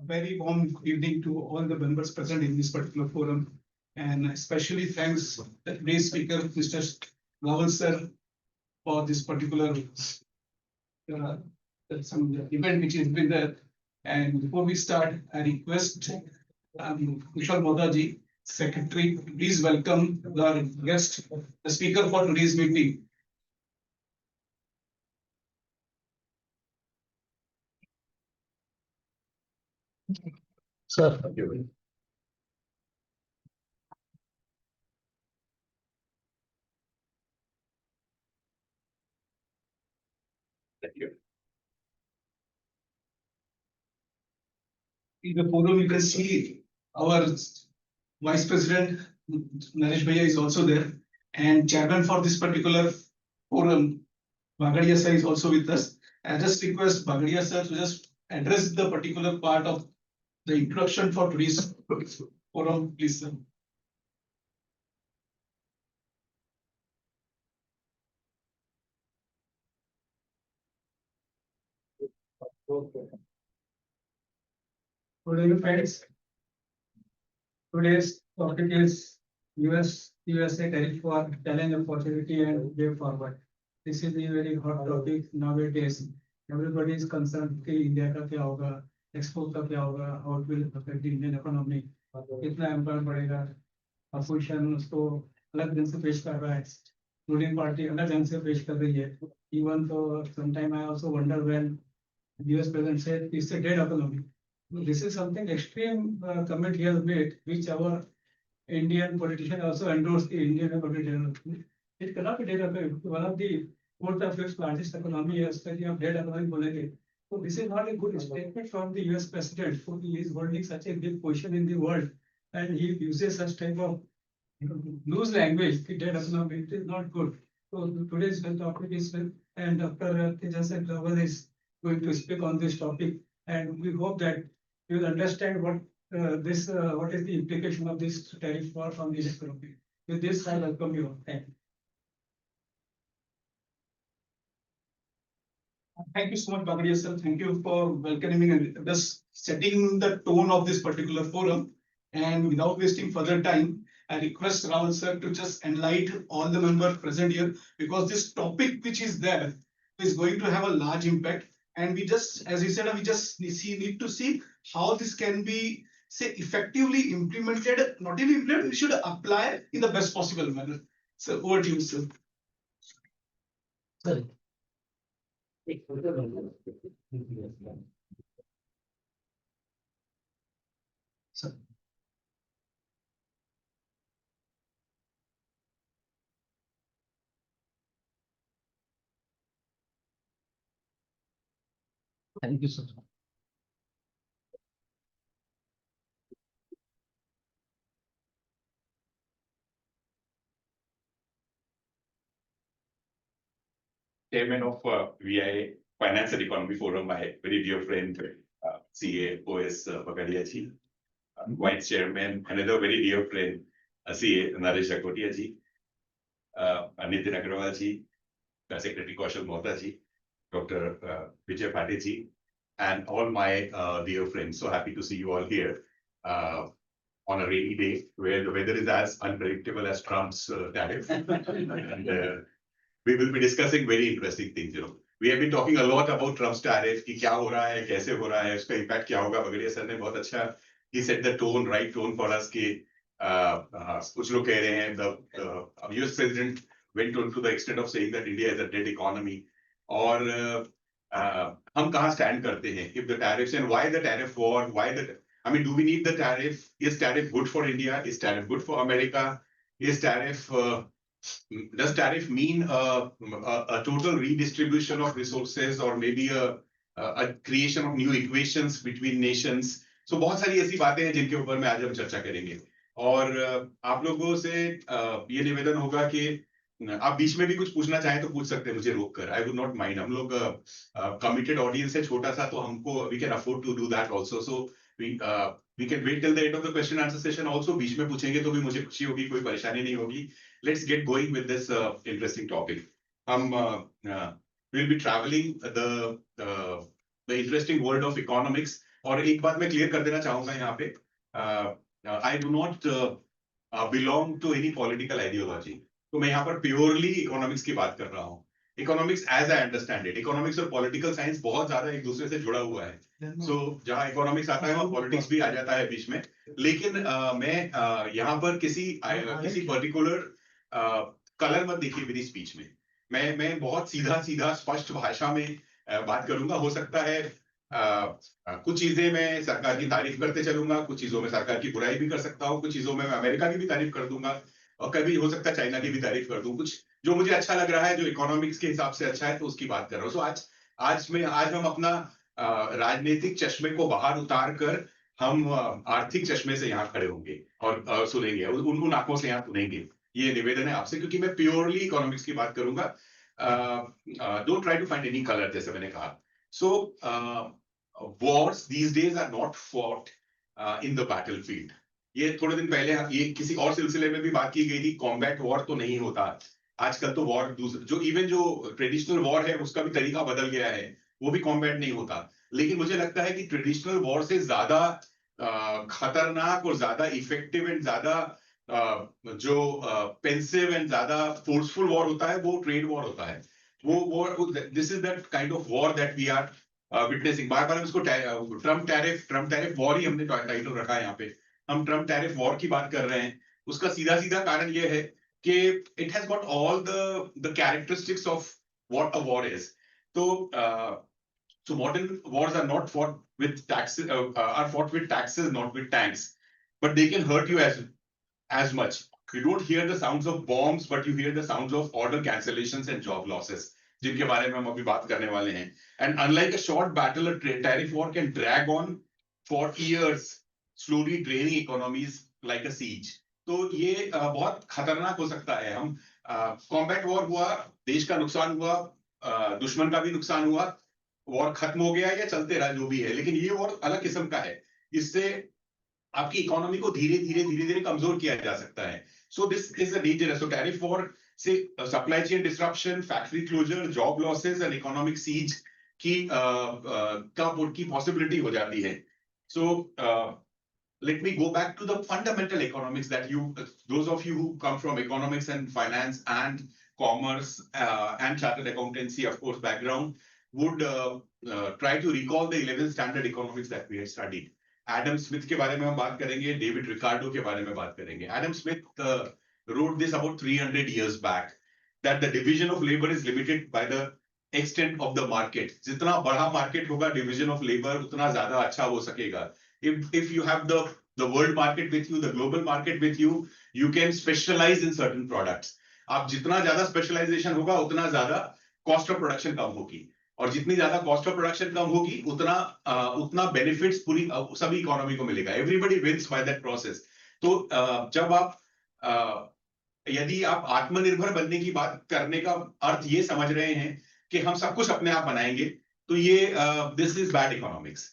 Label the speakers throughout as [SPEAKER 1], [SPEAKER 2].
[SPEAKER 1] Very warm good evening to all the members present in this particular forum, and especially thanks the today's speaker, Mr. Rawal sir, for this particular some event which has been there. And before we start, I request Kushal Modaji, Secretary, please welcome our guest, the speaker for today's meeting.
[SPEAKER 2] Sir.
[SPEAKER 1] Thank you. In the forum, you can see our Vice President Naresh Bhaiya is also there, and Chairman for this particular forum, Bagadia sir, is also with us. I just request Bagadia sir to just address the particular part of the introduction for today's forum, please, sir.
[SPEAKER 3] Good evening, friends. Today's topic is USA tariff war, challenge, opportunity, and way forward. This is a very hot topic nowadays. Everybody is concerned कि India का क्या होगा, export का क्या होगा, how it will affect Indian economy, कितना employment बढ़ेगा, opposition उसको अलग ढंग से पेश कर रहा है, रूलिंग पार्टी अलग ढंग से पेश कर रही है. Even though sometime I also wonder when US president said it's a dead economy. This is something extreme comment he has made, which our Indian politician also endorsed the Indian economy. It cannot be dead economy. One of the fourth or fifth largest economy, especially of dead economy, bolenge. So this is not a good statement from the US president. So he is holding such a big position in the world, and he uses such type of loose language. The dead economy, it is not good. So today's topic is, and Dr. Tejas Rawal is going to speak on this topic, and we hope that you will understand what what is the implication of this tariff war on the economy. With this, I welcome you. Thank you.
[SPEAKER 1] Thank you so much, Bagadia sir. Thank you for welcoming and just setting the tone of this particular forum. And without wasting further time, I request Rawal sir to just enlighten all the members present here, because this topic which is there is going to have a large impact. And we just, as he said, we just need to see how this can be, say, effectively implemented, not even implemented, we should apply in the best possible manner. So over to you, sir.
[SPEAKER 2] Sorry. Sir. Thank you, sir.
[SPEAKER 4] Chairman of VI Finance and Economy Forum, my very dear friend, CA OS Bagadia ji, Vice Chairman, another very dear friend, CA Naresh Akotia ji, Nitin Agrawal ji, Secretary Kaushal Mohta ji, Dr. Vijay Patil ji, and all my dear friends. So happy to see you all here on a rainy day where the weather is as unpredictable as Trump's tariff. And, we will be discussing very interesting things. We have been talking a lot about Trump's tariff, कि क्या हो रहा है, कैसे हो रहा है, उसका impact क्या होगा. बगड़िया सर ने बहुत अच्छा, he set the tone, right tone for us कि कुछ लोग कह रहे हैं the US president went on to the extent of saying that India is a dead economy. और हम कहाँ stand करते हैं, if the tariffs and why the tariff war, why the I mean, do we need the tariff? Is tariff good for India? Is tariff good for America? Is tariff does tariff mean a total redistribution of resources or maybe a creation of new equations between nations? So बहुत सारी ऐसी बातें हैं जिनके ऊपर में आज हम चर्चा करेंगे और आप लोगों से ये निवेदन होगा कि आप बीच में भी कुछ पूछना चाहें तो पूछ सकते हैं मुझे रोक कर. I would not mind. हम लोग कमिटेड ऑडियंस है छोटा सा तो हमको we can afford to do that also. So we can wait till the end of the question answer session also. बीच में पूछेंगे तो भी मुझे खुशी होगी, कोई परेशानी नहीं होगी. Let's get going with this interesting topic. We'll be traveling the interesting world of economics. और एक बात मैं क्लियर कर देना चाहूंगा यहाँ पे, I do not belong to any political ideology. तो मैं यहाँ पर प्योरली इकोनॉमिक्स की बात कर रहा हूँ. Economics as I understand it, economics और पॉलिटिकल साइंस बहुत ज्यादा एक दूसरे से जुड़ा हुआ है. सो जहाँ इकोनॉमिक्स आता है वहाँ पॉलिटिक्स भी आ जाता है बीच में. लेकिन मैं यहाँ पर किसी पर्टिकुलर कलर मत देखिए मेरी स्पीच में. मैं बहुत सीधा स्पष्ट भाषा में बात करूंगा. हो सकता है कुछ चीजें मैं सरकार की तारीफ करते चलूंगा, कुछ चीजों में सरकार की बुराई भी कर सकता हूँ, कुछ चीजों में मैं अमेरिका की भी तारीफ कर दूंगा और कभी हो सकता है चाइना की भी तारीफ कर दूं. कुछ जो मुझे अच्छा लग रहा है, जो इकोनॉमिक्स के हिसाब से अच्छा है, तो उसकी बात कर रहा हूँ. सो आज हम अपना राजनीतिक चश्मे को बाहर उतार कर हम आर्थिक चश्मे से यहाँ खड़े होंगे और सुनेंगे, उन आंखों से यहाँ सुनेंगे. ये निवेदन है आपसे क्योंकि मैं प्योरली इकोनॉमिक्स की बात करूंगा. Don't try to find any colour, जैसे मैंने कहा. So wars these days are not fought in the battlefield. ये थोड़े दिन पहले ये किसी और सिलसिले में भी बात की गई थी. कॉम्बैट वॉर तो नहीं होता आजकल. तो वॉर जो ट्रेडिशनल वॉर है उसका भी तरीका बदल गया है, वो भी कॉम्बैट नहीं होता. लेकिन मुझे लगता है कि ट्रेडिशनल वॉर से ज्यादा खतरनाक और ज्यादा इफेक्टिव एंड ज्यादा जो पेंसिव एंड ज्यादा फोर्सफुल वॉर होता है वो ट्रेड वॉर होता है. वो war, this is that kind of war that we are witnessing. बार बार हम इसको ट्रम्प टैरिफ वॉर ही हमने टाइटल रखा है. यहाँ पे हम ट्रम्प टैरिफ वॉर की बात कर रहे हैं. उसका सीधा कारण ये है कि it has got all the characteristics of what a war is. So modern wars are not fought with taxes, are fought with taxes, not with tanks, but they can hurt you as much. You don't hear the sounds of bombs, but you hear the sounds of order cancellations and job losses, जिनके बारे में हम अभी बात करने वाले हैं. And unlike a short battle, a tariff war can drag on for years, slowly draining economies like a siege. तो ये बहुत खतरनाक हो सकता है. हम कॉम्बैट वॉर हुआ, देश का नुकसान हुआ, दुश्मन का भी नुकसान हुआ, वॉर खत्म हो गया या चलते रहा, जो भी है. लेकिन ये वॉर अलग किस्म का है. इससे आपकी इकोनॉमी को धीरे धीरे कमजोर किया जा सकता है. So this is a dangerous. So tariff war से supply chain disruption, factory closure, job losses and economic seize की पॉसिबिलिटी हो जाती है. सो let me go back to the fundamental economics that those of you who come from economics and finance and commerce and chartered accountancy, of course, background, would try to recall the 11th standard economics that we had studied. Adam Smith के बारे में हम बात करेंगे, David Ricardo के बारे में बात करेंगे. Adam Smith wrote this about 300 years back, that the division of labor is limited by the extent of the market. जितना बड़ा market होगा division of labor उतना ज्यादा अच्छा हो सकेगा. If you have the world market with you, the global market with you, you can specialize in certain products. आप जितना ज्यादा specialization होगा उतना ज्यादा cost of production कम होगी, और जितनी ज्यादा cost of production कम होगी उतना benefits पूरी सभी इकोनॉमी को मिलेगा. Everybody wins by that process. तो जब आप यदि आप आत्मनिर्भर बनने की बात करने का अर्थ ये समझ रहे हैं कि हम सब कुछ अपने आप बनाएंगे, तो ये this is bad economics.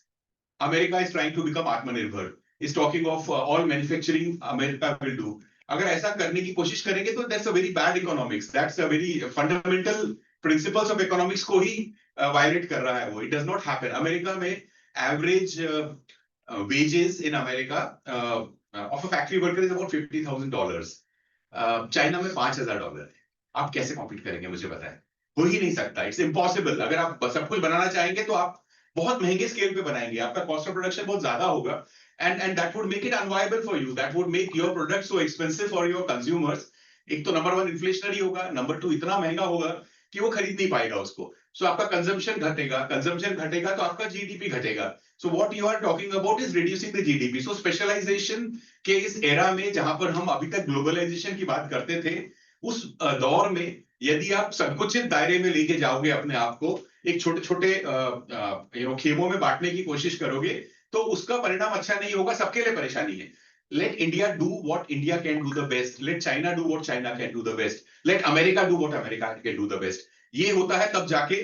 [SPEAKER 4] America is trying to become आत्मनिर्भर, is talking of all manufacturing America will do. अगर ऐसा करने की कोशिश करेंगे तो that's a very bad economics. That's a very fundamental principles of economics को ही violate कर रहा है वो. It does not happen. America में average wages in America of a factory worker is about $50,000. China में $5,000 है. आप कैसे कॉम्पीट करेंगे मुझे बताएं? हो ही नहीं सकता. It's impossible. अगर आप सब कुछ बनाना चाहेंगे तो आप बहुत महंगे स्केल पे बनाएंगे, आपका कॉस्ट ऑफ प्रोडक्शन बहुत ज्यादा होगा, and that would make it unviable for you. That would make your product so expensive for your consumers. एक तो नंबर 1 इन्फ्लेशनरी होगा, नंबर 2 इतना महंगा होगा कि वो खरीद नहीं पाएगा उसको. सो आपका कंजम्पशन घटेगा तो आपका जीडीपी घटेगा. So what you are talking about is reducing the GDP. So specialisation के इस एरा में जहां पर हम अभी तक ग्लोबलाइजेशन की बात करते थे, उस दौर में यदि आप संकुचित दायरे में लेके जाओगे अपने आप को, एक छोटे छोटे खेमों में बांटने की कोशिश करोगे, तो उसका परिणाम अच्छा नहीं होगा. सबके लिए परेशानी है. Let India do what India can do the best. Let China do what China can do the best. Let America do what America can do the best. ये होता है तब जाके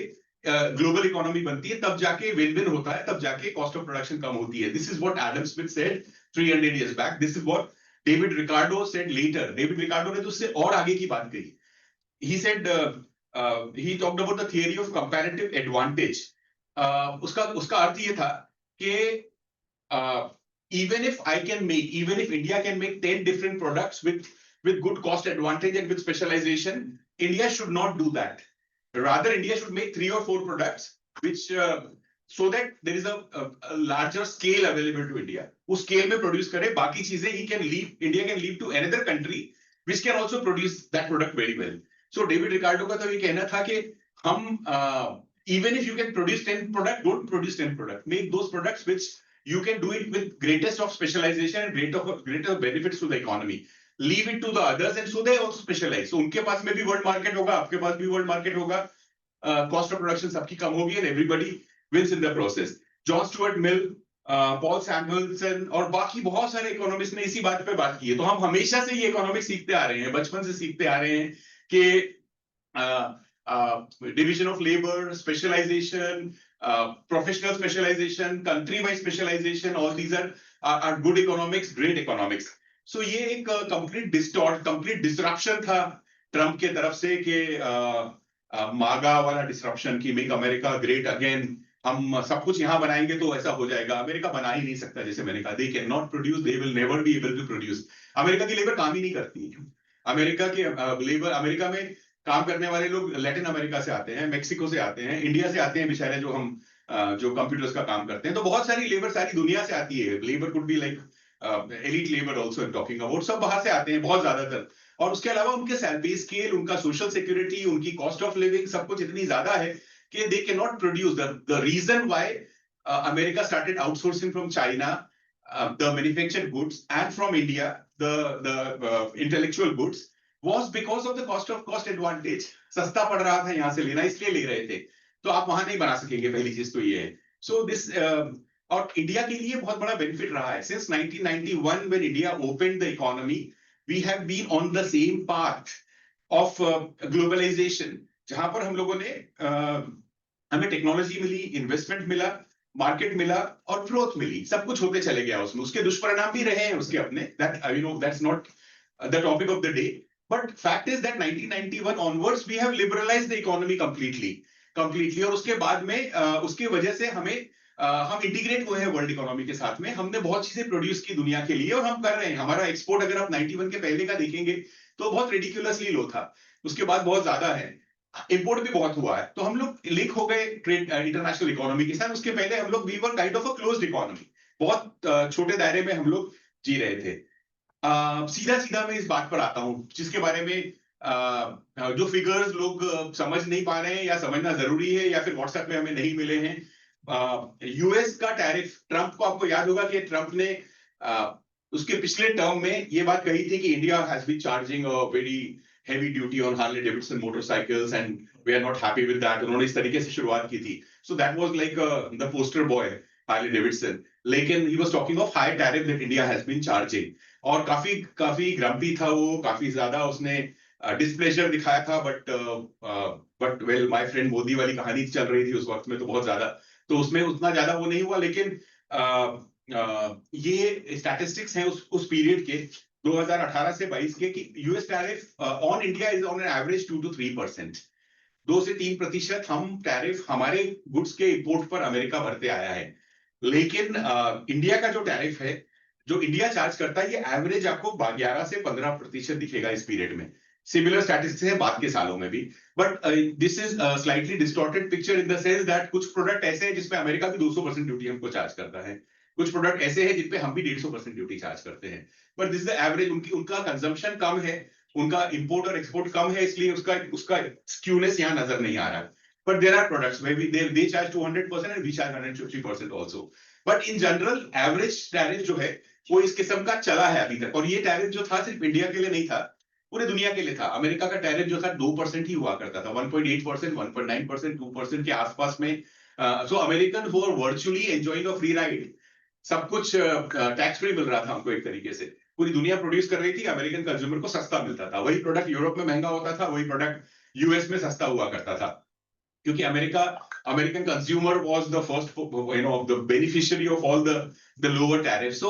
[SPEAKER 4] ग्लोबल इकोनॉमी बनती है, तब जाके विन विन होता है, तब जाके कॉस्ट ऑफ प्रोडक्शन कम होती है. This is what Adam Smith said 300 years back. This is what David Ricardo said later. David Ricardo ने तो उससे और आगे की बात कही. He said he talked about the theory of comparative advantage. उसका अर्थ ये था कि even if India can make 10 different products with good cost advantage and with specialization, India should not do that. Rather, India should make 3 or 4 products which so that there is a larger scale available to India. उस scale में produce करे, बाकी चीजें India can leave to another country which can also produce that product very well. So David Ricardo का तो ये कहना था कि हम even if you can produce 10 products, don't produce 10 products. Make those products which you can do it with greatest of specialization and greater benefits to the economy. Leave it to the others and so they also specialize. So उनके पास में भी world market होगा, आपके पास भी world market होगा, cost of production सबकी कम होगी and everybody wins in the process. John Stuart Mill, Paul Samuelson और बाकी बहुत सारे इकोनॉमिस्ट ने इसी बात पे बात की है. तो हम हमेशा से ये इकोनॉमिक्स सीखते आ रहे हैं, बचपन से सीखते आ रहे हैं कि division of labor, specialization, professional specialization, country-wise specialization, all these are good economics, great economics. So ये एक complete disruption था ट्रम्प के तरफ से कि मागा वाला disruption की make America great again. हम सब कुछ यहाँ बनाएंगे तो ऐसा हो जाएगा. अमेरिका बना ही नहीं सकता. जैसे मैंने कहा, they cannot produce, they will never be able to produce. America की लेबर काम ही नहीं करती. अमेरिका में काम करने वाले लोग लैटिन अमेरिका से आते हैं, मेक्सिको से आते हैं, इंडिया से आते हैं बेचारे, जो कंप्यूटर्स का काम करते हैं. तो बहुत सारी लेबर सारी दुनिया से आती है. Labour could be like elite labour also talking about, सब बाहर से आते हैं बहुत ज्यादातर. और उसके अलावा उनके सैलरी स्केल, उनका सोशल सिक्योरिटी, उनकी कॉस्ट ऑफ लिविंग, सब कुछ इतनी ज्यादा है कि they can not produce. The reason why America started outsourcing from China the manufactured goods and from India the intellectual goods was because of the cost advantage. सस्ता पड़ रहा था यहाँ से लेना, इसलिए ले रहे थे. तो आप वहां नहीं बना सकेंगे, पहली चीज तो ये है. So this और इंडिया के लिए बहुत बड़ा बेनिफिट रहा है. Since 1991 when India opened the economy, we have been on the same path of globalization, जहां पर हम लोगों ने हमें टेक्नोलॉजी मिली, इन्वेस्टमेंट मिला, मार्केट मिला और ग्रोथ मिली. सब कुछ होते चले गया उसमें. उसके दुष्परिणाम भी रहे हैं उसके अपने. That's not the topic of the day. But fact is that 1991 onwards we have liberalized the economy completely. और उसके बाद में उसके वजह से हम इंटीग्रेट हुए हैं वर्ल्ड इकोनॉमी के साथ में. हमने बहुत चीजें प्रोड्यूस की दुनिया के लिए और हम कर रहे हैं. हमारा एक्सपोर्ट अगर आप 91 के पहले का देखेंगे तो बहुत रिडिकुलसली लो था. उसके बाद बहुत ज्यादा है. इंपोर्ट भी बहुत हुआ है. तो हम लोग लिंक हो गए ट्रेड इंटरनेशनल इकोनॉमी के साथ. उसके पहले हम लोग we were kind of a closed economy. बहुत छोटे दायरे में हम लोग जी रहे थे. सीधा मैं इस बात पर आता हूं जिसके बारे में जो फिगर्स लोग समझ नहीं पा रहे हैं या समझना जरूरी है या फिर व्हाट्सएप में हमें नहीं मिले हैं. यूएस का टैरिफ, ट्रम्प को आपको याद होगा कि ट्रम्प ने उसके पिछले टर्म में ये बात कही थी कि India has been charging a very heavy duty on Harley Davidson motorcycles and we are not happy with that. उन्होंने इस तरीके से शुरुआत की थी. So that was like the poster boy Harley Davidson. लेकिन he was talking of high tariff that India has been charging. और काफी ग्रम्पी था वो, काफी ज्यादा उसने डिस्प्लेजर दिखाया था. But well, my friend Modi वाली कहानी चल रही थी उस वक्त में, तो बहुत ज्यादा, तो उसमें उतना ज्यादा वो नहीं हुआ. लेकिन ये स्टैटिस्टिक्स हैं उस पीरियड के 2018 से 22 के कि US tariff on India is on an average 2 to 3%. 2 से 3% हम टैरिफ हमारे गुड्स के इंपोर्ट पर अमेरिका भरते आया है. लेकिन इंडिया का जो टैरिफ है, जो इंडिया चार्ज करता है, ये एवरेज आपको 11 से 15% दिखेगा इस पीरियड में. सिमिलर स्टैटिस्टिक्स है बाद के सालों में भी. But this is slightly distorted picture in the sense that कुछ प्रोडक्ट ऐसे हैं जिसपे अमेरिका भी 200% ड्यूटी हमको चार्ज करता है. कुछ प्रोडक्ट ऐसे हैं जिन पे हम भी 150% ड्यूटी चार्ज करते हैं. But this is the average. उनका कंजम्पशन कम है, उनका इंपोर्ट और एक्सपोर्ट कम है, इसलिए उसका स्क्यूनेस यहाँ नजर नहीं आ रहा. but there are products where they charge 200% and we charge 150% also. But in general, average tariff जो है वो इस किस्म का चला है अभी तक, और ये टैरिफ जो था सिर्फ इंडिया के लिए नहीं था, पूरे दुनिया के लिए था। अमेरिका का टैरिफ जो था 2% ही हुआ करता था, 1.8%, 1.9%, 2% के आसपास में। सो अमेरिकन वो virtually enjoying a free ride, सब कुछ टैक्स फ्री मिल रहा था हमको एक तरीके से। पूरी दुनिया प्रोड्यूस कर रही थी, अमेरिकन कंज्यूमर को सस्ता मिलता था। वही प्रोडक्ट यूरोप में महंगा होता था, वही प्रोडक्ट यूएस में सस्ता हुआ करता था, क्योंकि American consumer was the first the beneficiary of all the lower tariff. So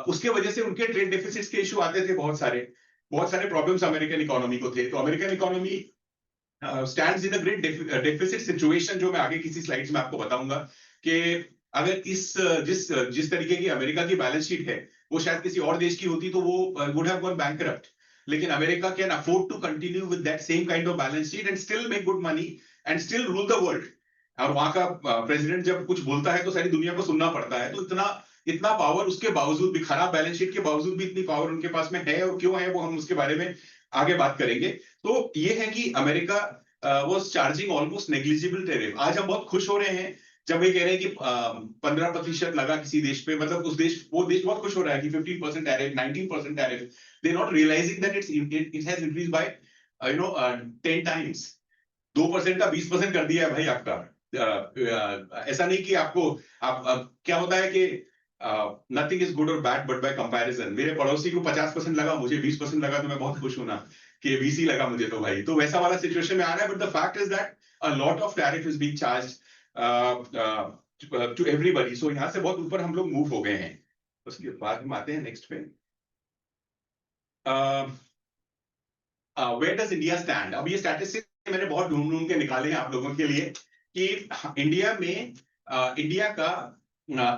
[SPEAKER 4] उसके वजह से उनके ट्रेड डेफिसिट्स के इशू आते थे, बहुत सारे प्रॉब्लम्स अमेरिकन इकोनॉमी को थे। तो American economy stands in a great deficit situation, जो मैं आगे किसी स्लाइड्स में आपको बताऊंगा कि अगर जिस तरीके की अमेरिका की बैलेंस शीट है वो शायद किसी और देश की होती तो वो वुड हैव गॉन बैंकरप्ट, लेकिन America can afford to continue with that same kind of balance sheet and still make good money and still rule the world. और वहां का प्रेसिडेंट जब कुछ बोलता है तो सारी दुनिया को सुनना पड़ता है। तो इतना पावर उसके बावजूद भी, खराब बैलेंस शीट के बावजूद भी इतनी पावर उनके पास में है, और क्यों है वो हम उसके बारे में आगे बात करेंगे। तो ये है कि America was charging almost negligible tariff. आज हम बहुत खुश हो रहे हैं जब ये कह रहे हैं कि 15% लगा किसी देश पे, मतलब वो देश बहुत खुश हो रहा है कि 15% tariff, 19% tariff. They not realising that it has increase by 10 times. 2% का 20% कर दिया है भाई आपका। ऐसा नहीं कि आपको क्या होता है कि नथिंग इज गुड और बैड बट बाय कंपैरिजन। मेरे पड़ोसी को 50% लगा, मुझे 20% लगा, तो मैं बहुत खुश हूं ना कि 20 ही लगा मुझे, तो भाई तो वैसा वाला सिचुएशन में आ रहा है। But the fact is that a lot of tariff is being charged to everybody. So यहां से बहुत ऊपर हम लोग मूव हो गए हैं। उसके बाद हम आते हैं नेक्स्ट पे। Where does India stand? अब ये स्टैटिस्टिक्स मैंने बहुत ढूंढ के निकाले हैं आप लोगों के लिए कि इंडिया का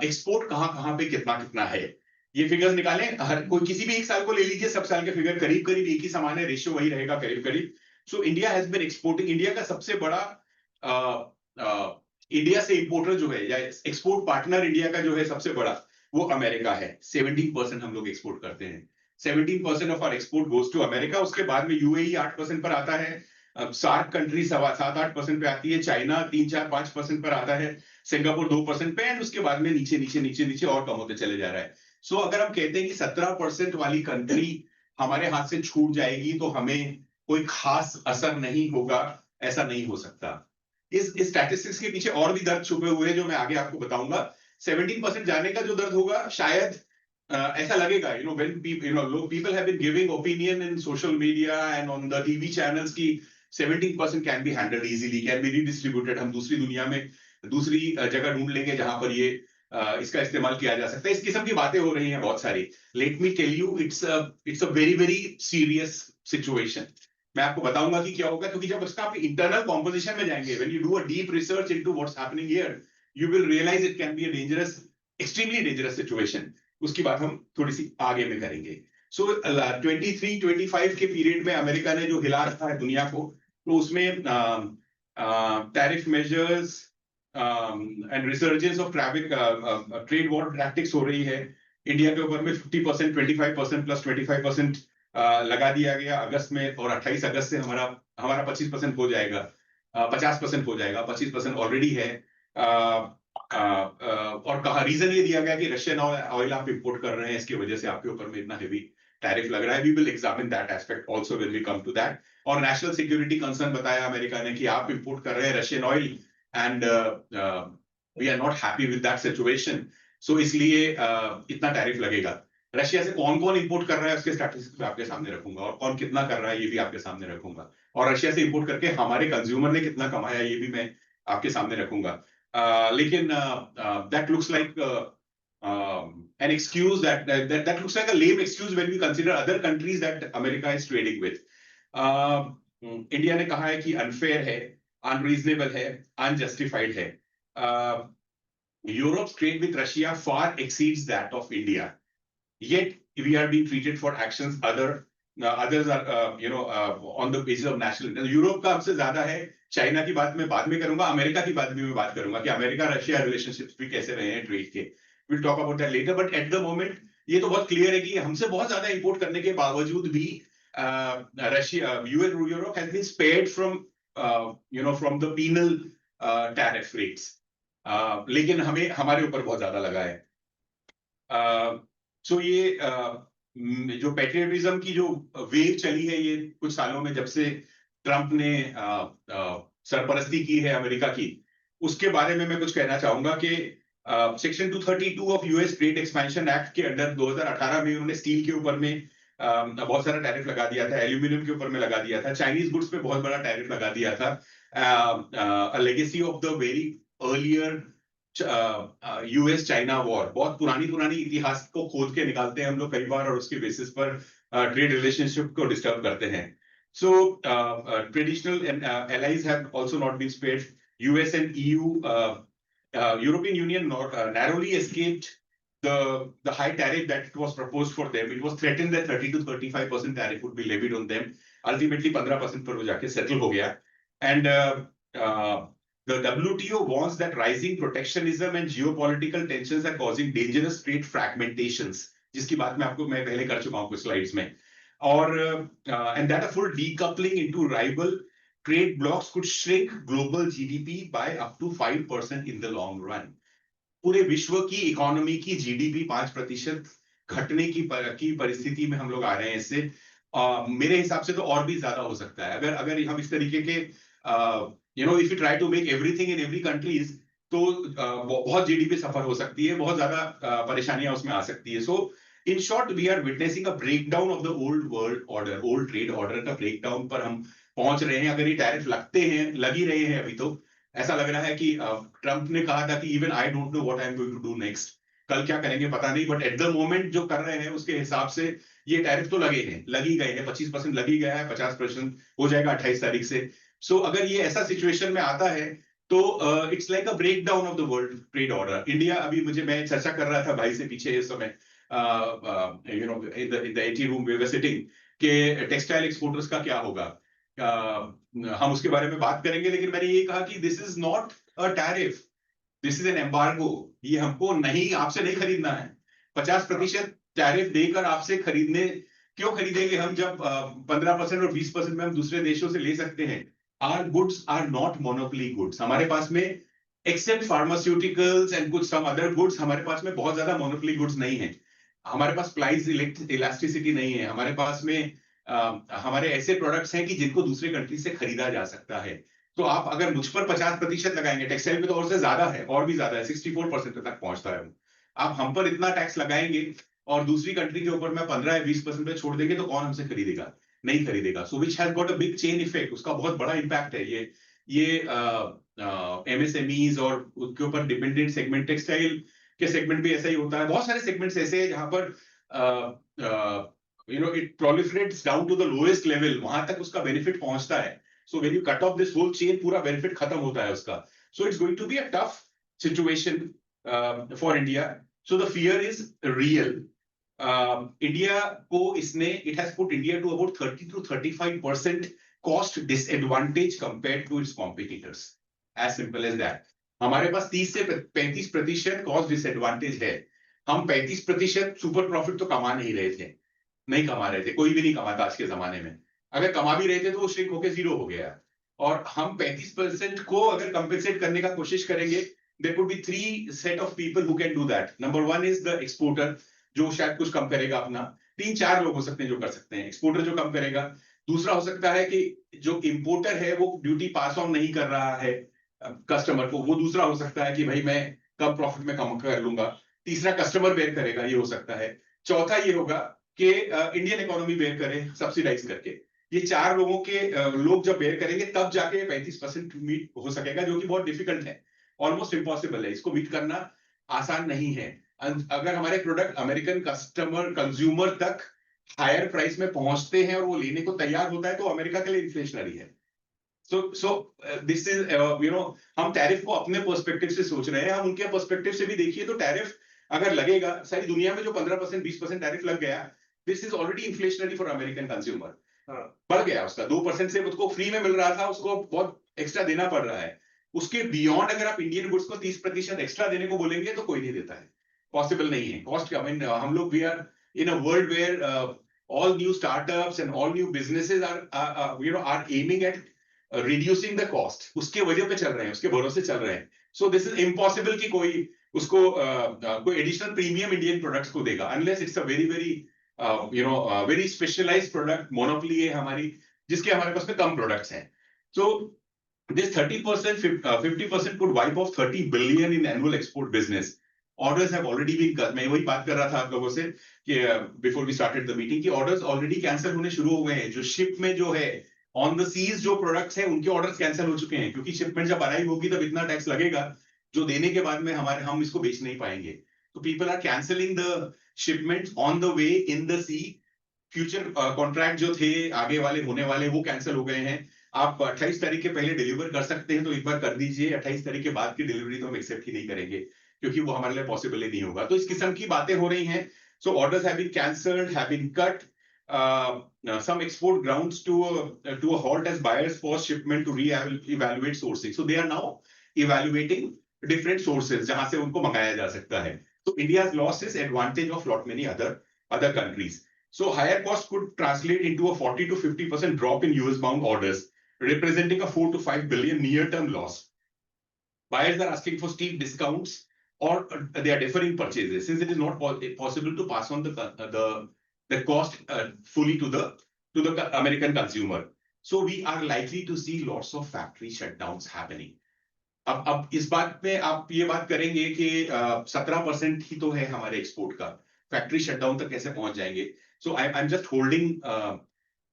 [SPEAKER 4] एक्सपोर्ट कहां पे कितना है। ये फिगर्स निकाले, हर कोई किसी भी एक साल को ले लीजिए, सब साल के फिगर करीब एक ही समान है, रेशियो वही रहेगा करीब। So India has been exporting, India का सबसे बड़ा इंडिया से इंपोर्टर जो है या एक्सपोर्ट पार्टनर इंडिया का जो है सबसे बड़ा, वो अमेरिका है। 17% हम लोग एक्सपोर्ट करते हैं, 17% of our export goes to America. उसके बाद में यूएई 8% पर आता है, सार्क कंट्री 7-8% पे आती है, चाइना 3-4-5% पर आता है, सिंगापुर 2% पे, एंड उसके बाद में नीचे और कम होते चले जा रहा है। सो अगर हम कहते हैं कि 17% वाली कंट्री हमारे हाथ से छूट जाएगी तो हमें कोई खास असर नहीं होगा, ऐसा नहीं हो सकता। इस स्टैटिस्टिक्स के पीछे और भी दर्द छुपे हुए हैं जो मैं आगे आपको बताऊंगा। 17% जाने का जो दर्द होगा, शायद ऐसा लगेगा, when people have been giving opinion in social media and on the TV channels की 17% can be handled easily, can be redistributed, हम दूसरी दुनिया में दूसरी जगह ढूंढ लेंगे जहां पर ये इसका इस्तेमाल किया जा सकता है। इस किस्म की बातें हो रही हैं बहुत सारी। Let me tell you, it's a very serious situation. मैं आपको बताऊंगा कि क्या होगा, क्योंकि जब उसका आप इंटरनल कॉम्पोजिशन में जाएंगे, when you do a deep research into what's happening here, you will realise it can be a dangerous, extremely dangerous situation. उसकी बात हम थोड़ी सी आगे में करेंगे। सो 23-25 के पीरियड में अमेरिका ने जो हिला रखा है दुनिया को, तो उसमें tariff measures and resurgence of trade war tactics हो रही है। इंडिया के ऊपर में 50%, 25% प्लस 25% लगा दिया गया अगस्त में, और 28 अगस्त से हमारा 25% हो जाएगा, 50% हो जाएगा, 25% ऑलरेडी है। और कहा रीजन ये दिया गया कि रशियन ऑयल आप इंपोर्ट कर रहे हैं, इसकी वजह से आपके ऊपर में इतना हेवी टैरिफ लग रहा है। We will examine that aspect also when we come to that. और नेशनल सिक्योरिटी कंसर्न बताया अमेरिका ने कि आप इंपोर्ट कर रहे हैं Russian oil and we are not happy with that situation, so इसलिए इतना टैरिफ लगेगा। रशिया से कौन कौन इंपोर्ट कर रहा है उसके स्टैटिस्टिक्स आपके सामने रखूंगा, और कौन कितना कर रहा है ये भी आपके सामने रखूंगा, और रशिया से इंपोर्ट करके हमारे कंज्यूमर ने कितना कमाया ये भी मैं आपके सामने रखूंगा। लेकिन that looks like an excuse that looks like a lame excuse when we consider other countries that America is trading with. India ने कहा है कि अनफेयर है, अनरीजनेबल है, अनजस्टिफाइड है। Europe's trade with Russia far exceeds that of India. Yet we are being treated for actions others are on the basis of national interest. Europe का हमसे ज्यादा है। चाइना की बात मैं बाद में करूंगा, अमेरिका की बात भी मैं बात करूंगा कि अमेरिका रशिया रिलेशनशिप्स भी कैसे रहे हैं ट्रेड के। Will talk about that later, but at the moment ये तो बहुत क्लियर है कि हमसे बहुत ज्यादा इंपोर्ट करने के बावजूद भी Russia Europe has been spared from from the penal tariff rates. लेकिन हमें हमारे ऊपर बहुत ज्यादा लगा है. सो ये जो पेट्रियटिज्म की जो वेव चली है ये कुछ सालों में, जब से ट्रंप ने सरपरस्ती की है अमेरिका की, उसके बारे में मैं कुछ कहना चाहूंगा कि section 232 of US trade expansion act के अंडर 2018 में उन्होंने स्टील के ऊपर में बहुत सारा टैरिफ लगा दिया था, एल्यूमिनियम के ऊपर में लगा दिया था, चाइनीज गुड्स पे बहुत बड़ा टैरिफ लगा दिया था. Legacy of the very earlier US China war. बहुत पुरानी इतिहास को खोद के निकालते हैं हम लोग कई बार, और उसके बेसिस पर ट्रेड रिलेशनशिप को डिस्टर्ब करते हैं. सो traditional allies have also not been spared. US and EU, European Union narrowly escaped the high tariff that was proposed for them. It was threatened that 30 to 35% tariff would be levied on them. Ultimately 15% पर वो जाके settle हो गया. And the WTO warns that rising protectionism and geopolitical tensions are causing dangerous trade fragmentations, जिसकी बात मैं पहले कर चुका हूं कुछ स्लाइड्स में. और and that a full decoupling into rival trade blocs could shrink global GDP by up to 5% in the long run. पूरे विश्व की इकोनॉमी की जीडीपी 5% घटने की परिस्थिति में हम लोग आ रहे हैं इससे. मेरे हिसाब से तो और भी ज्यादा हो सकता है अगर हम इस तरीके के if you try to make everything in every countries, तो बहुत जीडीपी सफर हो सकती है, बहुत ज्यादा परेशानियां उसमें आ सकती है. सो in short, we are witnessing a breakdown of the old world order, old trade order का breakdown पर हम पहुंच रहे हैं. अगर ये टैरिफ लगते हैं, लग ही रहे हैं अभी, तो ऐसा लग रहा है कि ट्रंप ने कहा था कि even I don't know what I am going to do next, कल क्या करेंगे पता नहीं, बट एट द मोमेंट जो कर रहे हैं उसके हिसाब से ये टैरिफ तो लगे हैं, लग ही गए हैं. 25% लग ही गया है, 50% हो जाएगा 28 तारीख से. सो अगर ये ऐसा सिचुएशन में आता है तो it's like a breakdown of the world trade order. India, अभी मैं चर्चा कर रहा था भाई से पीछे इस समय, in the AT room we were sitting, कि टेक्सटाइल एक्सपोर्टर्स का क्या होगा. हम उसके बारे में बात करेंगे, लेकिन मैंने ये कहा कि this is not a tariff, this is an embargo. ये हमको नहीं, आपसे नहीं खरीदना है. 50% टैरिफ देकर आपसे क्यों खरीदेंगे हम, जब 15% और 20% में हम दूसरे देशों से ले सकते हैं. Our goods are not monopoly goods. हमारे पास में except pharmaceuticals and कुछ some other goods, हमारे पास में बहुत ज्यादा monopoly goods नहीं है. हमारे पास प्राइस इलास्टिसिटी नहीं है. हमारे पास में हमारे ऐसे प्रोडक्ट्स हैं कि जिनको दूसरे कंट्री से खरीदा जा सकता है. तो आप अगर मुझ पर 50% लगाएंगे, टेक्सटाइल पे तो और से ज्यादा है, और भी ज्यादा है, 64% तक पहुंचता है. आप हम पर इतना टैक्स लगाएंगे और दूसरी कंट्री के ऊपर में 15 या 20% पे छोड़ देंगे, तो कौन हमसे खरीदेगा? नहीं खरीदेगा. So which has got a big chain effect. उसका बहुत बड़ा इम्पैक्ट है ये एमएसएमईज और उसके ऊपर डिपेंडेंट सेगमेंट. टेक्सटाइल के सेगमेंट भी ऐसा ही होता है. बहुत सारे सेगमेंट्स ऐसे हैं जहां पर it proliferates down to the lowest level, वहां तक उसका बेनिफिट पहुंचता है. So when you cut off this whole chain, पूरा बेनिफिट खत्म होता है उसका. So it's going to be a tough situation for India. So the fear is real. India को it has put India to about 30 to 35% cost disadvantage compared to its competitors. As simple as that. हमारे पास 30 से 35% cost disadvantage है. हम 35% super profit तो कमा नहीं रहे थे, नहीं कमा रहे थे, कोई भी नहीं कमाता आज के जमाने में. अगर कमा भी रहे थे तो वो श्रिंक होकर 0 हो गया. और हम 35% को अगर कंपेंसेट करने का कोशिश करेंगे, there could be 3 set of people who can do that. Number 1 is the exporter, जो शायद कुछ कम करेगा अपना. 3-4 लोग हो सकते हैं जो कर सकते हैं. एक्सपोर्टर जो कम करेगा. दूसरा हो सकता है कि जो इंपोर्टर है वो ड्यूटी पास ऑन नहीं कर रहा है कस्टमर को, वो दूसरा हो सकता है कि भाई मैं कम प्रॉफिट में कम कर लूंगा. तीसरा कस्टमर बेयर करेगा, ये हो सकता है. चौथा ये होगा कि इंडियन इकोनॉमी बेयर करे सब्सिडाइज करके. ये 4 लोग जब बेयर करेंगे तब जाके 35% मीट हो सकेगा, जो कि बहुत डिफिकल्ट है, ऑलमोस्ट इम्पॉसिबल है. इसको मीट करना आसान नहीं है. अगर हमारे प्रोडक्ट अमेरिकन कंज्यूमर तक हायर प्राइस में पहुंचते हैं और वो लेने को तैयार होता है, तो अमेरिका के लिए इन्फ्लेशनरी है. सो दिस इज हम टैरिफ को अपने पर्सपेक्टिव से सोच रहे हैं. हम उनके पर्सपेक्टिव से भी देखिए तो टैरिफ अगर लगेगा, सारी दुनिया में जो 15% 20% टैरिफ लग गया, this is already inflationary for American consumer. बढ़ गया उसका 2% से उसको फ्री में मिल रहा था, उसको बहुत एक्स्ट्रा देना पड़ रहा है. उसके बियॉन्ड अगर आप इंडियन गुड्स को 30% एक्स्ट्रा देने को बोलेंगे तो कोई नहीं देता है. पॉसिबल नहीं है. कॉस्ट हम लोग we are in a world where all new startups and all new businesses are aiming at reducing the cost, उसके वजह पे चल रहे हैं, उसके भरोसे चल रहे हैं. सो दिस इज इम्पॉसिबल कि कोई उसको कोई एडिशनल प्रीमियम इंडियन प्रोडक्ट्स को देगा, unless it's a very very very specialised product. Monopoly है हमारी, जिसके हमारे पास में कम प्रोडक्ट्स हैं. सो this 30%, 50% could wipe off 30 billion in annual export business. Orders have already been cut. मैं वही बात कर रहा था आप लोगों से कि before we started the meeting कि orders already cancel होने शुरू हो गए हैं. जो ship में जो है on the seas जो products हैं उनके orders cancel हो चुके हैं, क्योंकि shipment जब arrive होगी तब इतना टैक्स लगेगा जो देने के बाद में हम इसको बेच नहीं पाएंगे. तो people are canceling the shipments on the way in the sea. Future contract जो थे आगे वाले होने वाले वो कैंसिल हो गए हैं. आप 28 तारीख के पहले डिलीवर कर सकते हैं तो एक बार कर दीजिए. 28 तारीख के बाद की डिलीवरी तो हम एक्सेप्ट ही नहीं करेंगे, क्योंकि वो हमारे लिए पॉसिबल ही नहीं होगा. तो इस किस्म की बातें हो रही हैं. So orders have been cancelled, have been cut, some export grounds to a halt as buyers pause shipment to re-evaluate sourcing. So they are now evaluating different sources जहां से उनको मंगाया जा सकता है. So India's loss is advantage of lot many other countries. So higher cost could translate into a 40 to 50% drop in US bound orders, representing a 4 to 5 billion near-term loss. Buyers are asking for steep discounts or they are deferring purchases since it is not possible to pass on the cost fully to the American consumer. So we are likely to see lots of factory shutdowns happening. अब इस बात में आप ये बात करेंगे कि 17% ही तो है हमारे एक्सपोर्ट का, फैक्ट्री शटडाउन तक कैसे पहुंच जाएंगे. So I'm just holding,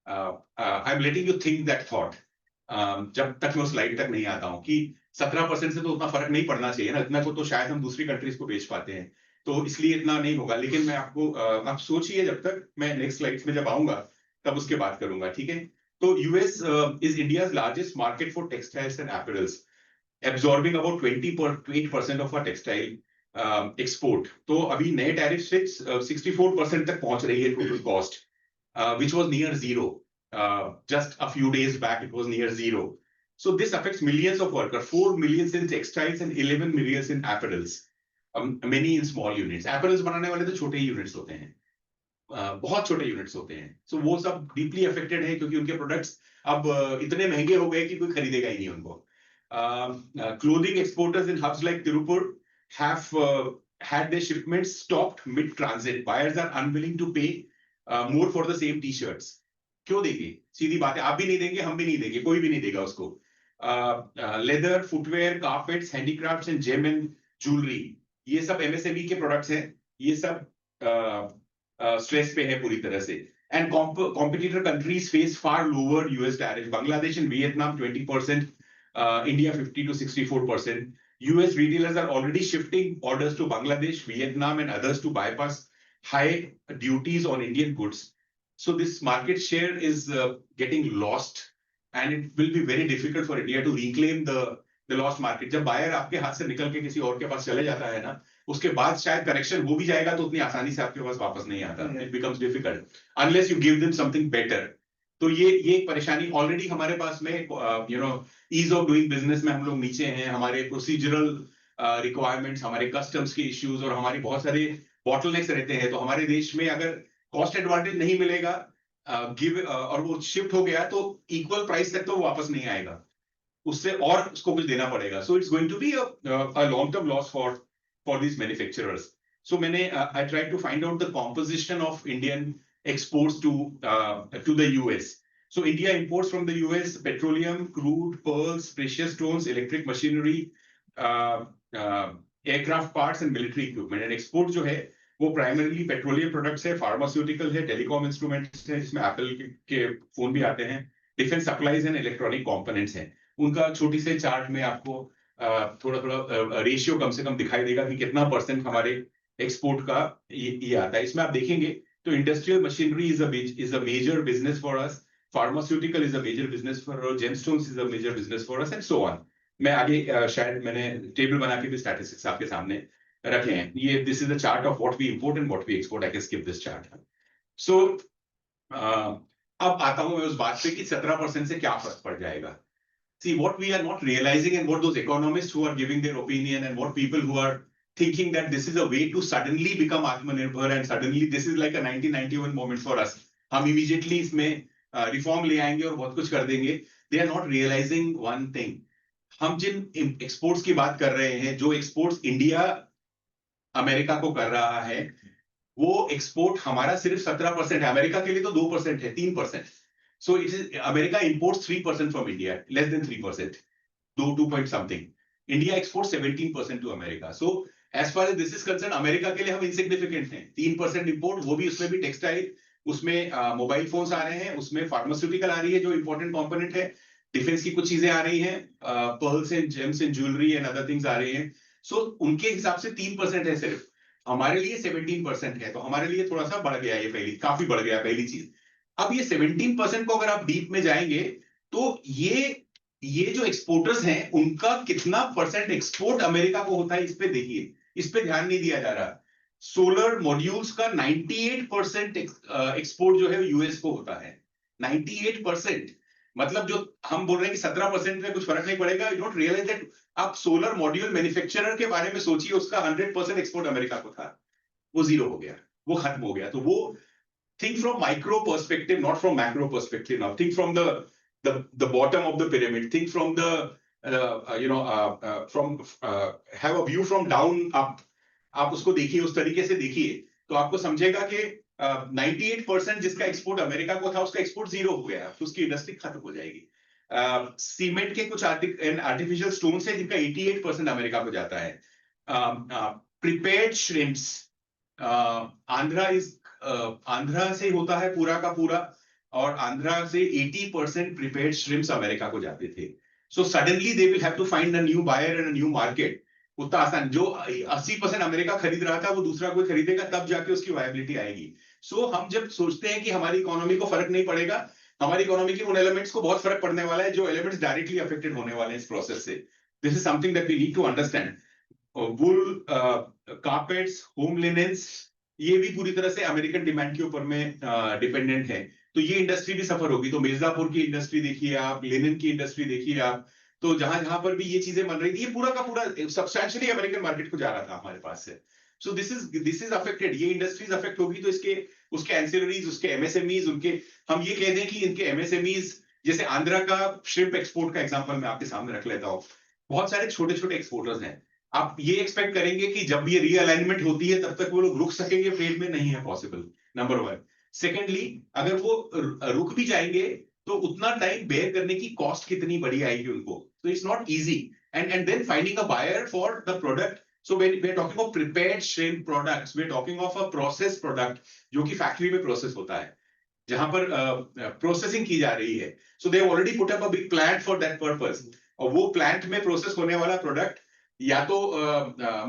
[SPEAKER 4] I'm letting you think that thought. जब तक मैं उस स्लाइड तक नहीं आता हूं कि 17% से तो उतना फर्क नहीं पड़ना चाहिए ना, इतना को तो शायद हम दूसरी कंट्रीज को बेच पाते हैं, तो इसलिए इतना नहीं होगा. लेकिन मैं आपको आप सोचिए, जब तक मैं नेक्स्ट स्लाइड्स में जब आऊंगा तब उसके बात करूंगा, ठीक है. तो US is India's largest market for textiles and apparels, absorbing about 28% of our textile export. तो अभी नए टैरिफ से 64% तक पहुंच रही है total cost, which was near zero. Just a few days back it was near zero. So this affects millions of workers, 4 million in textiles and 11 million in apparels, many in small units. Apparels बनाने वाले तो छोटे ही units होते हैं, बहुत छोटे units होते हैं. So वो सब डीपली अफेक्टेड है, क्योंकि उनके प्रोडक्ट्स अब इतने महंगे हो गए कि कोई खरीदेगा ही नहीं उनको. Clothing exporters in hubs like Tirupur have had their shipments stopped mid-transit. Buyers are unwilling to pay more for the same t-shirts. क्यों देंगे? सीधी बात है, आप भी नहीं देंगे, हम भी नहीं देंगे, कोई भी नहीं देगा उसको. Leather, footwear, carpets, handicrafts and gem and jewelry, ये सब MSME के प्रोडक्ट्स हैं, ये सब स्ट्रेस पे है पूरी तरह से. And competitor countries face far lower US tariff. Bangladesh and Vietnam 20%. India 50 to 64%. US retailers are already shifting orders to Bangladesh, Vietnam, and others to bypass high duties on Indian goods. So this market share is getting lost, and it will be very difficult for India to reclaim the lost market. जब buyer आपके हाथ से निकल के किसी और के पास चले जाता है ना, उसके बाद शायद करेक्शन हो भी जाएगा तो उतनी आसानी से आपके पास वापस नहीं आता. It becomes difficult unless you give them something better. तो ये एक परेशानी ऑलरेडी हमारे पास में, ईज ऑफ डूइंग बिजनेस में हम लोग नीचे हैं. हमारे प्रोसीजरल रिक्वायरमेंट्स, हमारे कस्टम्स के इश्यूज और हमारे बहुत सारे बॉटलनेक्स रहते हैं. तो हमारे देश में अगर कॉस्ट एडवांटेज नहीं मिलेगा और वो शिफ्ट हो गया तो इक्वल प्राइस तक तो वापस नहीं आएगा, उससे और उसको कुछ देना पड़ेगा. So it's going to be a long term loss for these manufacturers. So मैंने I try to find out the composition of Indian exports to the US. So India imports from the US petroleum, crude, pearls, precious stones, electric machinery, aircraft parts and military equipment. And export जो है वो primarily petroleum products है, pharmaceutical है, telecom instruments है, जिसमें Apple के phone भी आते हैं, defense supplies and electronic components हैं. उनका छोटी से चार्ट में आपको थोड़ा रेशियो कम से कम दिखाई देगा कि कितना परसेंट हमारे एक्सपोर्ट का ये आता है. इसमें आप देखेंगे तो industrial machinery is a major business for us. Pharmaceutical is a major business for us. Gemstones is a major business for us, and so on. मैं आगे शायद मैंने टेबल बना के भी स्टैटिस्टिक्स आपके सामने रखे हैं. ये this is the chart of what we import and what we export. I can skip this chart. So अब आता हूं मैं उस बात पे कि 17% से क्या फर्क पड़ जाएगा. See, what we are not realizing and what those economists who are giving their opinion and what people who are thinking that this is a way to suddenly become Atmanirbhar and suddenly this is like a 1991 moment for us. हम immediately इसमें reform ले आएंगे और बहुत कुछ कर देंगे. they are not realizing one thing. हम जिन एक्सपोर्ट्स की बात कर रहे हैं, जो एक्सपोर्ट्स इंडिया अमेरिका को कर रहा है, वो एक्सपोर्ट हमारा सिर्फ 17% है. अमेरिका के लिए तो 2% है, 3%. So it is America imports 3% from India, less than 3%, 2 point something. India export 17% to America. So as far as this is concern, America के लिए हम इनसिग्निफिकेंट हैं. 3% इंपोर्ट, वो भी उसमें भी टेक्सटाइल, उसमें मोबाइल फोन्स आ रहे हैं, उसमें फार्मास्यूटिकल आ रही है जो इंपॉर्टेंट कंपोनेंट है, डिफेंस की कुछ चीजें आ रही हैं, pearls and gems and jewellery and other things आ रही हैं. सो उनके हिसाब से 3% है सिर्फ, हमारे लिए 17% है. तो हमारे लिए थोड़ा सा बढ़ गया, ये काफी बढ़ गया पहली चीज. अब ये 17% को अगर आप डीप में जाएंगे तो ये जो एक्सपोर्टर्स हैं उनका कितना परसेंट एक्सपोर्ट अमेरिका को होता है, इस पे देखिए, इस पे ध्यान नहीं दिया जा रहा. सोलर मॉड्यूल्स का 98% एक्सपोर्ट जो है यूएस को होता है. 98%, मतलब जो हम बोल रहे हैं कि 17% में कुछ फर्क नहीं पड़ेगा, यू डोंट रियलाइज दैट. आप सोलर मॉड्यूल मैन्युफैक्चरर के बारे में सोचिए, उसका 100% एक्सपोर्ट अमेरिका को था, वो जीरो हो गया, वो खत्म हो गया. तो वो think from micro perspective, not from macro perspective. Now think from the bottom of the pyramid. Think from the have a view from down up. आप उसको देखिए, उस तरीके से देखिए, तो आपको समझेगा कि 98% जिसका एक्सपोर्ट अमेरिका को था, उसका एक्सपोर्ट जीरो हो गया, तो उसकी इंडस्ट्री खत्म हो जाएगी. सीमेंट के कुछ आर्टिफिशियल स्टोन है जिनका 88% अमेरिका को जाता है. प्रिपेयर्ड श्रिम्प्स, आंध्रा से होता है पूरा का पूरा, और आंध्रा से 80% प्रिपेयर्ड श्रिम्प्स अमेरिका को जाते थे. So suddenly they will have to find a new buyer and a new market. उतना आसान, जो 80% अमेरिका खरीद रहा था वो दूसरा कोई खरीदेगा, तब जाके उसकी वायबिलिटी आएगी. सो हम जब सोचते हैं कि हमारी इकोनॉमी को फर्क नहीं पड़ेगा, हमारी इकोनॉमी के उन एलिमेंट्स को बहुत फर्क पड़ने वाला है जो एलिमेंट्स डायरेक्टली अफेक्टेड होने वाले हैं इस प्रोसेस से. This is something that we need to understand. Wool, carpets, home linens, ये भी पूरी तरह से अमेरिकन डिमांड के ऊपर में डिपेंडेंट है. तो ये इंडस्ट्री भी सफर होगी. तो मिर्जापुर की इंडस्ट्री देखिए आप, लिनन की इंडस्ट्री देखिए आप, तो जहां जहां पर भी ये चीजें बन रही थी, ये पूरा का पूरा सब्सटैंशियली अमेरिकन मार्केट को जा रहा था हमारे पास से. सो दिस इज अफेक्टेड. ये इंडस्ट्रीज अफेक्ट होगी तो इसके उसके एंसिलरीज, उसके एमएसएमईज, उनके, हम ये कह दें कि इनके एमएसएमईज, जैसे आंध्रा का श्रिम्प एक्सपोर्ट का एग्जांपल मैं आपके सामने रख लेता हूँ. बहुत सारे छोटे छोटे एक्सपोर्टर्स हैं. आप ये एक्सपेक्ट करेंगे कि जब ये रीअलाइनमेंट होती है तब तक वो लोग रुक सकेंगे ट्रेड में? नहीं है पॉसिबल, नंबर 1. सेकेंडली, अगर वो रुक भी जाएंगे तो उतना टाइम बेयर करने की कॉस्ट कितनी बड़ी आएगी उनको. तो it's not easy. And then finding a buyer for the product. So when we are talking of prepared shrimp products, we are talking of a process product जो कि फैक्ट्री में प्रोसेस होता है, जहां पर प्रोसेसिंग की जा रही है. So they have already put up a big plant for that purpose. और वो प्लांट में प्रोसेस होने वाला प्रोडक्ट या तो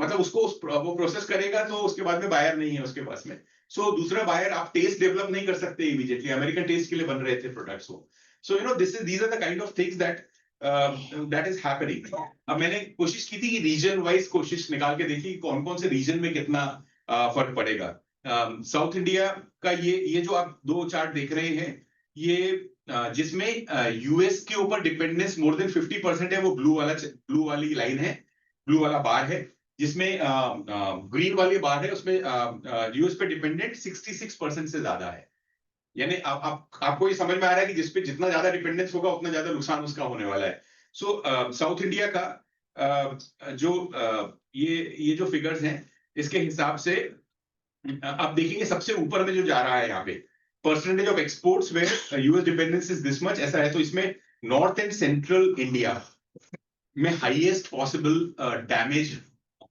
[SPEAKER 4] मतलब उसको वो प्रोसेस करेगा तो उसके बाद में बायर नहीं है उसके पास में. सो दूसरा बायर, आप टेस्ट डेवलप नहीं कर सकते इमीडिएटली. अमेरिकन टेस्ट के लिए बन रहे थे प्रोडक्ट्स वो. So you know these are the kind of things that is happening. अब मैंने कोशिश की थी कि रीजन वाइज कोशिश निकाल के देखी कौन कौन से रीजन में कितना फर्क पड़ेगा. साउथ इंडिया का ये जो आप 2 चार्ट देख रहे हैं, ये जिसमें यूएस के ऊपर डिपेंडेंस मोर देन 50% है, वो ब्लू वाली लाइन है, ब्लू वाला बार है. जिसमें ग्रीन वाली बार है, उसमें यूएस पे डिपेंडेंट 66% से ज्यादा है. यानी आपको ये समझ में आ रहा है कि जिसपे जितना ज्यादा डिपेंडेंस होगा उतना ज्यादा नुकसान उसका होने वाला है. सो साउथ इंडिया का जो ये जो फिगर्स हैं, इसके हिसाब से आप देखेंगे सबसे ऊपर में जो जा रहा है यहाँ पे, percentage of exports where US dependence is this much, ऐसा है. तो इसमें नॉर्थ एंड सेंट्रल इंडिया में हाईएस्ट पॉसिबल डैमेज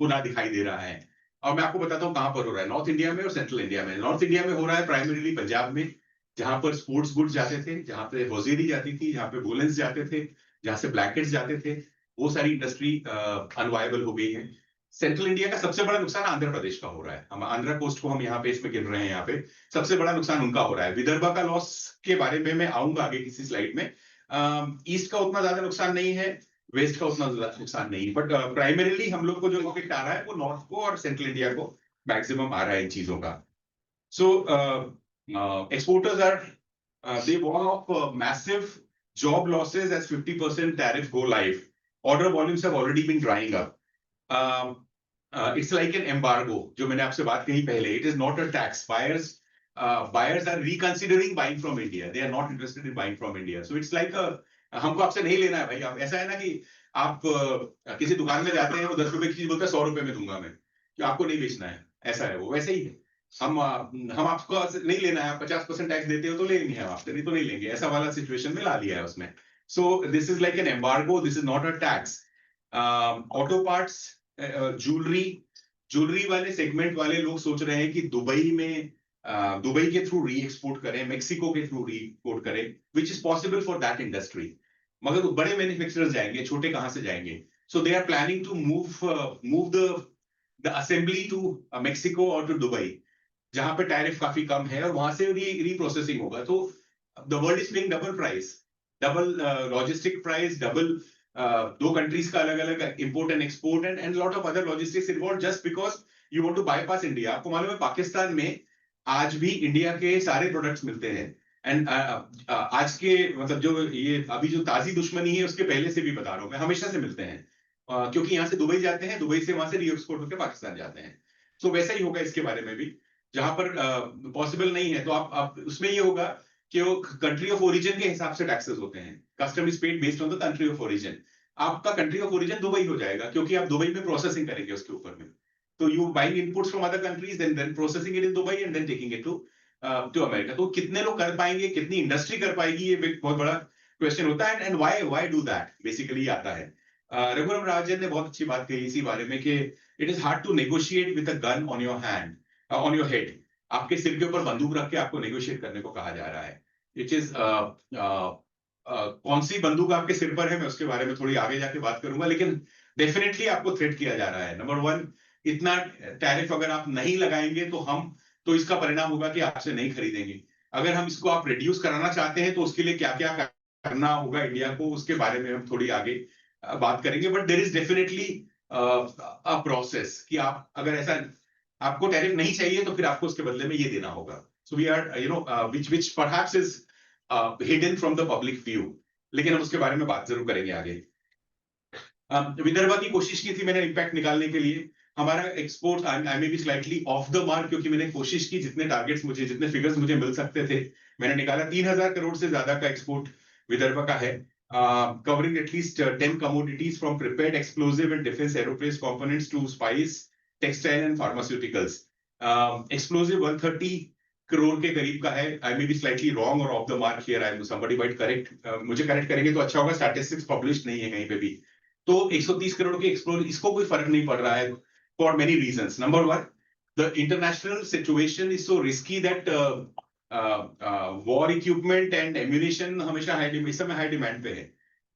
[SPEAKER 4] होना दिखाई दे रहा है. और मैं आपको बताता हूँ कहां पर हो रहा है, नॉर्थ इंडिया में और सेंट्रल इंडिया में. नॉर्थ इंडिया में हो रहा है प्राइमरीली पंजाब में, जहां पर स्पोर्ट्स गुड्स जाते थे, जहां पे होजेरी जाती थी, जहां पे वोलेंस जाते थे, जहां से ब्लैंकेट्स जाते थे, वो सारी इंडस्ट्री अनवायबल हो गई है. सेंट्रल इंडिया का सबसे बड़ा नुकसान आंध्र प्रदेश का हो रहा है. हम आंध्र कोस्ट को हम यहाँ पे इसमें गिन रहे हैं, यहाँ पे सबसे बड़ा नुकसान उनका हो रहा है. विदर्भा का लॉस के बारे में मैं आऊंगा आगे किसी स्लाइड में. ईस्ट का उतना ज्यादा नुकसान नहीं है, वेस्ट का उतना नुकसान नहीं, बट प्राइमरीली हम लोग को जो इफेक्ट आ रहा है वो नॉर्थ को और सेंट्रल इंडिया को मैक्सिमम आ रहा है इन चीजों का. So exporters are they warn of massive job losses as 50% tariff go live. Order volumes have already been drying up. It's like an embargo, जो मैंने आपसे बात कही पहले. It is not a tax. Buyers are reconsidering buying from India. They are not interested in buying from India. So it's like हमको आपसे नहीं लेना है भाई। आप ऐसा है ना कि आप किसी दुकान में जाते हैं, वो 10 रुपए की चीज बोलता है 100 रुपए में दूंगा मैं, कि आपको नहीं बेचना है, ऐसा है वो। वैसे ही है, हम आपको नहीं लेना है, आप 50% टैक्स देते हो तो लेंगे हम आपसे, नहीं तो नहीं लेंगे, ऐसा वाला सिचुएशन में ला लिया है उसमें। सो this is like an embargo, this is not a tax. Auto parts, jewellery वाले सेगमेंट वाले लोग सोच रहे हैं कि दुबई में दुबई के थ्रू री एक्सपोर्ट करें, मेक्सिको के थ्रू री एक्सपोर्ट करें, which is possible for that industry. मगर तो बड़े मैन्युफैक्चरर्स जाएंगे, छोटे कहां से जाएंगे? So they are planning to move the assembly to Mexico और टू दुबई, जहां पे टैरिफ काफी कम है, और वहां से रीप्रोसेसिंग होगा। तो the world is paying double price, double logistic price, double दो कंट्रीज का अलग अलग import and export and lot of other logistics involve, just because you want to bypass India. आपको मालूम है पाकिस्तान में आज भी इंडिया के सारे प्रोडक्ट्स मिलते हैं। एंड आज के मतलब जो ये अभी जो ताजी दुश्मनी है उसके पहले से भी बता रहा हूँ मैं, हमेशा से मिलते हैं, क्योंकि यहाँ से दुबई जाते हैं, दुबई से वहां से री एक्सपोर्ट होकर पाकिस्तान जाते हैं। तो वैसा ही होगा इसके बारे में भी, जहां पर पॉसिबल नहीं है तो आप उसमें ये होगा कि वो कंट्री ऑफ ओरिजिन के हिसाब से टैक्सेस होते हैं, custom is paid based on the country of origin. आपका कंट्री ऑफ ओरिजिन दुबई हो जाएगा, क्योंकि आप दुबई में प्रोसेसिंग करेंगे उसके ऊपर में। तो you buying inputs from other countries then processing it in Dubai and then taking it to America. तो कितने लोग कर पाएंगे, कितनी इंडस्ट्री कर पाएगी, ये एक बहुत बड़ा क्वेश्चन होता है। And why do that basically आता है। रघुराम राजन ने बहुत अच्छी बात कही इसी बारे में कि it is hard to negotiate with a gun on your hand, on your head. आपके सिर के ऊपर बंदूक रख के आपको नेगोशिएट करने को कहा जा रहा है। इट इज कौन सी बंदूक आपके सिर पर है, मैं उसके बारे में थोड़ी आगे जाके बात करूंगा, लेकिन डेफिनेटली आपको थ्रेट किया जा रहा है। नंबर वन, इतना टैरिफ अगर आप नहीं लगाएंगे तो इसका परिणाम होगा कि आपसे नहीं खरीदेंगे। अगर हम इसको आप रिड्यूस कराना चाहते हैं तो उसके लिए क्या क्या करना होगा इंडिया को, उसके बारे में हम थोड़ी आगे बात करेंगे। But there is definitely a process कि आप अगर ऐसा आपको टैरिफ नहीं चाहिए तो फिर आपको उसके बदले में ये देना होगा। So we are which perhaps is hidden from the public view, लेकिन हम उसके बारे में बात जरूर करेंगे आगे। विदर्भ की कोशिश की थी मैंने इम्पैक्ट निकालने के लिए। हमारा export I may be slightly of the mark, क्योंकि मैंने कोशिश की जितने टारगेट्स मुझे, जितने फिगर्स मुझे मिल सकते थे मैंने निकाला। 3000 करोड़ से ज्यादा का एक्सपोर्ट विदर्भ का है, covering at least 10 commodities from prepared explosive and defense aerospace components to spice, textile and pharmaceuticals. Explosive 130 crore के करीब का है। आई मे बी स्लाइटली रॉन्ग और of the mark here, I am somebody might correct, मुझे correct करेंगे तो अच्छा होगा, स्टैटिस्टिक्स पब्लिश नहीं है कहीं पे भी। तो 130 करोड़ के एक्सप्लोर, इसको कोई फर्क नहीं पड़ रहा है for many reasons. Number one, the international situation is so risky that war equipment and ammunition हमेशा इस समय हाई डिमांड पे है,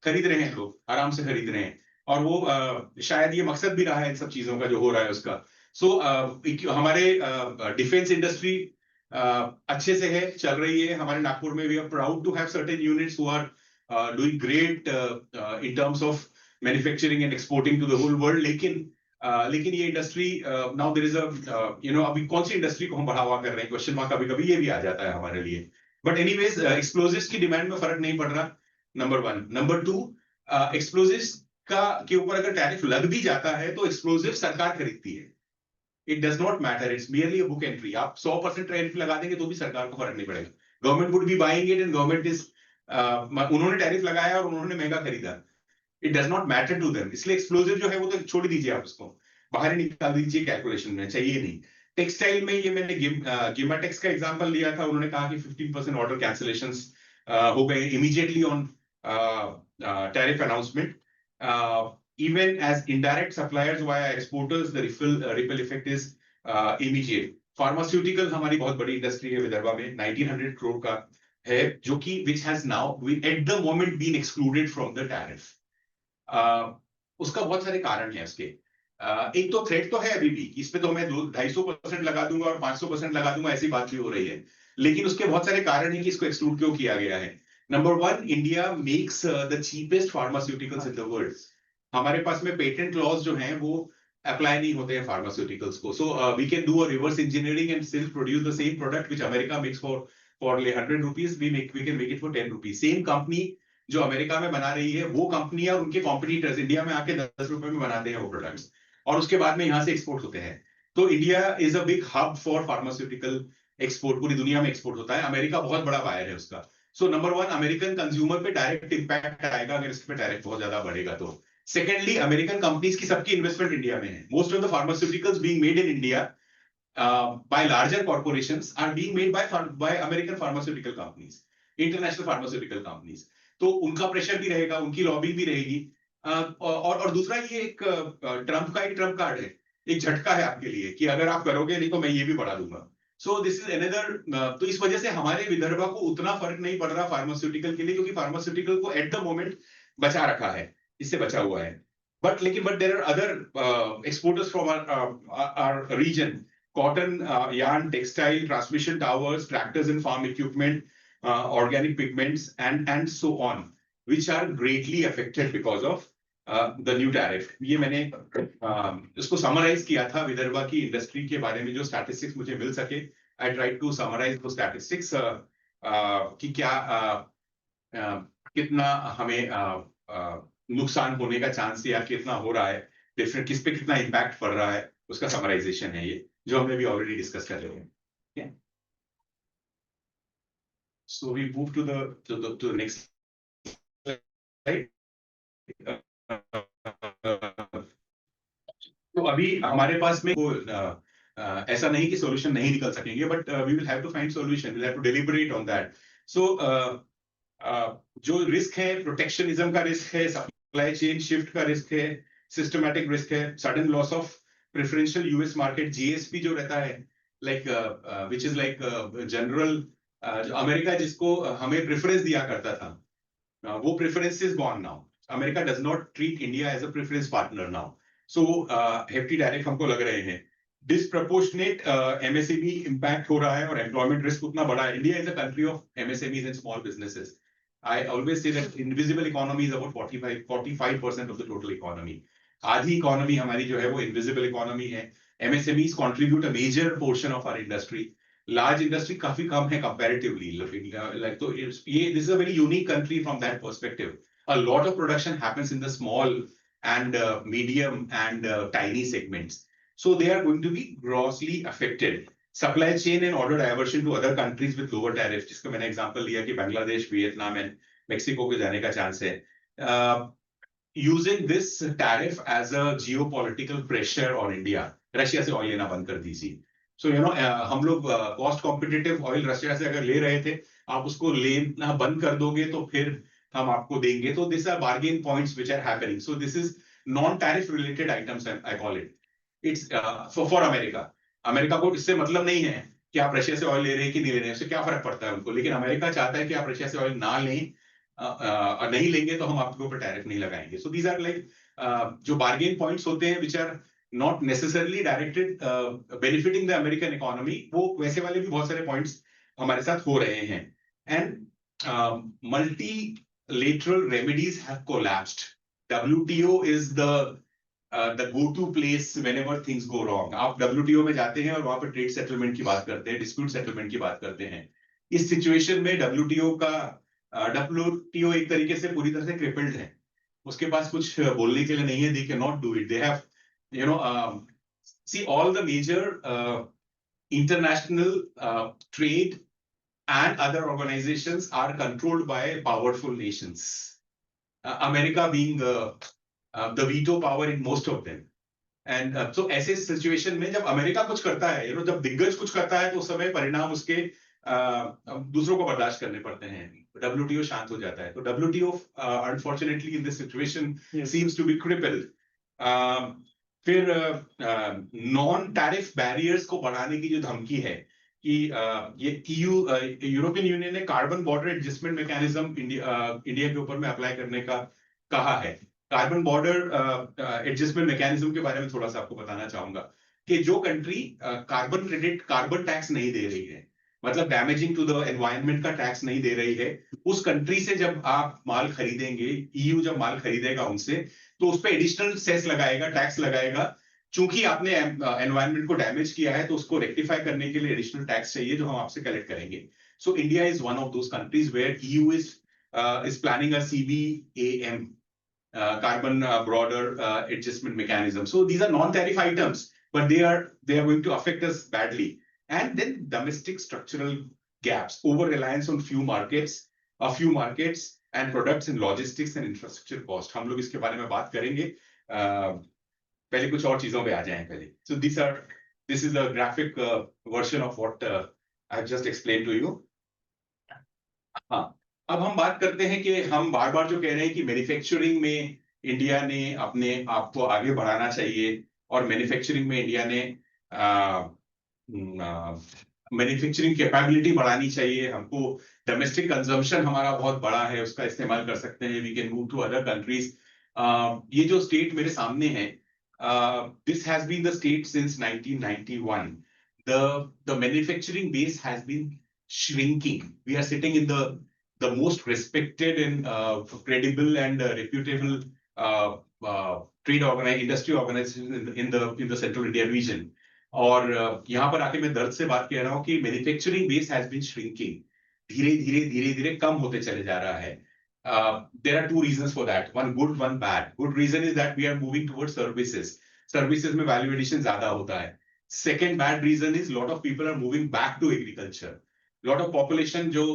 [SPEAKER 4] खरीद रहे हैं लोग, आराम से खरीद रहे हैं, और वो शायद ये मकसद भी रहा है इन सब चीजों का जो हो रहा है उसका। सो हमारे डिफेंस इंडस्ट्री अच्छे से है, चल रही है। हमारे नागपुर में we are proud to have certain units who are doing great in terms of manufacturing and exporting to the whole world. लेकिन ये industry now there is a अभी कौन सी इंडस्ट्री को हम बढ़ावा कर रहे हैं, क्वेश्चन मार्क कभी कभी ये भी आ जाता है हमारे लिए। बट एनीवेज एक्सप्लोजिव्स की डिमांड में फर्क नहीं पड़ रहा, number one. Number two, explosives के ऊपर अगर टैरिफ लग भी जाता है तो एक्सप्लोजिव सरकार खरीदती है। It does not matter, it's merely a book entry. आप 100% टैरिफ लगा देंगे तो भी सरकार को फर्क नहीं पड़ेगा। Government would be buying it and government is, उन्होंने टैरिफ लगाया और उन्होंने महंगा खरीदा, it does not matter to them. इसलिए एक्सप्लोजिव जो है वो तो छोड़ दीजिए, आप उसको बाहर ही निकाल दीजिए, कैलकुलेशन में चाहिए नहीं। टेक्सटाइल में ये मैंने गिमाटेक्स का एग्जांपल लिया था, उन्होंने कहा कि 15% ऑर्डर कैंसिलेशंस हो गए immediately on tariff announcement. Even as indirect suppliers via exporters, the ripple effect is immediate. Pharmaceutical हमारी बहुत बड़ी इंडस्ट्री है विदर्भा में, 1900 करोड़ का है, जो कि which has now at the moment been excluded from the tariff. उसका बहुत सारे कारण है उसके। एक तो थ्रेट तो है अभी भी, इस पे तो मैं 250% लगा दूंगा और 500% लगा दूंगा, ऐसी बात भी हो रही है। लेकिन उसके बहुत सारे कारण है कि इसको एक्सक्लूड क्यों किया गया है। Number one, India makes the cheapest pharmaceuticals in the world. हमारे पास में पेटेंट लॉज जो हैं वो अप्लाई नहीं होते हैं फार्मास्यूटिकल्स को। So we can do a reverse engineering and still produce the same product which America makes for 100 rupees, we can make it for 10 rupees. Same company जो अमेरिका में बना रही है, वो कंपनी और उनके कॉम्पिटिटर्स इंडिया में आके 10 रुपए में बनाते हैं वो प्रोडक्ट्स, और उसके बाद में यहाँ से एक्सपोर्ट होते हैं। तो India is a big hub for pharmaceutical export, पूरी दुनिया में एक्सपोर्ट होता है। अमेरिका बहुत बड़ा बायर है उसका। So number one, American consumer पे डायरेक्ट इम्पैक्ट आएगा अगर इस पे डायरेक्ट बहुत ज्यादा बढ़ेगा तो। सेकेंडली, अमेरिकन कंपनीज की सबकी इन्वेस्टमेंट इंडिया में है। Most of the pharmaceuticals being made in India by larger corporations are being made by American pharmaceutical companies, international pharmaceutical companies. तो उनका प्रेशर भी रहेगा, उनकी लॉबी भी रहेगी। और दूसरा, ये एक ट्रम्प का एक ट्रम्प कार्ड है, एक झटका है आपके लिए कि अगर आप करोगे नहीं तो मैं ये भी बढ़ा दूंगा। सो दिस इज अनदर, तो इस वजह से हमारे विदर्भा को उतना फर्क नहीं पड़ रहा फार्मास्यूटिकल के लिए, क्योंकि फार्मास्यूटिकल को एट द मोमेंट बचा रखा है, इससे बचा हुआ है। But there are other exporters from our region, cotton, yarn, textile, transmission towers, tractors and farm equipment, organic pigments, and so on, which are greatly affected because of the new tariff. ये मैंने इसको summarize किया था विदर्भा की industry के बारे में, जो statistics मुझे मिल सके। I tried to summarize those statistics कि क्या कितना हमें नुकसान होने का चांस या कितना हो रहा है, डिफरेंट किस पे कितना इम्पैक्ट पड़ रहा है, उसका समराइजेशन है ये, जो हमने भी ऑलरेडी डिस्कस कर रहे हैं। So we move to the next slide. तो अभी हमारे पास में ऐसा नहीं कि सॉल्यूशन नहीं निकल सकेंगे, but we will have to find solution, we will have to deliberate on that. So जो रिस्क है, प्रोटेक्शनिज्म का रिस्क है, सप्लाई चेन शिफ्ट का रिस्क है, सिस्टमैटिक रिस्क है, sudden loss of preferential US market, GSP जो रहता है, like which is like general, America जिसको हमें प्रेफरेंस दिया करता था, वो preference is gone now. America does not treat India as a preference partner now. So hefty direct हमको लग रहे हैं, डिसप्रपोर्शनेट एमएसएमई इम्पैक्ट हो रहा है और एम्प्लॉयमेंट रिस्क उतना बड़ा है। India is a country of MSMEs and small businesses. I always say that invisible economy is about 45% of the total economy. आधी इकोनॉमी हमारी जो है वो इनविजिबल इकोनॉमी है। MSMEs contribute a major portion of our industry. Large industry काफी कम है comparatively. Like तो ये this is a very unique country from that perspective. A lot of production happens in the small and medium and tiny segments. So they are going to be grossly affected. Supply chain and order diversion to other countries with lower tariffs, जिसको मैंने example लिया कि Bangladesh, Vietnam and Mexico को जाने का chance है। Using this tariff as a geopolitical pressure on India, Russia से oil लेना बंद कर दीजिए। So you know, हम लोग कॉस्ट कॉम्पिटिटिव ऑयल रशिया से अगर ले रहे थे, आप उसको लेना बंद कर दोगे तो फिर हम आपको देंगे। तो this are bargain points which are happening. So this is non tariff related items, I call it. It's for America. America को इससे मतलब नहीं है कि आप रशिया से ऑयल ले रहे हैं कि नहीं ले रहे हैं, उससे क्या फर्क पड़ता है उनको। लेकिन अमेरिका चाहता है कि आप रशिया से ऑयल ना लें, नहीं लेंगे तो हम आपके ऊपर टैरिफ नहीं लगाएंगे। सो दीज आर लाइक जो बार्गेन पॉइंट्स होते हैं which are not necessarily directed benefiting the American economy, वो वैसे वाले भी बहुत सारे पॉइंट्स हमारे साथ हो रहे हैं। And multilateral remedies have collapsed. WTO is the go-to place whenever things go wrong. आप WTO में जाते हैं और वहां पर ट्रेड सेटलमेंट की बात करते हैं, डिस्प्यूट सेटलमेंट की बात करते हैं। इस सिचुएशन में WTO एक तरीके से पूरी तरह से क्रिपल्ड है, उसके पास कुछ बोलने के लिए नहीं है। They cannot do it. They have, you know, see all the major international trade and other organizations are controlled by powerful nations. America being the veto power in most of them. And so ऐसे situation में जब America कुछ करता है, you know, जब दिग्गज कुछ करता है तो उस समय परिणाम उसके दूसरों को बर्दाश्त करने पड़ते हैं। WTO शांत हो जाता है। तो WTO unfortunately in this situation seems to be crippled. फिर नॉन टैरिफ बैरियर्स को बढ़ाने की जो धमकी है कि ये यूरोपियन यूनियन ने carbon border adjustment mechanism India के ऊपर में अप्लाई करने का कहा है। कार्बन बॉर्डर एडजस्टमेंट मैकेनिज्म के बारे में थोड़ा सा आपको बताना चाहूंगा कि जो country carbon credit, carbon tax नहीं दे रही है, मतलब डैमेजिंग टू द एनवायरनमेंट का टैक्स नहीं दे रही है, उस कंट्री से जब आप माल खरीदेंगे, ईयू जब माल खरीदेगा उनसे, तो उस पर एडिशनल सेस लगाएगा, टैक्स लगाएगा। चूंकि आपने एनवायरनमेंट को डैमेज किया है तो उसको रेक्टिफाई करने के लिए एडिशनल टैक्स चाहिए जो हम आपसे कलेक्ट करेंगे। So India is one of those countries where EU is planning a CBAM, carbon border adjustment mechanism. So these are non-tariff items, but they are going to affect us badly. And then domestic structural gaps, over reliance on few markets, a few markets and products in logistics and infrastructure cost. हम लोग इसके बारे में बात करेंगे. पहले कुछ और चीजों पे आ जाएं पहले. So this is a graphic version of what I've just explained to you. हाँ, अब हम बात करते हैं कि हम बार बार जो कह रहे हैं कि मैन्युफैक्चरिंग में इंडिया ने अपने आप को आगे बढ़ाना चाहिए और मैन्युफैक्चरिंग में इंडिया ने मैन्युफैक्चरिंग कैपेबिलिटी बढ़ानी चाहिए. हमको डोमेस्टिक कंजम्पशन हमारा बहुत बड़ा है, उसका इस्तेमाल कर सकते हैं. We can move to other countries. ये जो स्टेट मेरे सामने है, this has been the state since 1991. The manufacturing base has been shrinking. We are sitting in the most respected and credible and reputable industry organization in the Central India region. और यहाँ पर आके मैं दर्द से बात कह रहा हूँ कि manufacturing base has been shrinking. धीरे धीरे कम होते चले जा रहा है. There are two reasons for that. One good, one bad. Good reason is that we are moving towards services. Services में value addition ज्यादा होता है. Second bad reason is lot of people are moving back to agriculture. Lot of population जो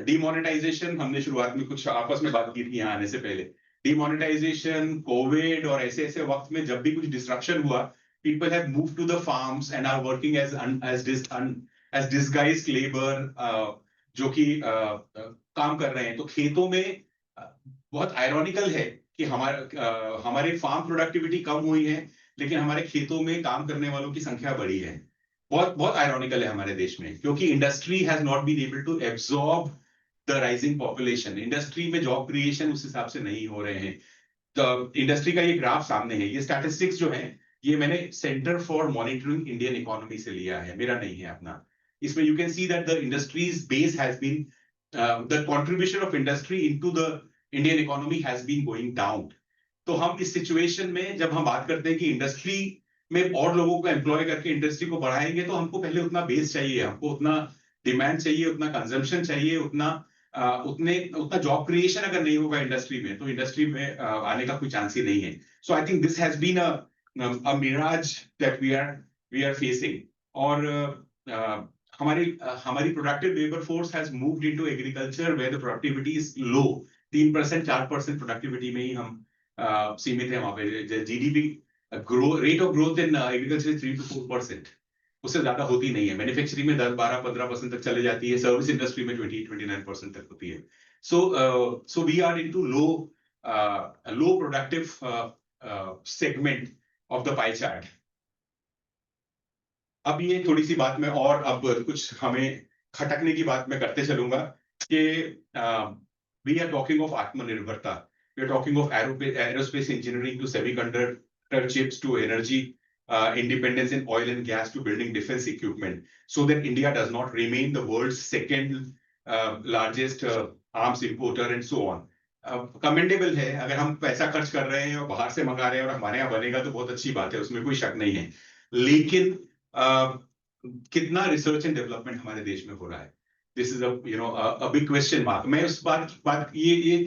[SPEAKER 4] demonetization, हमने शुरुआत में कुछ आपस में बात की थी यहाँ आने से पहले. Demonetization, COVID और ऐसे ऐसे वक्त में जब भी कुछ disruption हुआ, people have moved to the farms and are working as disguised labor, जो कि काम कर रहे हैं. तो खेतों में बहुत आयरॉनिकल है कि हमारे फार्म प्रोडक्टिविटी कम हुई है, लेकिन हमारे खेतों में काम करने वालों की संख्या बढ़ी है. बहुत आयरॉनिकल है हमारे देश में, क्योंकि industry has not been able to absorb the rising population. Industry में जॉब क्रिएशन उस हिसाब से नहीं हो रहे हैं. तो इंडस्ट्री का ये ग्राफ सामने है. ये स्टैटिस्टिक्स जो है, ये मैंने centre for monitoring Indian economy से लिया है, मेरा नहीं है अपना. इसमें you can see that the industries base has been the contribution of industry into the Indian economy has been going down. तो हम इस सिचुएशन में जब हम बात करते हैं कि इंडस्ट्री में और लोगों को एम्प्लॉय करके इंडस्ट्री को बढ़ाएंगे, तो हमको पहले उतना बेस चाहिए, हमको उतना डिमांड चाहिए, उतना कंजम्पशन चाहिए, उतना जॉब क्रिएशन अगर नहीं होगा इंडस्ट्री में, तो इंडस्ट्री में आने का कोई चांस ही नहीं है. So I think this has been a mirage that we are facing. और हमारी productive labour force has moved into agriculture where the productivity is low. 3% 4% productivity में ही हम सीमित है. वहां पे GDP rate of growth in agriculture 3 to 4%, उससे ज्यादा होती नहीं है. मैन्युफैक्चरिंग में 10, 12, 15% तक चले जाती है. सर्विस इंडस्ट्री में 20-29% तक होती है. So we are into low productive segment of the pie chart. अब ये थोड़ी सी बात में और अब कुछ हमें खटकने की बात मैं करते चलूंगा कि वी आर टॉकिंग ऑफ आत्मनिर्भरता. We are talking of aerospace engineering to semiconductor chips to energy independence in oil and gas to building defense equipment, so that India does not remain the world's second largest arms importer and so on. Commendable है, अगर हम पैसा खर्च कर रहे हैं और बाहर से मंगा रहे हैं और हमारे यहाँ बनेगा तो बहुत अच्छी बात है, उसमें कोई शक नहीं है. लेकिन कितना रिसर्च एंड डेवलपमेंट हमारे देश में हो रहा है? This is a big question mark. मैं उस बात ये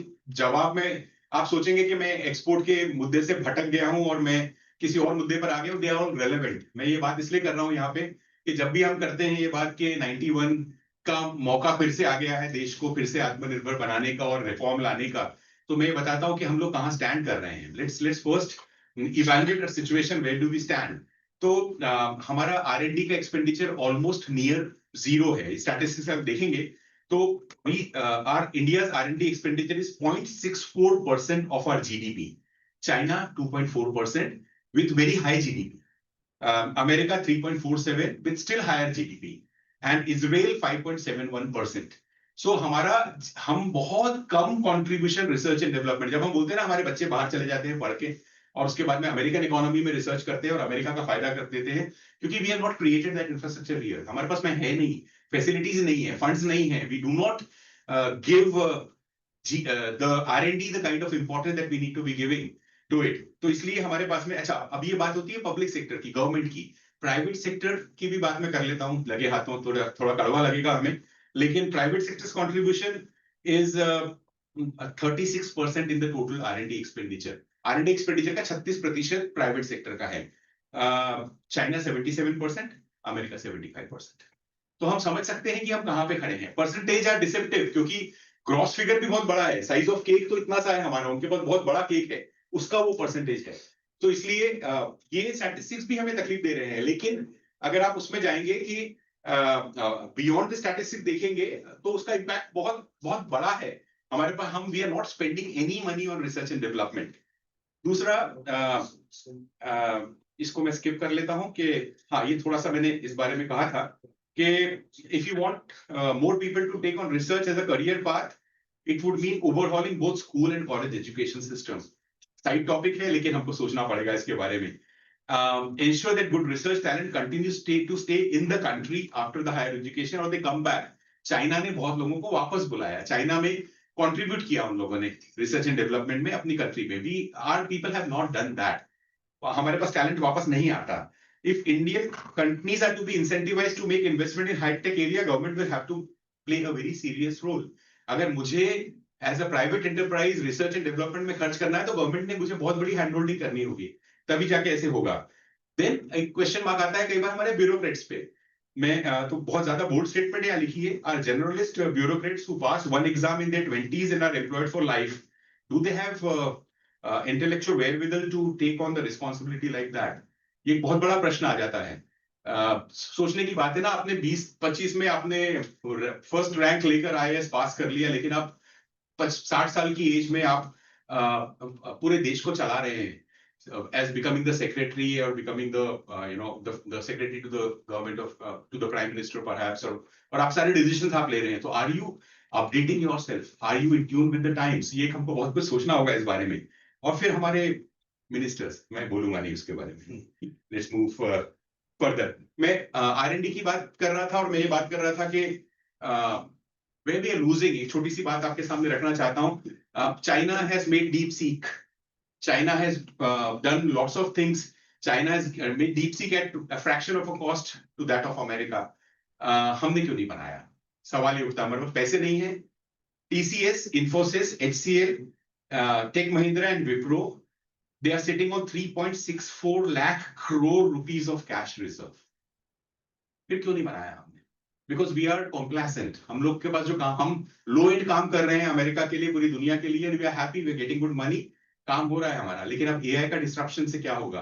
[SPEAKER 4] जवाब में आप सोचेंगे कि मैं एक्सपोर्ट के मुद्दे से भटक गया हूं और मैं किसी और मुद्दे पर आ गया हूं. They are all relevant. मैं ये बात इसलिए कर रहा हूं यहाँ पे कि जब भी हम करते हैं ये बात के 91 का मौका फिर से आ गया है देश को फिर से आत्मनिर्भर बनाने का और रिफॉर्म लाने का, तो मैं बताता हूं कि हम लोग कहाँ स्टैंड कर रहे हैं. Let's first evaluate the situation, where do we stand. तो हमारा R&D का एक्सपेंडिचर ऑलमोस्ट नियर जीरो है. स्टैटिस्टिक्स आप देखेंगे तो India's R&D expenditure is 0.64% of our GDP. China 2.4% with very high GDP. America 3.47 with still higher GDP. And Israel 5.71%. So हम बहुत कम contribution research and development. जब हम बोलते हैं ना हमारे बच्चे बाहर चले जाते हैं पढ़ के और उसके बाद में अमेरिकन इकोनॉमी में रिसर्च करते हैं और अमेरिका का फायदा कर देते हैं, क्योंकि we have not created that infrastructure here. हमारे पास में है नहीं, फैसिलिटीज नहीं है, फंड्स नहीं है. We do not give the R&D the kind of importance that we need to be giving to it. तो इसलिए हमारे पास में अच्छा, अब ये बात होती है पब्लिक सेक्टर की, गवर्नमेंट की. प्राइवेट सेक्टर की भी बात मैं कर लेता हूँ, लगे हाथों थोड़ा कड़वा लगेगा हमें, लेकिन private sectors contribution is 36% in the total R&D expenditure. R&D expenditure का 36% प्राइवेट सेक्टर का है. China 77%, America 75%. तो हम समझ सकते हैं कि हम कहाँ पे खड़े हैं। परसेंटेज आर डिसेप्टिव, क्योंकि ग्रॉस फिगर भी बहुत बड़ा है, साइज ऑफ केक तो इतना सा है हमारा, उनके पास बहुत बड़ा केक है, उसका वो परसेंटेज है। तो इसलिए ये स्टैटिस्टिक्स भी हमें तकलीफ दे रहे हैं। लेकिन अगर आप उसमें जाएंगे कि बियॉन्ड द स्टैटिस्टिक्स देखेंगे तो उसका इम्पैक्ट बहुत बहुत बड़ा है हमारे पास। हम we are not spending any money on research and development. दूसरा इसको मैं स्किप कर लेता हूं कि हाँ, ये थोड़ा सा मैंने इस बारे में कहा था कि if you want more people to take on research as a career path, it would mean overhauling both school and college education system. Side topic है लेकिन हमको सोचना पड़ेगा इसके बारे में। ensure that good research talent continues to stay in the country after the higher education or they come back. China ने बहुत लोगों को वापस बुलाया, चाइना में कंट्रीब्यूट किया उन लोगों ने रिसर्च एंड डेवलपमेंट में अपनी कंट्री में। We are people have not done that. हमारे पास टैलेंट वापस नहीं आता। If Indian companies are to be incentivised to make investment in high tech area, government will have to play a very serious role. अगर मुझे as a private enterprise research and development में खर्च करना है तो गवर्नमेंट ने मुझे बहुत बड़ी हैंड होल्डिंग करनी होगी, तभी जाके ऐसे होगा। देन एक क्वेश्चन मार्क आता है कई बार हमारे ब्यूरोक्रेट्स पे। मैं तो बहुत ज्यादा बोल्ड स्टेटमेंट यहाँ लिखी है, R generalist bureaucrats who pass one exam in their 20s and are employed for life, do they have intellectual wherewithal to take on the responsibility like that? ये एक बहुत बड़ा प्रश्न आ जाता है। सोचने की बात है ना, आपने 20-25 में आपने फर्स्ट रैंक लेकर आईएएस पास कर लिया, लेकिन आप 60 साल की एज में आप पूरे देश को चला रहे हैं, as becoming the secretary or becoming the the secretary to the government of to the prime minister perhaps, और आप सारे decisions आप ले रहे हैं, तो are you updating yourself, are you in tune with the times? ये हमको बहुत कुछ सोचना होगा इस बारे में। और फिर हमारे मिनिस्टर्स, मैं बोलूंगा नहीं उसके बारे में। Let's move further. मैं R&D की बात कर रहा था और मैं ये बात कर रहा था कि where we are losing, एक छोटी सी बात आपके सामने रखना चाहता हूँ। China has made DeepSeek. China has done lots of things. China has made DeepSeek at a fraction of a cost to that of America. हमने क्यों नहीं बनाया? सवाल ये उठता है, हमारे पास पैसे नहीं है। TCS, Infosys, HCL, Tech Mahindra and Wipro, they are sitting on 3.64 lakh crore rupees of cash reserve. फिर क्यों नहीं बनाया हमने? Because we are complacent. हम लोग के पास जो काम, हम लो एंड काम कर रहे हैं अमेरिका के लिए, पूरी दुनिया के लिए, and we are happy, we are getting good money, काम हो रहा है हमारा। लेकिन अब AI का डिस्ट्रप्शन से क्या होगा?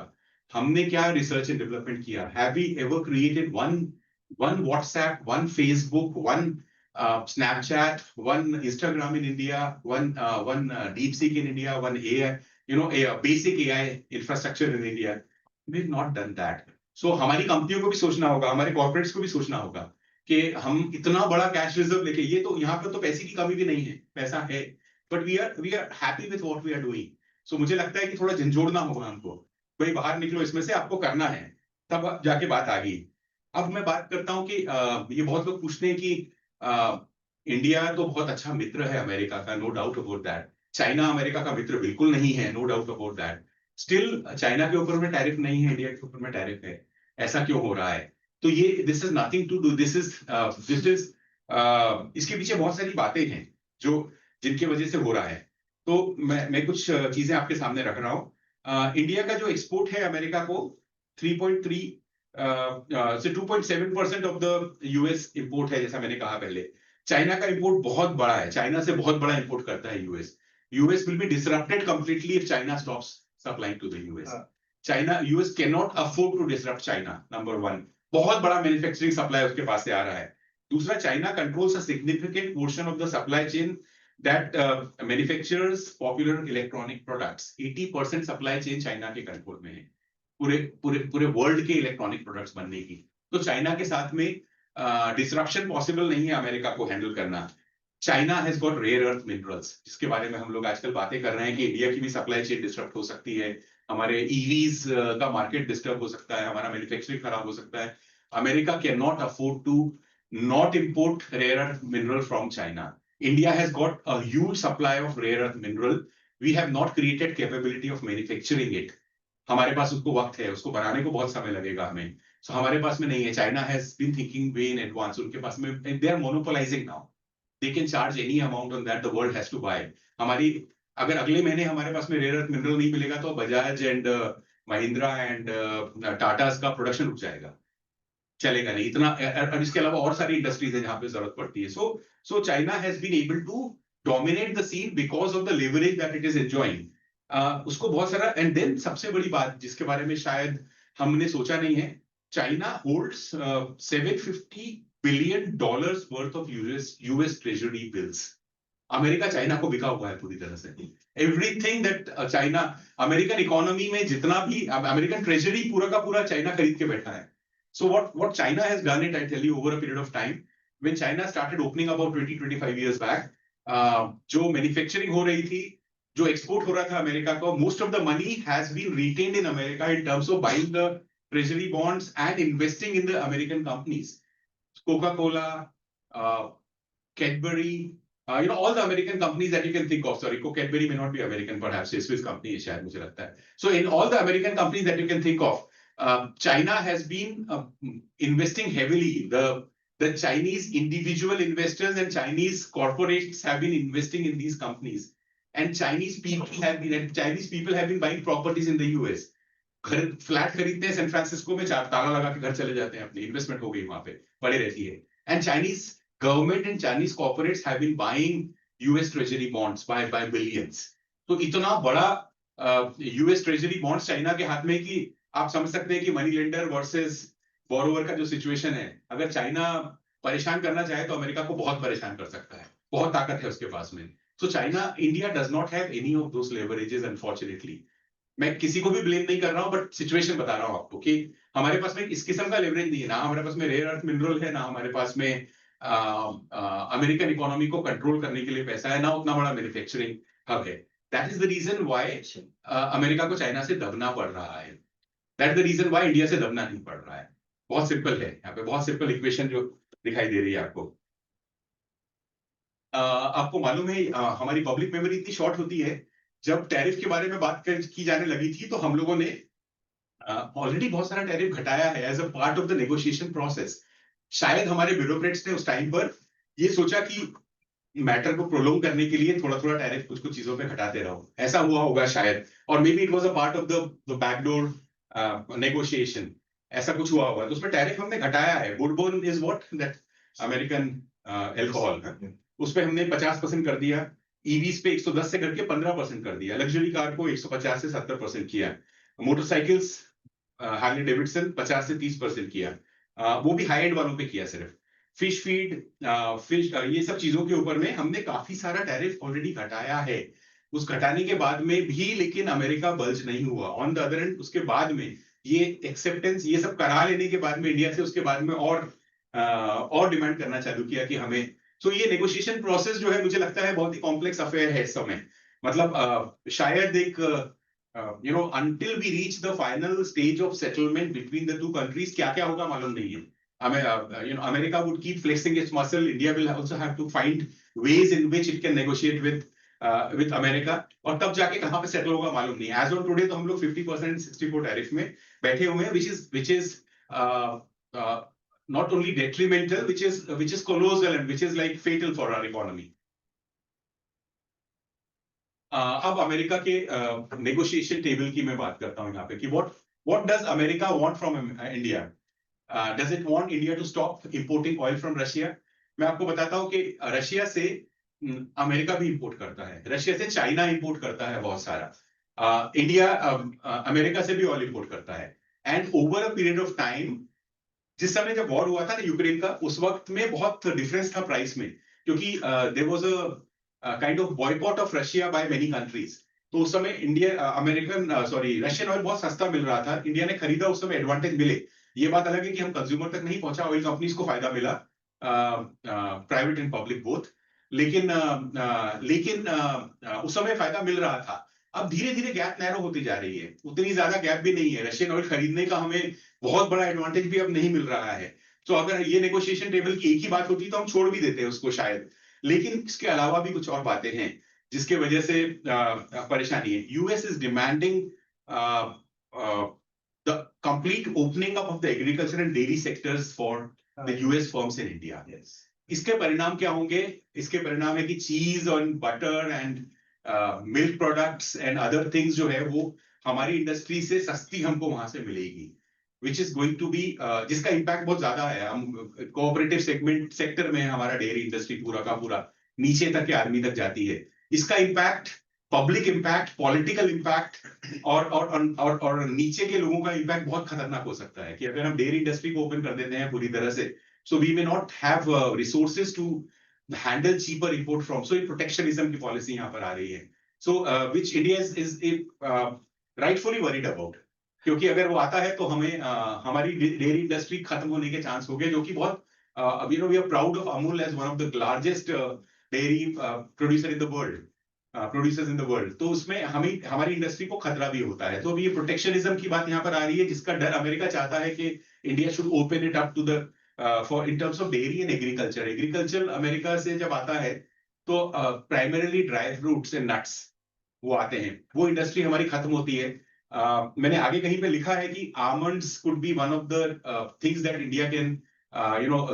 [SPEAKER 4] हमने क्या रिसर्च एंड डेवलपमेंट किया? Have we ever created one WhatsApp, one Facebook, one Snapchat, one Instagram in India, one DeepSeek in India, one AI, basic AI infrastructure in India? We have not done that. So हमारी कंपनियों को भी सोचना होगा, हमारे corporates को भी सोचना होगा कि हम इतना बड़ा कैश रिजर्व लेके, ये तो यहाँ पे तो पैसे की कमी भी नहीं है, पैसा है, but we are happy with what we are doing. So मुझे लगता है कि थोड़ा झंझोड़ना होगा हमको, भाई बाहर निकलो इसमें से, आपको करना है, तब जाके बात आ गई। अब मैं बात करता हूँ कि ये बहुत लोग पूछते हैं कि इंडिया तो बहुत अच्छा मित्र है अमेरिका का, no doubt about that. China America का मित्र बिल्कुल नहीं है, no doubt about that. Still China के ऊपर में टैरिफ नहीं है, इंडिया के ऊपर में टैरिफ है। ऐसा क्यों हो रहा है? तो ये this is nothing to do, this is इसके पीछे बहुत सारी बातें हैं जो जिनकी वजह से हो रहा है। तो मैं कुछ चीजें आपके सामने रख रहा हूँ। इंडिया का जो एक्सपोर्ट है अमेरिका को 3.3 से 2.7% ऑफ द यूएस इंपोर्ट है, जैसा मैंने कहा पहले। चाइना का इंपोर्ट बहुत बड़ा है, चाइना से बहुत बड़ा इंपोर्ट करता है US. US will be disrupted completely if China stops supplying to the US. China, US can not afford to disrupt China, number one. बहुत बड़ा मैन्युफैक्चरिंग सप्लाई उसके पास से आ रहा है। दूसरा, China controls a significant portion of the supply chain that manufactures popular electronic products. 80% supply chain China के control में है, पूरे वर्ल्ड के इलेक्ट्रॉनिक प्रोडक्ट्स बनने की। तो चाइना के साथ में डिसरप्शन पॉसिबल नहीं है अमेरिका को हैंडल करना। China has got rare earth minerals, जिसके बारे में हम लोग आजकल बातें कर रहे हैं कि इंडिया की भी सप्लाई चेन डिस्टर्ब हो सकती है, हमारे ईवीज का मार्केट डिस्टर्ब हो सकता है, हमारा मैन्युफैक्चरिंग खराब हो सकता है। America can not afford to not import rare earth mineral from China. India has got a huge supply of rare earth mineral. We have not created capability of manufacturing it. हमारे पास उसको वक्त है, उसको बनाने को बहुत समय लगेगा हमें। So हमारे पास में नहीं है। China has been thinking way in advance. उनके पास में, they are monopolizing now. They can charge any amount on that the world has to buy. हमारी, अगर अगले महीने हमारे पास में rare earth mineral नहीं मिलेगा तो बजाज एंड महिंद्रा एंड टाटास का प्रोडक्शन रुक जाएगा। चलेगा नहीं इतना, और इसके अलावा और सारी इंडस्ट्रीज है जहां पे जरूरत पड़ती है. So China has been able to dominate the scene because of the leverage that it is enjoying. उसको बहुत सारा, एंड देन सबसे बड़ी बात जिसके बारे में शायद हमने सोचा नहीं है, China holds $750 billion worth of US treasury bills. America China को बिका हुआ है पूरी तरह से. Everything that China, American economy में जितना भी अमेरिकन ट्रेजरी पूरा का पूरा चाइना खरीद के बैठा है. So what China has done it, I tell you, over a period of time, when China started opening about 20-25 years back, जो मैन्युफैक्चरिंग हो रही थी, जो एक्सपोर्ट हो रहा था अमेरिका को, most of the money has been retained in America in terms of buying the treasury bonds and investing in the American companies. Coca-Cola, Cadbury, all the American companies that you can think of. Sorry, Cadbury may not be American, perhaps a Swiss company है शायद मुझे लगता है. So in all the American companies that you can think of, China has been investing heavily. The Chinese individual investors and Chinese corporations have been investing in these companies, and Chinese people have been buying properties in the US. घर flat खरीदते हैं San Francisco में, ताला लगा के घर चले जाते हैं, अपनी इन्वेस्टमेंट हो गई वहां पे, पड़े रहती है. And Chinese government and Chinese corporates have been buying US treasury bonds by billions. तो इतना बड़ा यूएस ट्रेजरी बॉन्ड्स चाइना के हाथ में कि आप समझ सकते हैं कि मनी लेंडर वर्सेस बोरोवर का जो सिचुएशन है, अगर चाइना परेशान करना चाहे तो अमेरिका को बहुत परेशान कर सकता है, बहुत ताकत है उसके पास में. So China, India does not have any of those leverages unfortunately. मैं किसी को भी ब्लेम नहीं कर रहा हूं, बट सिचुएशन बता रहा हूं आपको कि हमारे पास में इस किस्म का लेवरेज नहीं है. ना हमारे पास में रेयर अर्थ मिनरल है, ना हमारे पास में अमेरिकन इकोनॉमी को कंट्रोल करने के लिए पैसा है, ना उतना बड़ा मैन्युफैक्चरिंग हब है. That is the reason why America को चाइना से दबना पड़ रहा है. That the reason why India से दबना नहीं पड़ रहा है. बहुत सिंपल है, यहाँ पे बहुत सिंपल इक्वेशन जो दिखाई दे रही है आपको. आपको मालूम है हमारी पब्लिक मेमोरी इतनी शॉर्ट होती है. जब टैरिफ के बारे में बात की जाने लगी थी तो हम लोगों ने ऑलरेडी बहुत सारा टैरिफ घटाया है as a part of the negotiation process. शायद हमारे ब्यूरोक्रेट्स ने उस टाइम पर ये सोचा कि मैटर को प्रोलोंग करने के लिए थोड़ा थोड़ा टैरिफ कुछ कुछ चीजों पे घटाते रहो, ऐसा हुआ होगा शायद. और may be it was a part of the backdoor negotiation, ऐसा कुछ हुआ होगा. तो उसमें टैरिफ हमने घटाया है. Woodborne is what that American alcohol, उस पे हमने 50% कर दिया. ईवीज पे 110 से करके 15% कर दिया. लग्जरी कार को 150 से 70% किया. मोटरसाइकिल्स हार्ले डेविडसन 50 से 30% किया. वो भी हाई एंड वालों पे किया सिर्फ. फिश फीड, ये सब चीजों के ऊपर में हमने काफी सारा टैरिफ ऑलरेडी घटाया है. उस घटाने के बाद में भी लेकिन अमेरिका बल्ज नहीं हुआ. ऑन द अदर एंड उसके बाद में ये एक्सेप्टेंस, ये सब करा लेने के बाद में इंडिया से उसके बाद में और डिमांड करना चालू किया कि हमें. सो ये नेगोशिएशन प्रोसेस जो है मुझे लगता है बहुत ही कॉम्प्लेक्स अफेयर है इस समय. मतलब शायद एक until we reach the final stage of settlement between the two countries, क्या क्या होगा मालूम नहीं है. America would keep flexing its muscle. India will also have to find ways in which it can negotiate with America. और तब जाके कहाँ पे सेटल होगा मालूम नहीं. As on today तो हम लोग 50% 64 टैरिफ में बैठे हुए हैं, which is not only detrimental, which is colossal and which is like fatal for our economy. अब अमेरिका के नेगोशिएशन टेबल की मैं बात करता हूँ यहाँ पे कि what does America want from India? Does it want India to stop importing oil from Russia? मैं आपको बताता हूँ कि रशिया से अमेरिका भी इंपोर्ट करता है, रशिया से चाइना इंपोर्ट करता है बहुत सारा. इंडिया अमेरिका से भी ऑयल इंपोर्ट करता है. And over a period of time, जिस समय जब वॉर हुआ था ना यूक्रेन का, उस वक्त में बहुत डिफरेंस था प्राइस में, क्योंकि there was a kind of boycott of Russia by many countries. तो उस समय रशियन ऑयल बहुत सस्ता मिल रहा था. इंडिया ने खरीदा, उस समय एडवांटेज मिले. ये बात अलग है कि हम कंज्यूमर तक नहीं पहुंचा, ऑयल कंपनीज को फायदा मिला, प्राइवेट एंड पब्लिक बोथ. लेकिन उस समय फायदा मिल रहा था. अब धीरे धीरे गैप नैरो होती जा रही है. उतनी ज्यादा गैप भी नहीं है. रशियन ऑयल खरीदने का हमें बहुत बड़ा एडवांटेज भी अब नहीं मिल रहा है. तो अगर ये नेगोशिएशन टेबल की एक ही बात होती तो हम छोड़ भी देते हैं उसको शायद. लेकिन इसके अलावा भी कुछ और बातें हैं जिसके वजह से परेशानी है. US is demanding the complete opening up of the agriculture and dairy sectors for the US firms in India. इसके परिणाम क्या होंगे? इसके परिणाम है कि चीज और butter and milk products and other things जो है वो हमारी इंडस्ट्री से सस्ती हमको वहां से मिलेगी. Which is going to be, जिसका इम्पैक्ट बहुत ज्यादा है। हम कोऑपरेटिव सेगमेंट सेक्टर में हमारा डेयरी इंडस्ट्री पूरा का पूरा नीचे तक के आदमी तक जाती है। इसका impact, public impact, political impact और नीचे के लोगों का इम्पैक्ट बहुत खतरनाक हो सकता है कि अगर हम डेयरी इंडस्ट्री को ओपन कर देते हैं पूरी तरह से, so we may not have resources to handle cheaper import from, so protectionism की पॉलिसी यहाँ पर आ रही है, so which India is rightfully worried about, क्योंकि अगर वो आता है तो हमें हमारी डेयरी इंडस्ट्री खत्म होने के चांस हो गए, जो कि बहुत we are proud of Amul as one of the largest dairy producer in the world, producers in the world, तो उसमें हमें हमारी इंडस्ट्री को खतरा भी होता है। तो अभी ये प्रोटेक्शनिज्म की बात यहाँ पर आ रही है, जिसका डर अमेरिका चाहता है कि India should open it up to the for in terms of dairy and agriculture. Agriculture America से जब आता है तो primarily dry fruits and nuts वो आते हैं, वो इंडस्ट्री हमारी खत्म होती है। मैंने आगे कहीं पे लिखा है कि almonds could be one of the things that India can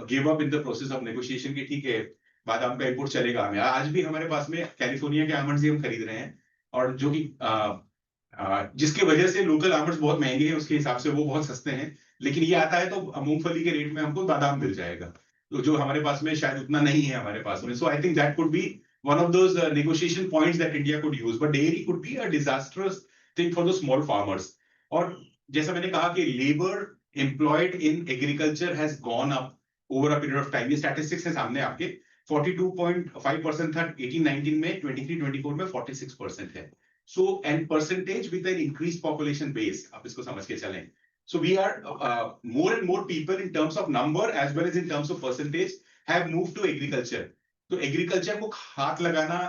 [SPEAKER 4] give up in the process of negotiation, की ठीक है बादाम का इंपोर्ट चलेगा हमें। आज भी हमारे पास में कैलिफोर्निया के आमंड्स ही हम खरीद रहे हैं, और जो कि जिसकी वजह से लोकल आमंड्स बहुत महंगे हैं, उसके हिसाब से वो बहुत सस्ते हैं, लेकिन ये आता है तो मूंगफली के रेट में हमको बादाम मिल जाएगा, तो जो हमारे पास में शायद उतना नहीं है हमारे पास में। So I think that could be one of those negotiation points that India could use, but dairy could be a disastrous thing for the small farmers. और जैसा मैंने कहा कि labour employed in agriculture has gone up over a period of time, ये statistics है सामने आपके, 42.5% था 18-19 में, 23-24 में 46% है। So and percentage with an increase population base, आप इसको समझ के चलें। So we are more and more people in terms of number as well as in terms of percentage have moved to agriculture. तो एग्रीकल्चर को हाथ लगाना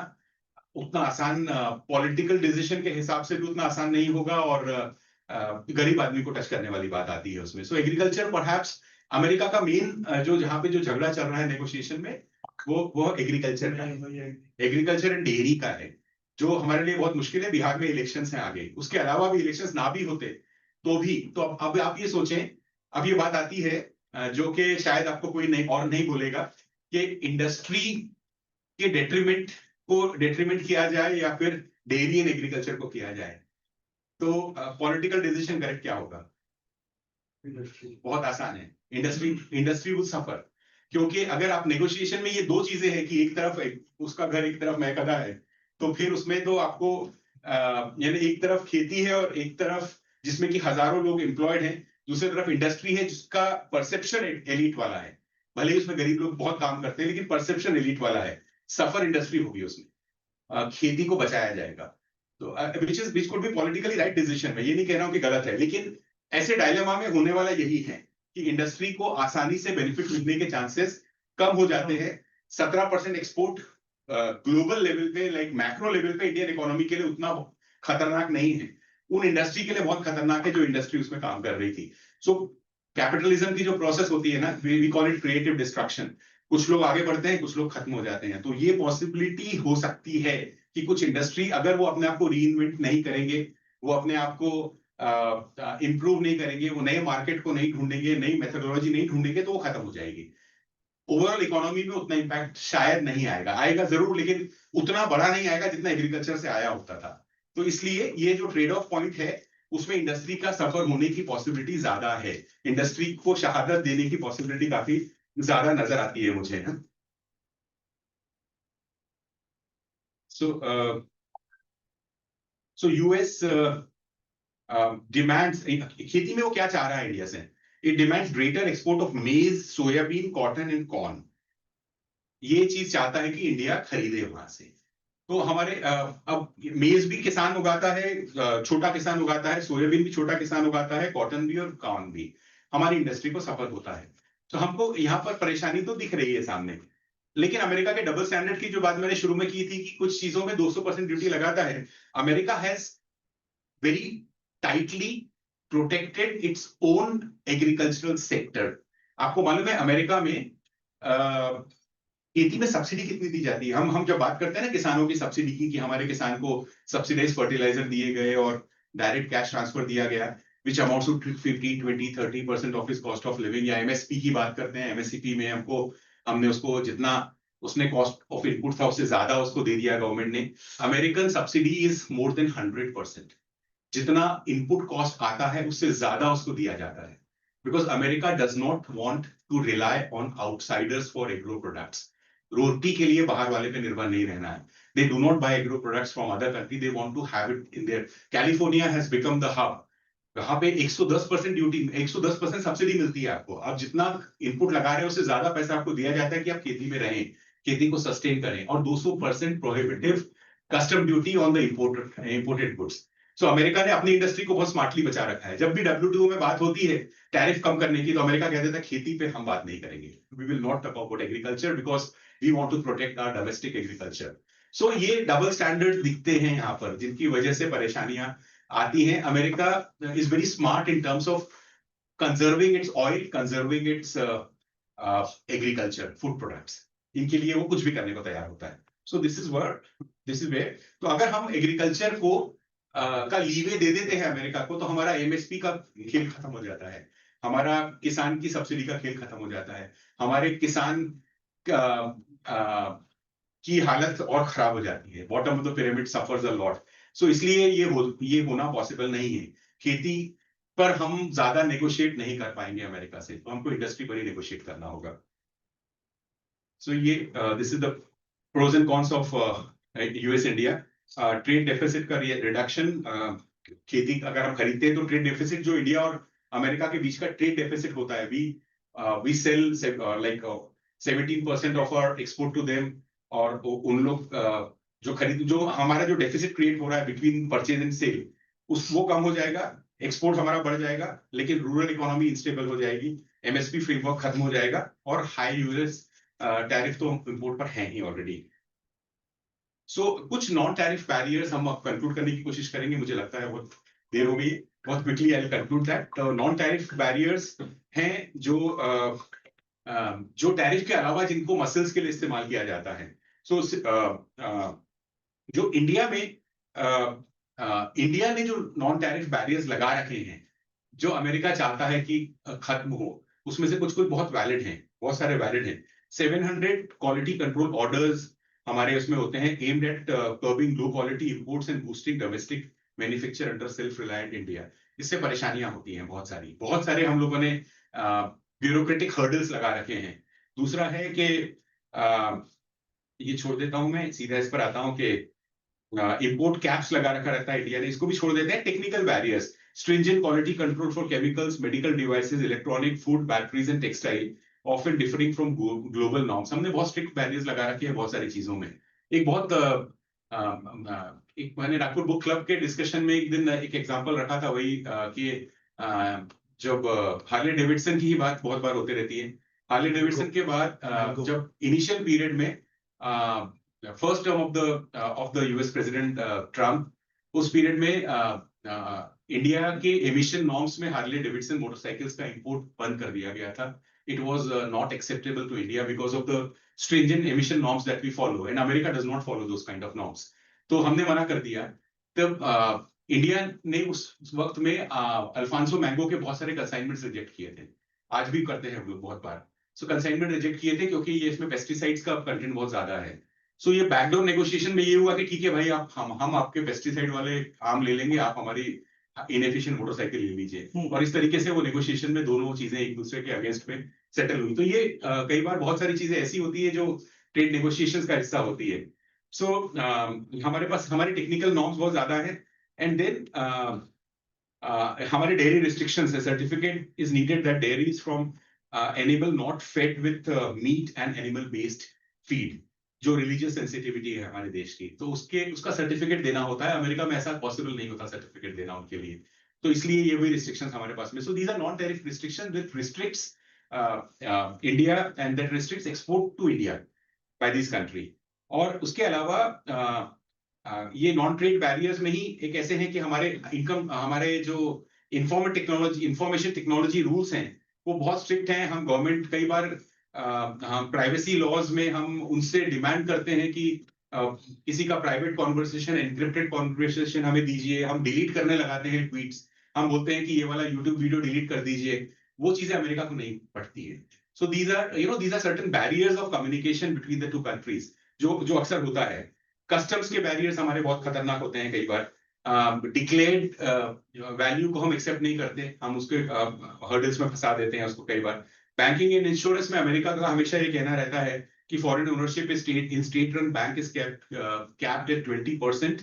[SPEAKER 4] उतना आसान पॉलिटिकल डिसीजन के हिसाब से भी उतना आसान नहीं होगा, और गरीब आदमी को टच करने वाली बात आती है उसमें। सो एग्रीकल्चर परहैप्स अमेरिका का मेन जो जहां पे जो झगड़ा चल रहा है नेगोशिएशन में, वो एग्रीकल्चर का है, एग्रीकल्चर एंड डेयरी का है, जो हमारे लिए बहुत मुश्किल है। बिहार में इलेक्शंस हैं आगे, उसके अलावा भी इलेक्शंस ना भी होते तो भी, तो अब आप ये सोचें, अब ये बात आती है जो कि शायद आपको कोई नहीं बोलेगा, कि इंडस्ट्री के डेट्रीमेंट किया जाए या फिर डेयरी एंड एग्रीकल्चर को किया जाए, तो पॉलिटिकल डिसीजन करेक्ट क्या होगा? बहुत आसान है, इंडस्ट्री विल सफर, क्योंकि अगर आप नेगोशिएशन में ये दो चीजें हैं कि एक तरफ उसका घर एक तरफ महकदा है, तो फिर उसमें तो आपको यानी एक तरफ खेती है और एक तरफ जिसमें कि हजारों लोग एम्प्लॉयड हैं, दूसरी तरफ इंडस्ट्री है जिसका परसेप्शन एलीट वाला है, भले ही उसमें गरीब लोग बहुत काम करते हैं लेकिन परसेप्शन एलीट वाला है। सफर इंडस्ट्री होगी उसमें, खेती को बचाया जाएगा, तो which could be politically right decision. मैं ये नहीं कह रहा हूं कि गलत है, लेकिन ऐसे डायलेमा में होने वाला यही है कि इंडस्ट्री को आसानी से बेनिफिट मिलने के चांसेस कम हो जाते हैं। 17% एक्सपोर्ट ग्लोबल लेवल पे, लाइक मैक्रो लेवल पे इंडियन इकोनॉमी के लिए उतना खतरनाक नहीं है, उन इंडस्ट्री के लिए बहुत खतरनाक है जो इंडस्ट्री उसमें काम कर रही थी। सो कैपिटलिज्म की जो प्रोसेस होती है ना, we call it creative destruction, कुछ लोग आगे बढ़ते हैं, कुछ लोग खत्म हो जाते हैं। तो ये पॉसिबिलिटी हो सकती है कि कुछ इंडस्ट्री अगर वो अपने आप को रीइन्वेंट नहीं करेंगे, वो अपने आप को इंप्रूव नहीं करेंगे, वो नए मार्केट को नहीं ढूंढेंगे, नई मेथोडोलॉजी नहीं ढूंढेंगे, तो वो खत्म हो जाएगी। ओवरऑल इकोनॉमी में उतना इंपैक्ट शायद नहीं आएगा, आएगा जरूर लेकिन उतना बड़ा नहीं आएगा जितना एग्रीकल्चर से आया होता था। तो इसलिए ये जो ट्रेड ऑफ पॉइंट है उसमें इंडस्ट्री का सफर होने की पॉसिबिलिटी ज्यादा है, इंडस्ट्री को शहादत देने की पॉसिबिलिटी काफी ज्यादा नजर आती है मुझे। सो यूएस डिमांड्स, खेती में वो क्या चाह रहा है इंडिया से? It demands greater export of मेज, सोयाबीन, कॉटन एंड कॉर्न। ये चीज चाहता है कि इंडिया खरीदे वहां से। तो हमारे अब मेज भी किसान उगाता है, छोटा किसान उगाता है, सोयाबीन भी छोटा किसान उगाता है, कॉटन भी और कॉर्न भी, हमारी इंडस्ट्री को सफर होता है। तो हमको यहाँ पर परेशानी तो दिख रही है सामने, लेकिन अमेरिका के डबल स्टैंडर्ड की जो बात मैंने शुरू में की थी कि कुछ चीजों में 200% ड्यूटी लगाता है, America has very tightly protected its own agricultural sector. आपको मालूम है अमेरिका में खेती में सब्सिडी कितनी दी जाती है? हम जब बात करते हैं ना किसानों की सब्सिडी की, कि हमारे किसान को सब्सिडाइज फर्टिलाइजर दिए गए और डायरेक्ट कैश ट्रांसफर दिया गया, which amounts to 50, 20, 30% of his cost of living, या एमएसपी की बात करते हैं, एमएसपी में हमने उसको जितना उसने कॉस्ट ऑफ इनपुट था उससे ज्यादा उसको दे दिया गवर्नमेंट ने। American subsidy is more than 100%, जितना इनपुट कॉस्ट आता है उससे ज्यादा उसको दिया जाता है। because America does not want to rely on outsiders for agro products. रोटी के लिए बाहर वाले पे निर्भर नहीं रहना है. They do not buy agro products from other country. They want to have it in their. California has become the hub. यहाँ पे 110% ड्यूटी, 110% सब्सिडी मिलती है आपको. आप जितना इनपुट लगा रहे हो उससे ज्यादा पैसा आपको दिया जाता है कि आप खेती में रहें, खेती को सस्टेन करें, और 200% prohibitive custom duty on the imported goods. So America ने अपनी इंडस्ट्री को बहुत स्मार्टली बचा रखा है. जब भी WTO में बात होती है टैरिफ कम करने की, तो अमेरिका कह देता है खेती पे हम बात नहीं करेंगे. We will not talk about agriculture because we want to protect our domestic agriculture. So ये डबल स्टैंडर्ड दिखते हैं यहाँ पर, जिनकी वजह से परेशानियां आती हैं. America is very smart in terms of conserving it's oil, conserving it's agriculture, food products. इनके लिए वो कुछ भी करने को तैयार होता है. So this is where. तो अगर हम एग्रीकल्चर को का लीवे दे देते हैं अमेरिका को, तो हमारा MSP का खेल खत्म हो जाता है, हमारा किसान की सब्सिडी का खेल खत्म हो जाता है, हमारे किसान की हालत और खराब हो जाती है. Bottom of the pyramid suffers a lot. So इसलिए ये होना पॉसिबल नहीं है. खेती पर हम ज्यादा नेगोशिएट नहीं कर पाएंगे अमेरिका से, तो हमको इंडस्ट्री पर ही नेगोशिएट करना होगा. सो ये this is the pros and cons of US India. Trade deficit का रिडक्शन, खेती अगर हम खरीदते हैं तो ट्रेड डेफिसिट जो इंडिया और अमेरिका के बीच का ट्रेड डेफिसिट होता है, we sell like 17% of our export to them, और उन लोग जो हमारा जो डेफिसिट क्रिएट हो रहा है बिटवीन परचेज एंड सेल, वो कम हो जाएगा, एक्सपोर्ट हमारा बढ़ जाएगा, लेकिन रूरल इकोनॉमी इंस्टेबल हो जाएगी, MSP फ्रेमवर्क खत्म हो जाएगा, और हाई US टैरिफ तो इंपोर्ट पर है ही ऑलरेडी. सो कुछ नॉन टैरिफ बैरियर्स हम कंक्लूड करने की कोशिश करेंगे. मुझे लगता है बहुत देर हो गई, बहुत quickly I will conclude that. Non tariff barriers हैं जो टैरिफ के अलावा जिनको मसल्स के लिए इस्तेमाल किया जाता है. सो जो इंडिया ने जो नॉन टैरिफ बैरियर्स लगा रखे हैं, जो अमेरिका चाहता है कि खत्म हो, उसमें से कुछ बहुत वैलिड हैं, बहुत सारे वैलिड हैं. 700 क्वालिटी कंट्रोल ऑर्डर्स हमारे उसमें होते हैं, aimed at curbing low quality imports and boosting domestic manufacture under self reliant India. इससे परेशानियां होती हैं बहुत सारे हम लोगों ने ब्यूरोक्रेटिक हर्डल्स लगा रखे हैं. दूसरा है कि ये छोड़ देता हूं, मैं सीधा इस पर आता हूं कि इंपोर्ट कैप्स लगा रखा रहता है इंडिया ने, इसको भी छोड़ देते हैं. Technical barriers, stringent quality control for chemicals, medical devices, electronic, food, batteries and textile, often differing from global norms. हमने बहुत स्ट्रिक्ट बैरियर्स लगा रखे हैं बहुत सारी चीजों में. एक मैंने नागपुर बुक क्लब के डिस्कशन में एक दिन एक एग्जांपल रखा था, वही कि जब हार्ले डेविडसन की ही बात बहुत बार होती रहती है. हार्ले डेविडसन के बाद जब इनिशियल पीरियड में first term of the US president Trump, उस पीरियड में इंडिया के एमिशन नॉर्म्स में हार्ले डेविडसन मोटरसाइकिल्स का इंपोर्ट बंद कर दिया गया था. It was not acceptable to India because of the stringent emission norms that we follow, and America does not follow those kind of norms. तो हमने मना कर दिया. तब इंडिया ने उस वक्त में अल्फांसो मैंगो के बहुत सारे कंसाइनमेंट्स रिजेक्ट किए थे. आज भी करते हैं हम लोग बहुत बार. सो कंसाइनमेंट रिजेक्ट किए थे क्योंकि ये इसमें पेस्टिसाइड्स का कंटेंट बहुत ज्यादा है. सो ये बैकडोर नेगोशिएशन में ये हुआ कि ठीक है भाई, हम आपके पेस्टिसाइड वाले आम ले लेंगे, आप हमारी इनएफिशिएंट मोटरसाइकिल ले लीजिए. और इस तरीके से वो नेगोशिएशन में दोनों चीजें एक दूसरे के अगेंस्ट में सेटल हुई. तो ये कई बार बहुत सारी चीजें ऐसी होती है जो ट्रेड नेगोशिएशंस का हिस्सा होती है. सो हमारे पास हमारी टेक्निकल नॉर्म्स बहुत ज्यादा है. एंड देन हमारे डेयरी रिस्ट्रिक्शंस है. Certificate is needed that dairies from animal not fed with meat and animal based feed, जो रिलीजियस सेंसिटिविटी है हमारे देश की, तो उसका सर्टिफिकेट देना होता है. अमेरिका में ऐसा पॉसिबल नहीं होता सर्टिफिकेट देना उनके लिए, तो इसलिए ये भी रिस्ट्रिक्शंस हमारे पास में. So these are non tariff restrictions which restricts India and that restricts export to India by this country. और उसके अलावा ये नॉन ट्रेड बैरियर्स में ही एक ऐसे हैं कि हमारे जो इंफॉर्मेशन टेक्नोलॉजी रूल्स हैं वो बहुत स्ट्रिक्ट हैं. हम गवर्नमेंट कई बार हम प्राइवेसी लॉज में हम उनसे डिमांड करते हैं कि किसी का प्राइवेट कॉन्वर्सेशन, एनक्रिप्टेड कॉन्वर्सेशन हमें दीजिए. हम डिलीट करने लगाते हैं ट्वीट्स. हम बोलते हैं कि ये वाला यूट्यूब वीडियो डिलीट कर दीजिए. वो चीजें अमेरिका को नहीं पड़ती है. So these are certain barriers of communication between the two countries जो अक्सर होता है. कस्टम्स के बैरियर्स हमारे बहुत खतरनाक होते हैं कई बार. डिक्लेयर्ड वैल्यू को हम एक्सेप्ट नहीं करते, हम उसके हर्डल्स में फंसा देते हैं उसको कई बार। बैंकिंग एंड इंश्योरेंस में अमेरिका का हमेशा ये कहना रहता है कि foreign ownership in state run bank is capped at 20%।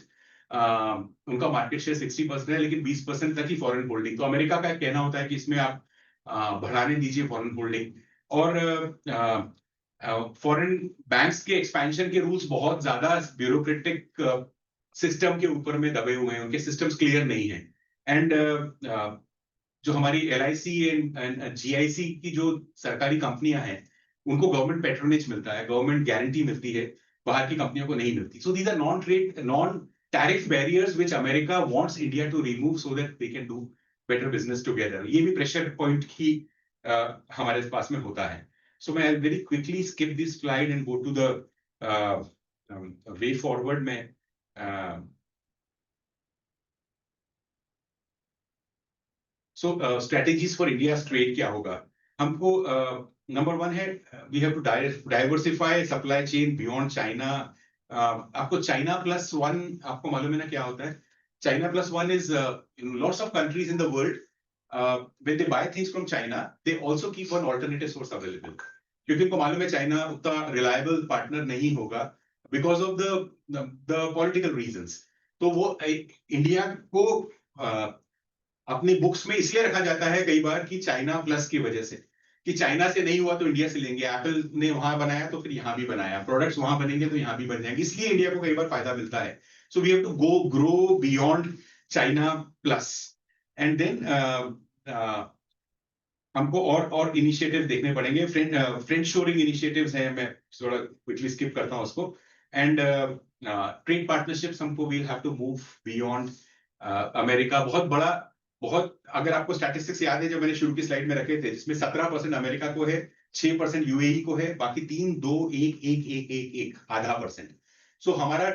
[SPEAKER 4] उनका मार्केट शेयर 60% है, लेकिन 20% तक ही फॉरेन होल्डिंग। तो अमेरिका का कहना होता है कि इसमें आप बढ़ाने दीजिए फॉरेन होल्डिंग। और फॉरेन बैंक्स के एक्सपेंशन के रूल्स बहुत ज्यादा ब्यूरोक्रेटिक सिस्टम के ऊपर में दबे हुए हैं, उनके सिस्टम्स क्लियर नहीं है। एंड जो हमारी LIC एंड GIC की जो सरकारी कंपनियां हैं, उनको गवर्नमेंट पैट्रोनेज मिलता है, गवर्नमेंट गारंटी मिलती है, बाहर की कंपनियों को नहीं मिलती। So these are non tariff barriers which America wants India to remove so that they can do better business together. ये भी प्रेशर पॉइंट ही हमारे पास में होता है। सो मैं very quickly skip this slide and go to the way forward में। So strategies for India trade क्या होगा? हमको नंबर 1 है, we have to diversify supply chain beyond China. आपको चाइना +1 आपको मालूम है ना क्या होता है? China +1 is lots of countries in the world when they buy things from China, they also keep one alternative source available, क्योंकि उनको मालूम है चाइना उतना रिलायबल पार्टनर नहीं होगा because of the political reasons. तो वो इंडिया को अपनी बुक्स में इसलिए रखा जाता है कई बार कि चाइना प्लस की वजह से, कि चाइना से नहीं हुआ तो इंडिया से लेंगे, एप्पल ने वहां बनाया तो फिर यहाँ भी बनाया, प्रोडक्ट्स वहां बनेंगे तो यहाँ भी बन जाएंगे, इसलिए इंडिया को कई बार फायदा मिलता है। So we have to go grow beyond China plus. And then हमको और इनिशिएटिव देखने पड़ेंगे। फ्रेंड शोरिंग इनिशिएटिव्स हैं, मैं थोड़ा क्विकली स्किप करता हूँ उसको। एंड ट्रेड पार्टनरशिप्स हमको will have to move beyond America. बहुत अगर आपको स्टैटिस्टिक्स याद है जो मैंने शुरू की स्लाइड में रखे थे, जिसमें 17% अमेरिका को है, 6% UAE को है, बाकी 3, 2, 1 आधा %। सो हमारा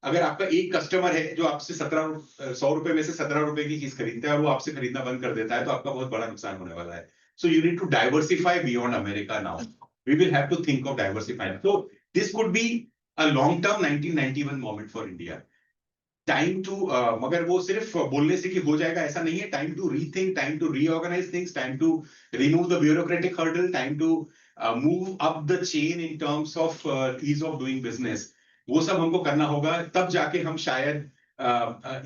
[SPEAKER 4] अगर आपका एक कस्टमर है जो आपसे 100 रुपए में से 17 रुपए की चीज खरीदता है और वो आपसे खरीदना बंद कर देता है, तो आपका बहुत बड़ा नुकसान होने वाला है। So you need to diversify beyond America now. We will have to think of diversifying. So this could be a long term 1991 moment for India. Time to मगर वो सिर्फ बोलने से कि हो जाएगा ऐसा नहीं है। Time to rethink, time to reorganise things, time to remove the bureaucratic hurdle, time to move up the chain in terms of ease of doing business. वो सब हमको करना होगा, तब जाके हम शायद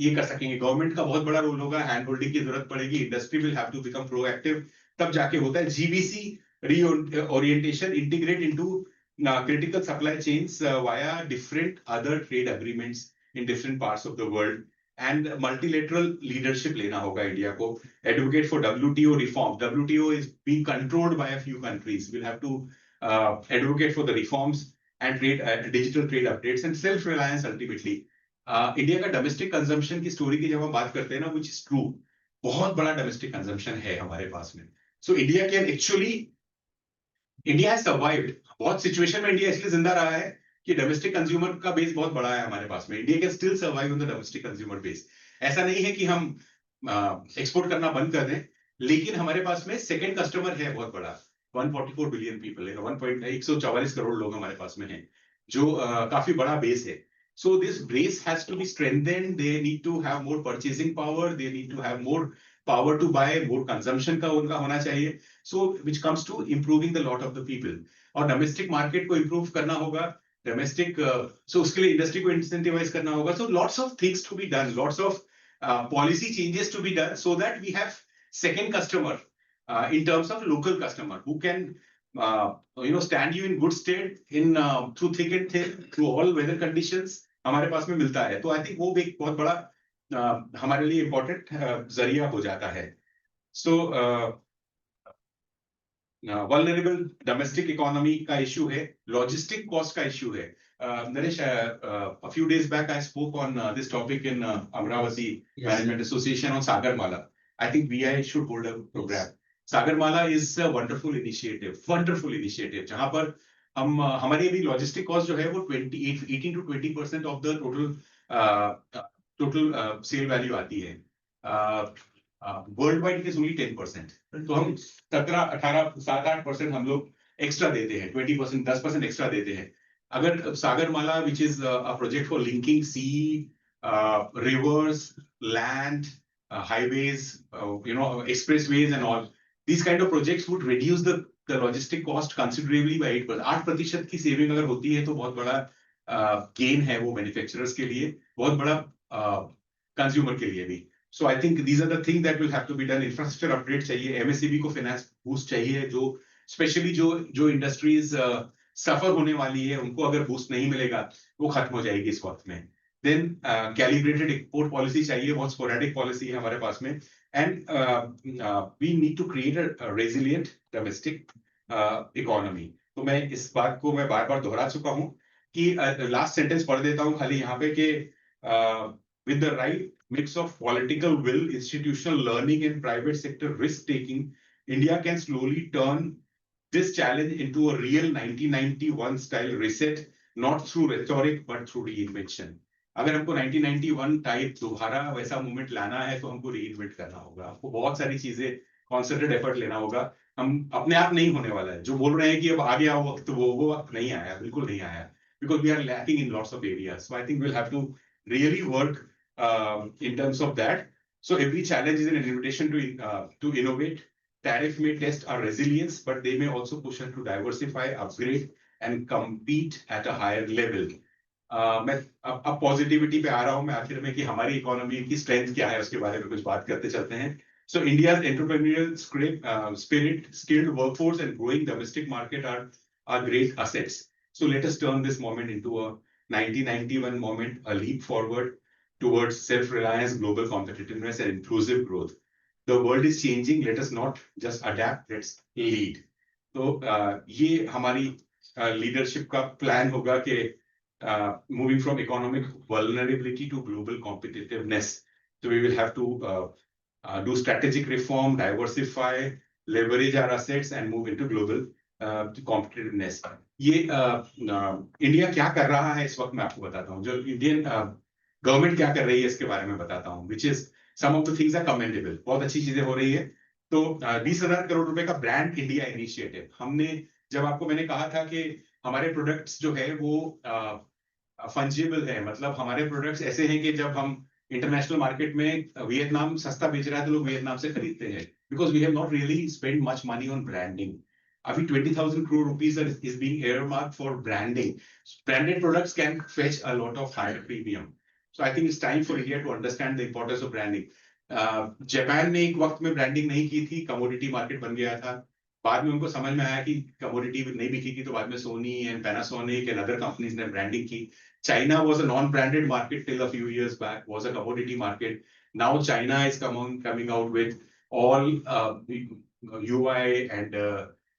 [SPEAKER 4] ये कर सकेंगे। गवर्नमेंट का बहुत बड़ा रोल होगा, हैंड होल्डिंग की जरूरत पड़ेगी, industry will have to become proactive, तब जाके होता है। GBC reorientation, integrate into critical supply chains via different other trade agreements in different parts of the world, and multilateral leadership लेना होगा इंडिया को। Advocate for WTO reform. WTO is being controlled by a few countries. We'll have to advocate for the reforms and digital trade updates and self-reliance ultimately. India का domestic consumption की story की जब हम बात करते हैं ना, which is true, बहुत बड़ा डोमेस्टिक कंजम्पशन है हमारे पास में। So India can actually, India has survived. बहुत सिचुएशन में इंडिया इसलिए जिंदा रहा है कि डोमेस्टिक कंज्यूमर का बेस बहुत बड़ा है हमारे पास में। India can still survive on the domestic consumer base. ऐसा नहीं है कि हम एक्सपोर्ट करना बंद कर दें, लेकिन हमारे पास में सेकंड कस्टमर है बहुत बड़ा। 144 बिलियन पीपल है, 144 करोड़ लोग हमारे पास में हैं, जो काफी बड़ा बेस है। So this base has to be strengthened. They need to have more purchasing power. They need to have more power to buy. More consumption का उनका होना चाहिए. So which comes to improving the lot of the people. और domestic market को improve करना होगा. Domestic, so उसके लिए industry को incentivize करना होगा. So lots of things to be done. Lots of policy changes to be done so that we have second customer in terms of local customer who can stand you in good stead in through thick and thin, through all weather conditions हमारे पास में मिलता है। तो I think वो भी एक बहुत बड़ा हमारे लिए इम्पोर्टेंट जरिया हो जाता है। सो वल्नरेबल डोमेस्टिक इकोनॉमी का इशू है, लॉजिस्टिक कॉस्ट का इशू है। Naresh, a few days back I spoke on this topic in Amravati Management Association on Sagarmala. I think VI should hold a program. Sagarmala is a wonderful initiative जहां पर हम हमारी अभी logistic cost जो है वो 18 to 20% of the total sale value आती है। World wide it is only 10%। तो हम 7-8% हम लोग एक्स्ट्रा देते हैं, 20% 10% एक्स्ट्रा देते हैं। अगर Sagarmala which is a project for linking sea rivers, land, highways, expressways and all. These kind of projects would reduce the logistic cost considerably by 8%. 8% की saving अगर होती है तो बहुत बड़ा gain है वो manufacturers के लिए, बहुत बड़ा consumer के लिए भी. So I think these are the things that will have to be done. Infrastructure upgrade चाहिए, MSCB को finance boost चाहिए, जो especially जो industries suffer होने वाली है, उनको अगर boost नहीं मिलेगा, वो खत्म हो जाएगी इस वक्त में. Then calibrated export policy चाहिए, बहुत sporadic policy है हमारे पास में. And we need to create a resilient domestic economy. तो मैं इस बात को मैं बार-बार दोहरा चुका हूँ कि last sentence पढ़ देता हूँ खाली यहाँ पे कि with the right mix of political will, institutional learning and private sector risk taking, India can slowly turn this challenge into a real 1991 style reset, not through rhetoric but through reinvention. अगर हमको 1991 type दोबारा वैसा movement लाना है तो हमको reinvent करना होगा, हमको बहुत सारी चीजें कॉन्संट्रेटेड एफर्ट लेना होगा. हम अपने आप नहीं होने वाला है. जो बोल रहे हैं कि अब आ गया वक्त, वो वक्त नहीं आया, बिल्कुल नहीं आया, because we are lacking in lots of areas. So I think we will have to really work in terms of that. So every challenge is an invitation to innovate. Tariff may test our resilience, but they may also push us to diversify, upgrade, and compete at a higher level. मैं अब positivity पे आ रहा हूँ मैं आखिर में कि हमारी इकोनॉमी की स्ट्रेंथ क्या है उसके बारे में कुछ बात करते चलते हैं. So India's entrepreneurial spirit, skilled workforce, and growing domestic market are great assets. So let us turn this moment into a 1991 moment, a leap forward towards self-reliance, global competitiveness, and inclusive growth. The world is changing. Let us not just adapt. Let's lead. तो ये हमारी leadership का plan होगा कि moving from economic vulnerability to global competitiveness. So we will have to do strategic reform, diversify, leverage our assets, and move into global competitiveness. ये India क्या कर रहा है इस वक्त मैं आपको बताता हूँ. जो इंडियन गवर्नमेंट क्या कर रही है इसके बारे में बताता हूँ, which is some of the things are commendable. बहुत अच्छी चीजें हो रही है. तो 20,000 करोड़ रुपए का ब्रांड इंडिया इनिशिएटिव हमने, जब आपको मैंने कहा था कि हमारे प्रोडक्ट्स जो है वो फंजिबल है, मतलब हमारे प्रोडक्ट्स ऐसे हैं कि जब हम इंटरनेशनल मार्केट में वियतनाम सस्ता बेच रहा है तो लोग वियतनाम से खरीदते हैं, because we have not really spend much money on branding. अभी 20,000 crore rupees is being earmarked for branding. Branded products can fetch a lot of higher premium. So I think it's time for India to understand the importance of branding. Japan ने एक वक्त में branding नहीं की थी, commodity market बन गया था. बाद में उनको समझ में आया कि कमोडिटी नहीं बिकी थी, तो बाद में Sony and Panasonic and other companies ने ब्रांडिंग की. China was a non-branded market till a few years back, was a commodity market. Now China is coming out with all UI and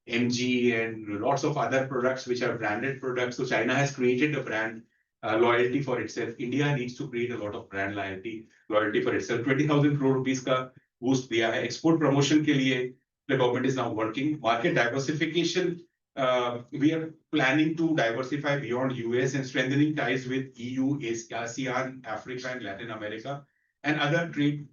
[SPEAKER 4] MG and lots of other products which are branded products. So China has created a brand loyalty for itself. India needs to create a lot of brand loyalty for itself. 20,000 crore rupees का boost दिया है. Export promotion के लिए the government is now working. Market diversification, we are planning to diversify beyond US and strengthening ties with EU, ASEAN, Africa and Latin America, and other trade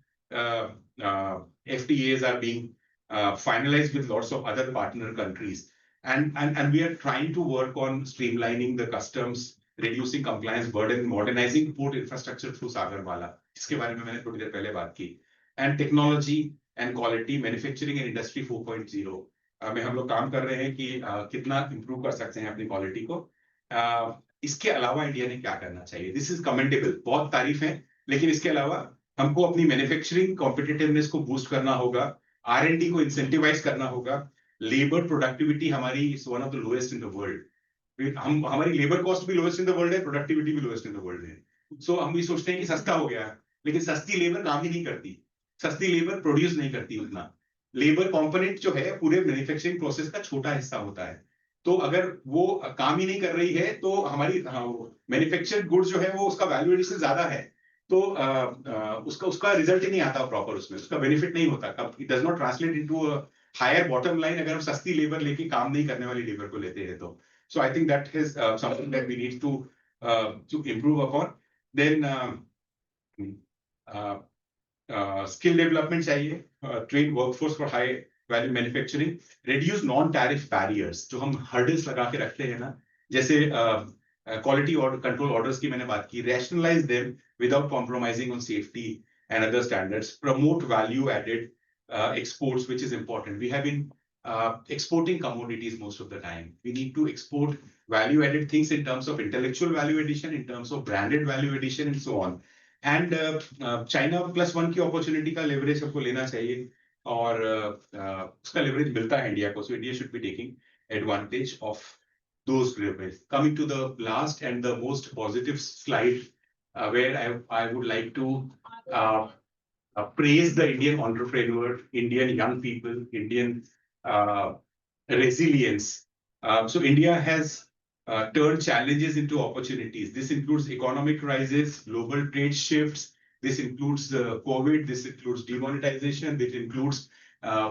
[SPEAKER 4] FTAs are being finalized with lots of other partner countries. And we are trying to work on streamlining the customs, reducing compliance burden, modernizing port infrastructure through Sagarmala, जिसके बारे में मैंने थोड़ी देर पहले बात की. And technology and quality, manufacturing and industry 4.0 में हम लोग काम कर रहे हैं कि कितना improve कर सकते हैं अपनी quality को. इसके अलावा इंडिया ने क्या करना चाहिए? This is commendable, बहुत तारीफ है, लेकिन इसके अलावा हमको अपनी मैन्युफैक्चरिंग कॉम्पिटिटिवनेस को बूस्ट करना होगा, R&D को इंसेंटिवाइज करना होगा. लेबर प्रोडक्टिविटी हमारी is one of the lowest in the world. हम हमारी लेबर कॉस्ट भी लोएस्ट इन द वर्ल्ड है, प्रोडक्टिविटी भी लोएस्ट इन द वर्ल्ड है. सो हम भी सोचते हैं कि सस्ता हो गया, लेकिन सस्ती लेबर काम ही नहीं करती, सस्ती लेबर प्रोड्यूस नहीं करती उतना. लेबर कंपोनेंट जो है पूरे मैन्युफैक्चरिंग प्रोसेस का छोटा हिस्सा होता है. तो अगर वो काम ही नहीं कर रही है तो हमारी मैन्युफैक्चर्ड गुड्स जो है वो उसका वैल्यू एडिशन ज्यादा है, तो उसका रिजल्ट ही नहीं आता प्रॉपर, उसमें उसका बेनिफिट नहीं होता. It does not translate into a higher bottom line अगर हम सस्ती लेबर लेके काम नहीं करने वाली लेबर को लेते हैं तो. So I think that is something that we need to improve upon. Then skill development चाहिए, train workforce for high value manufacturing, reduce non tariff barriers. जो हम हर्डल्स लगा के रखते हैं ना, जैसे quality order control orders की मैंने बात की, rationalize them without compromising on safety and other standards, promote value added exports, which is important. We have been exporting commodities most of the time. We need to export value added things in terms of intellectual value addition, in terms of branded value addition, and so on. And China +1 की opportunity का leverage सबको लेना चाहिए और उसका leverage मिलता है India को, so India should be taking advantage of those leverages. Coming to the last and the most positive slide, where I would like to praise the Indian entrepreneur, Indian young people, Indian resilience. So India has turned challenges into opportunities. This includes economic crisis, global trade shifts. This includes the COVID. This includes demonetization. This includes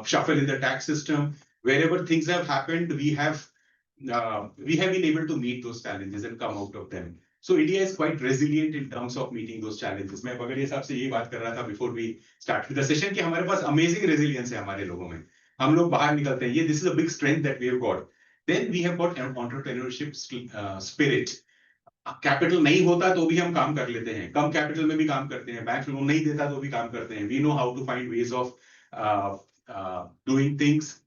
[SPEAKER 4] shuffle in the tax system. Wherever things have happened, we have been able to meet those challenges and come out of them. So India is quite resilient in terms of meeting those challenges. मैं बगड़िया साहब से यही बात कर रहा था before we start the session कि हमारे पास amazing resilience है हमारे लोगों में. हम लोग बाहर निकलते हैं. This is a big strength that we have got. Then we have got an entrepreneurship spirit. Capital नहीं होता तो भी हम काम कर लेते हैं, कम कैपिटल में भी काम करते हैं, बैंक लोन नहीं देता तो भी काम करते हैं. We know how to find ways of doing things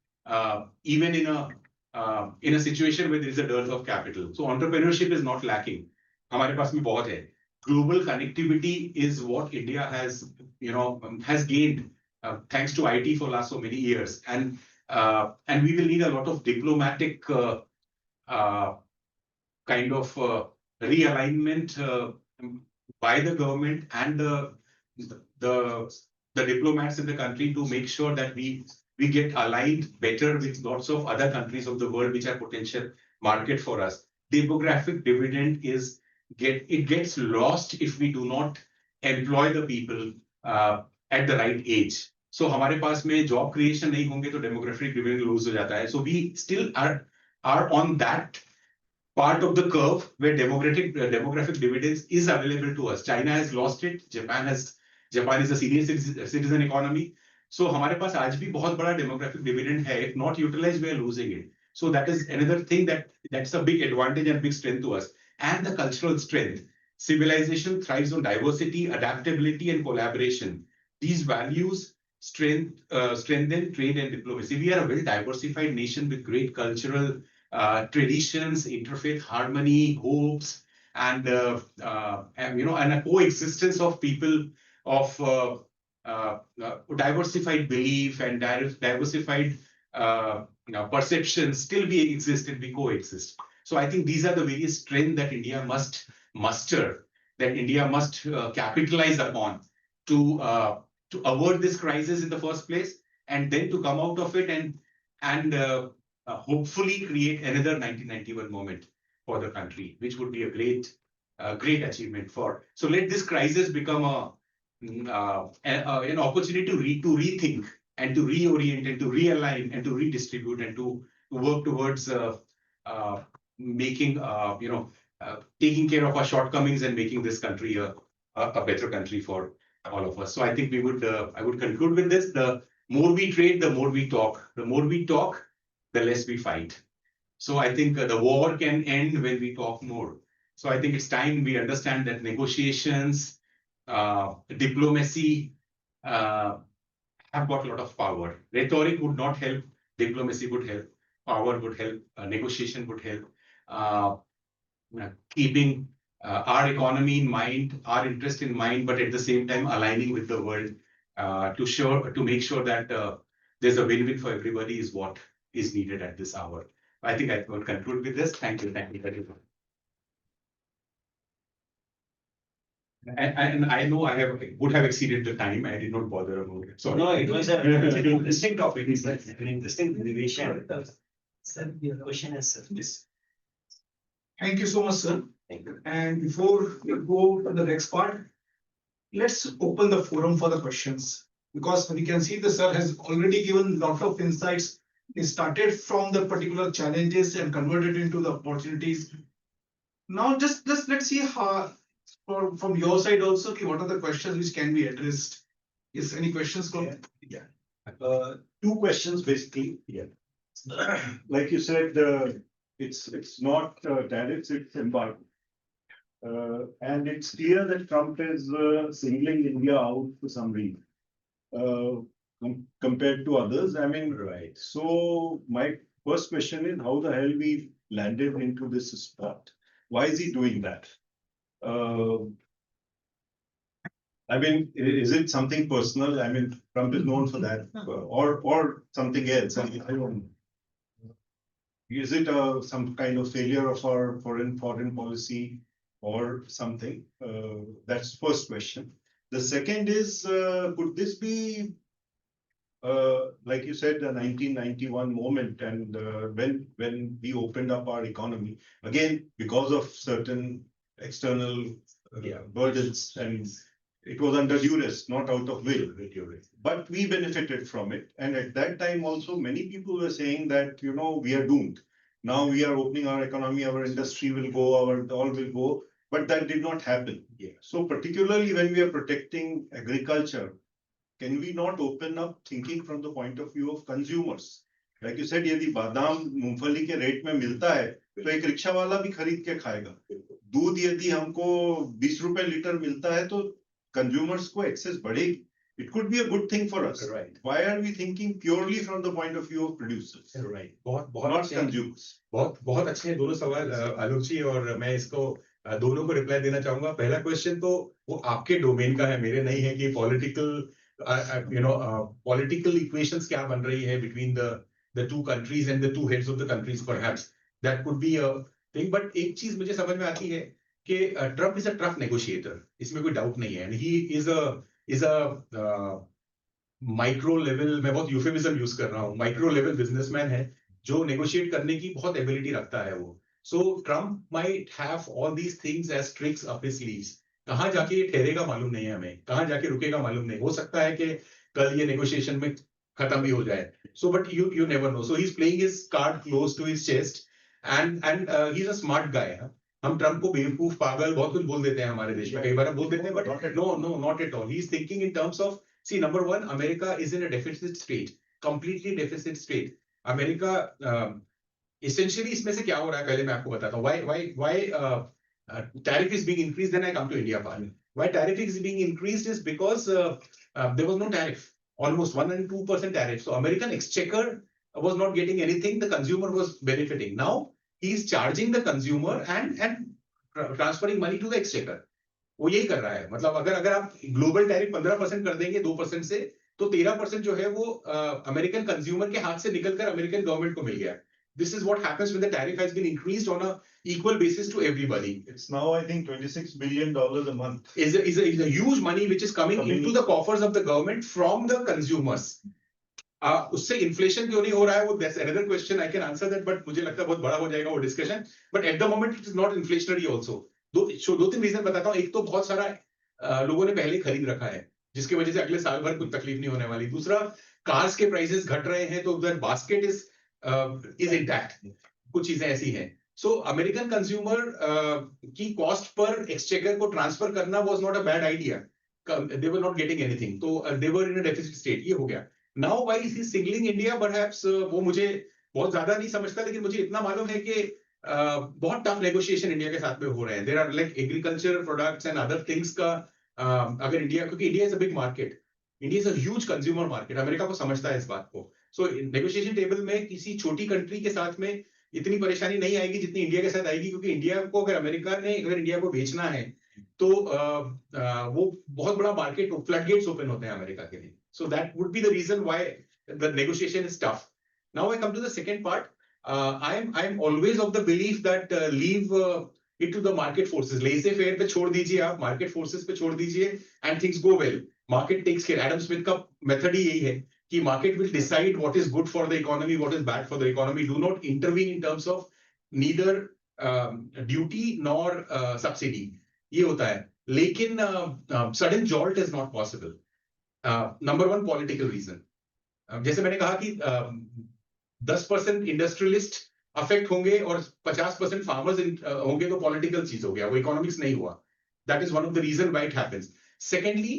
[SPEAKER 4] even in a situation where there is a dearth of capital. So entrepreneurship is not lacking. हमारे पास में बहुत है. Global connectivity is what India has gained thanks to IT for last so many years, and we will need a lot of diplomatic kind of realignment by the government and the diplomats in the country to make sure that we get aligned better with lots of other countries of the world which are potential market for us. Demographic dividend gets lost if we do not employ the people at the right age. So हमारे पास में job creation नहीं होंगे तो demographic dividend lose हो जाता है. So we still are on that part of the curve where demographic dividends is available to us. China has lost it. Japan is a senior citizen economy. So हमारे पास आज भी बहुत बड़ा demographic dividend है. If not utilized, we are losing it. So that is another thing that's a big advantage and big strength to us. And the cultural strength. Civilization thrives on diversity, adaptability, and collaboration. These values strengthen trade and diplomacy. We are a well-diversified nation with great cultural traditions, interfaith harmony, hopes, and a coexistence of people of diversified belief and diversified perceptions still we exist and we coexist. So I think these are the various strengths that India must muster, that India must capitalize upon to avert this crisis in the first place, and then to come out of it and hopefully create another 1991 moment for the country, which would be a great achievement for. So let this crisis become an opportunity to rethink and to reorient and to realign and to redistribute and to work towards making taking care of our shortcomings and making this country a better country for all of us. So I think I would conclude with this: the more we trade, the more we talk. The more we talk, the less we fight. So I think the war can end when we talk more. So I think it's time we understand that negotiations, diplomacy have got a lot of power. Rhetoric would not help. Diplomacy would help. Power would help. Negotiation would help. Keeping our economy in mind, our interest in mind, but at the same time aligning with the world to make sure that there's a win-win for everybody is what is needed at this hour. I think I will conclude with this. Thank you. Thank you very much. And I know I would have exceeded the time. I did not bother about it. Sorry.
[SPEAKER 2] No, it was an interesting topic. It's like an interesting derivation. Question is this.
[SPEAKER 1] Thank you so much, sir.
[SPEAKER 2] Thank you.
[SPEAKER 1] And before we go to the next part, let's open the forum for the questions, because we can see the sir has already given lot of insights. He started from the particular challenges and converted into the opportunities. Now just let's see how from your side also, okay, what are the questions which can be addressed? Is any questions from?
[SPEAKER 5] Yeah. Two questions basically.
[SPEAKER 4] Yeah.
[SPEAKER 5] Like you said, it's not tariffs, it's embargo. And it's clear that Trump is singling India out for some reason. Compared to others, I mean,
[SPEAKER 2] Right.
[SPEAKER 5] so my first question is how the hell we landed into this spot? Why is he doing that? I mean, is it something personal? I mean, Trump is known for that, or something else. I mean, I don't know. Is it some kind of failure of our foreign policy or something? That's first question. The second is, could this be, like you said, the 1991 moment, and when we opened up our economy again because of certain external burdens, and it was under duress, not out of will. But we benefited from it, and at that time also many people were saying that we are doomed. Now we are opening our economy, our industry will go, our all will go, but that did not happen.
[SPEAKER 2] Yeah.
[SPEAKER 5] So particularly when we are protecting agriculture, can we not open up thinking from the point of view of consumers? Like you said, यदि बादाम मूंगफली के rate में मिलता है तो एक rickshaw वाला भी खरीद के खाएगा. दूध यदि हमको 20 रुपए लीटर मिलता है तो consumers को एक्सेस बढ़ेगी. It could be a good thing for us.
[SPEAKER 2] Right.
[SPEAKER 5] Why are we thinking purely from the point of view of producers,
[SPEAKER 2] Right. बहुत
[SPEAKER 5] not
[SPEAKER 2] अच्छे हैं।
[SPEAKER 5] consumers?
[SPEAKER 6] बहुत अच्छे हैं दोनों सवाल आलोक जी, और मैं इसको दोनों को रिप्लाई देना चाहूंगा। पहला क्वेश्चन तो वो आपके डोमेन का है, मेरे नहीं है, कि पॉलिटिकल इक्वेशंस क्या बन रही है between the two countries and the two heads of the countries, perhaps that could be a thing. But एक चीज मुझे समझ में आती है कि Trump is a tough negotiator, इसमें कोई डाउट नहीं है, and he is a micro level, मैं बहुत यूफेमिज्म यूज कर रहा हूँ, माइक्रो लेवल बिजनेसमैन है जो नेगोशिएट करने की बहुत एबिलिटी रखता है वो। So Trump might have all these things as tricks up his sleeves. कहाँ जाके ये ठहरेगा मालूम नहीं है हमें, कहाँ जाके रुकेगा मालूम नहीं, हो सकता है कि कल ये नेगोशिएशन में खत्म भी हो जाए। So but you never know, so he is playing his card close to his chest, and he is a smart guy. हम ट्रम्प को बेवकूफ, पागल बहुत कुछ बोल देते हैं हमारे देश में, कई बार हम बोल देते हैं, but no not at all. He is thinking in terms of, see, number one, America is in a deficit state, completely deficit state. America, essentially, इसमें से क्या हो रहा है पहले मैं आपको बताता हूँ। Why tariff is being increased? Then I come to India part. Why tariff is being increased is because there was no tariff, almost 1 and 2% tariff. So American exchequer was not getting anything. The consumer was benefiting. Now he is charging the consumer and transferring money to the exchequer. वो यही कर रहा है। मतलब अगर आप global tariff 15% कर देंगे 2% से, तो 13% जो है वो अमेरिकन कंज्यूमर के हाथ से निकलकर अमेरिकन गवर्नमेंट को मिल गया। This is what happens when the tariff has been increased on a equal basis to everybody.
[SPEAKER 5] It's now, I think, $26 billion a month.
[SPEAKER 6] Is a huge money which is coming into the coffers of the government from the consumers. उससे inflation क्यों नहीं हो रहा है, वो that's another question. I can answer that, but मुझे लगता है बहुत बड़ा हो जाएगा वो discussion. But at the moment it is not inflationary also. दो तीन रीजन बताता हूँ। एक तो बहुत सारा लोगों ने पहले खरीद रखा है, जिसकी वजह से अगले साल भर कुछ तकलीफ नहीं होने वाली। दूसरा, कार्स के प्राइसेस घट रहे हैं, तो उधर बास्केट इज इंटैक्ट, कुछ चीजें ऐसी हैं। सो अमेरिकन कंज्यूमर की कॉस्ट पर एक्सचेकर को ट्रांसफर करना was not a bad idea. They were not getting anything, तो दे वर इन अ डेफिसिट स्टेट। ये हो गया। Now why is he singling India, perhaps वो मुझे बहुत ज्यादा नहीं समझता, लेकिन मुझे इतना मालूम है कि बहुत टफ नेगोशिएशन इंडिया के साथ में हो रहे हैं। There are like agriculture products and other things का, अगर इंडिया, क्योंकि India is a big market, India is a huge consumer market, America को समझता है इस बात को। सो नेगोशिएशन टेबल में किसी छोटी कंट्री के साथ में इतनी परेशानी नहीं आएगी जितनी इंडिया के साथ आएगी, क्योंकि इंडिया को अगर इंडिया को बेचना है तो वो बहुत बड़ा मार्केट, फ्लडगेट्स ओपन होते हैं अमेरिका के लिए। So that would be the reason why the negotiation is tough. Now I come to the second part. I'm always of the belief that leave it to the market forces. Laissez-faire पे छोड़ दीजिए आप, market forces पे छोड़ दीजिए, and things go well. Market takes care. Adam Smith का method ही यही है कि market will decide what is good for the economy, what is bad for the economy. Do not intervene in terms of neither duty nor subsidy. ये होता है। लेकिन sudden jolt is not possible. Number one, political reason. जैसे मैंने कहा कि 10% industrialist affect होंगे और 50% फार्मर्स होंगे, तो पॉलिटिकल चीज हो गया, वो इकोनॉमिक्स नहीं हुआ। That is one of the reason why it happens. Secondly,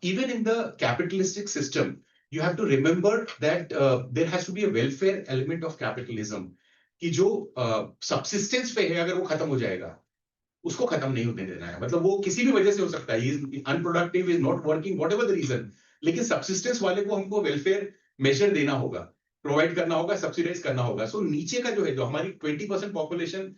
[SPEAKER 6] even in the capitalistic system you have to remember that there has to be a welfare element of capitalism, कि जो subsistence पे है अगर वो खत्म हो जाएगा, उसको खत्म नहीं होने देना है. मतलब वो किसी भी वजह से हो सकता है, unproductive, is not working, whatever the reason, लेकिन सब्सिस्टेंस वाले को हमको वेलफेयर मेजर देना होगा, प्रोवाइड करना होगा, सब्सिडाइज करना होगा. सो नीचे का जो है, जो हमारी 20% population,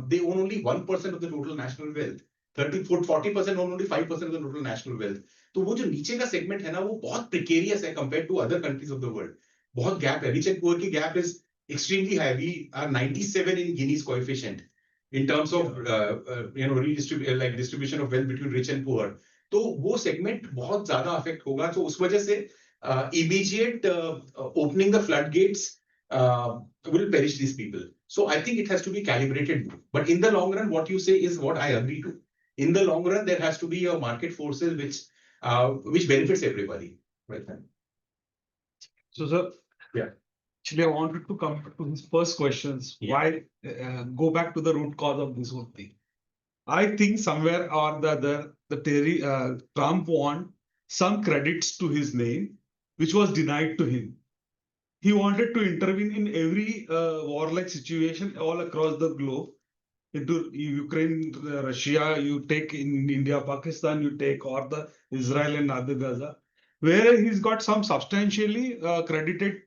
[SPEAKER 6] they own only 1% of the total national wealth, 40% own only 5% of the total national wealth. तो वो जो नीचे का सेगमेंट है ना, वो बहुत प्रिकेरियस है compare to other countries of the world. बहुत गैप है, रिच एंड पुअर की gap is extremely high. We are 97 in Gini's coefficient in terms of like distribution of wealth between rich and poor. तो वो segment बहुत ज्यादा affect होगा. तो उस वजह से immediate opening the floodgates will perish these people. So I think it has to be calibrated. But in the long run, what you say is what I agree to. In the long run, there has to be a market forces which benefits everybody. Right.
[SPEAKER 7] So, sir.
[SPEAKER 6] Yeah.
[SPEAKER 7] Actually, I wanted to come to his first questions.
[SPEAKER 2] Yeah.
[SPEAKER 7] Why go back to the root cause of this whole thing? I think somewhere or the other, Trump want some credits to his name, which was denied to him. He wanted to intervene in every warlike situation all across the globe. Into Ukraine, Russia, you take in India, Pakistan, you take, or the Israel and other Gaza, where he's got some substantially credited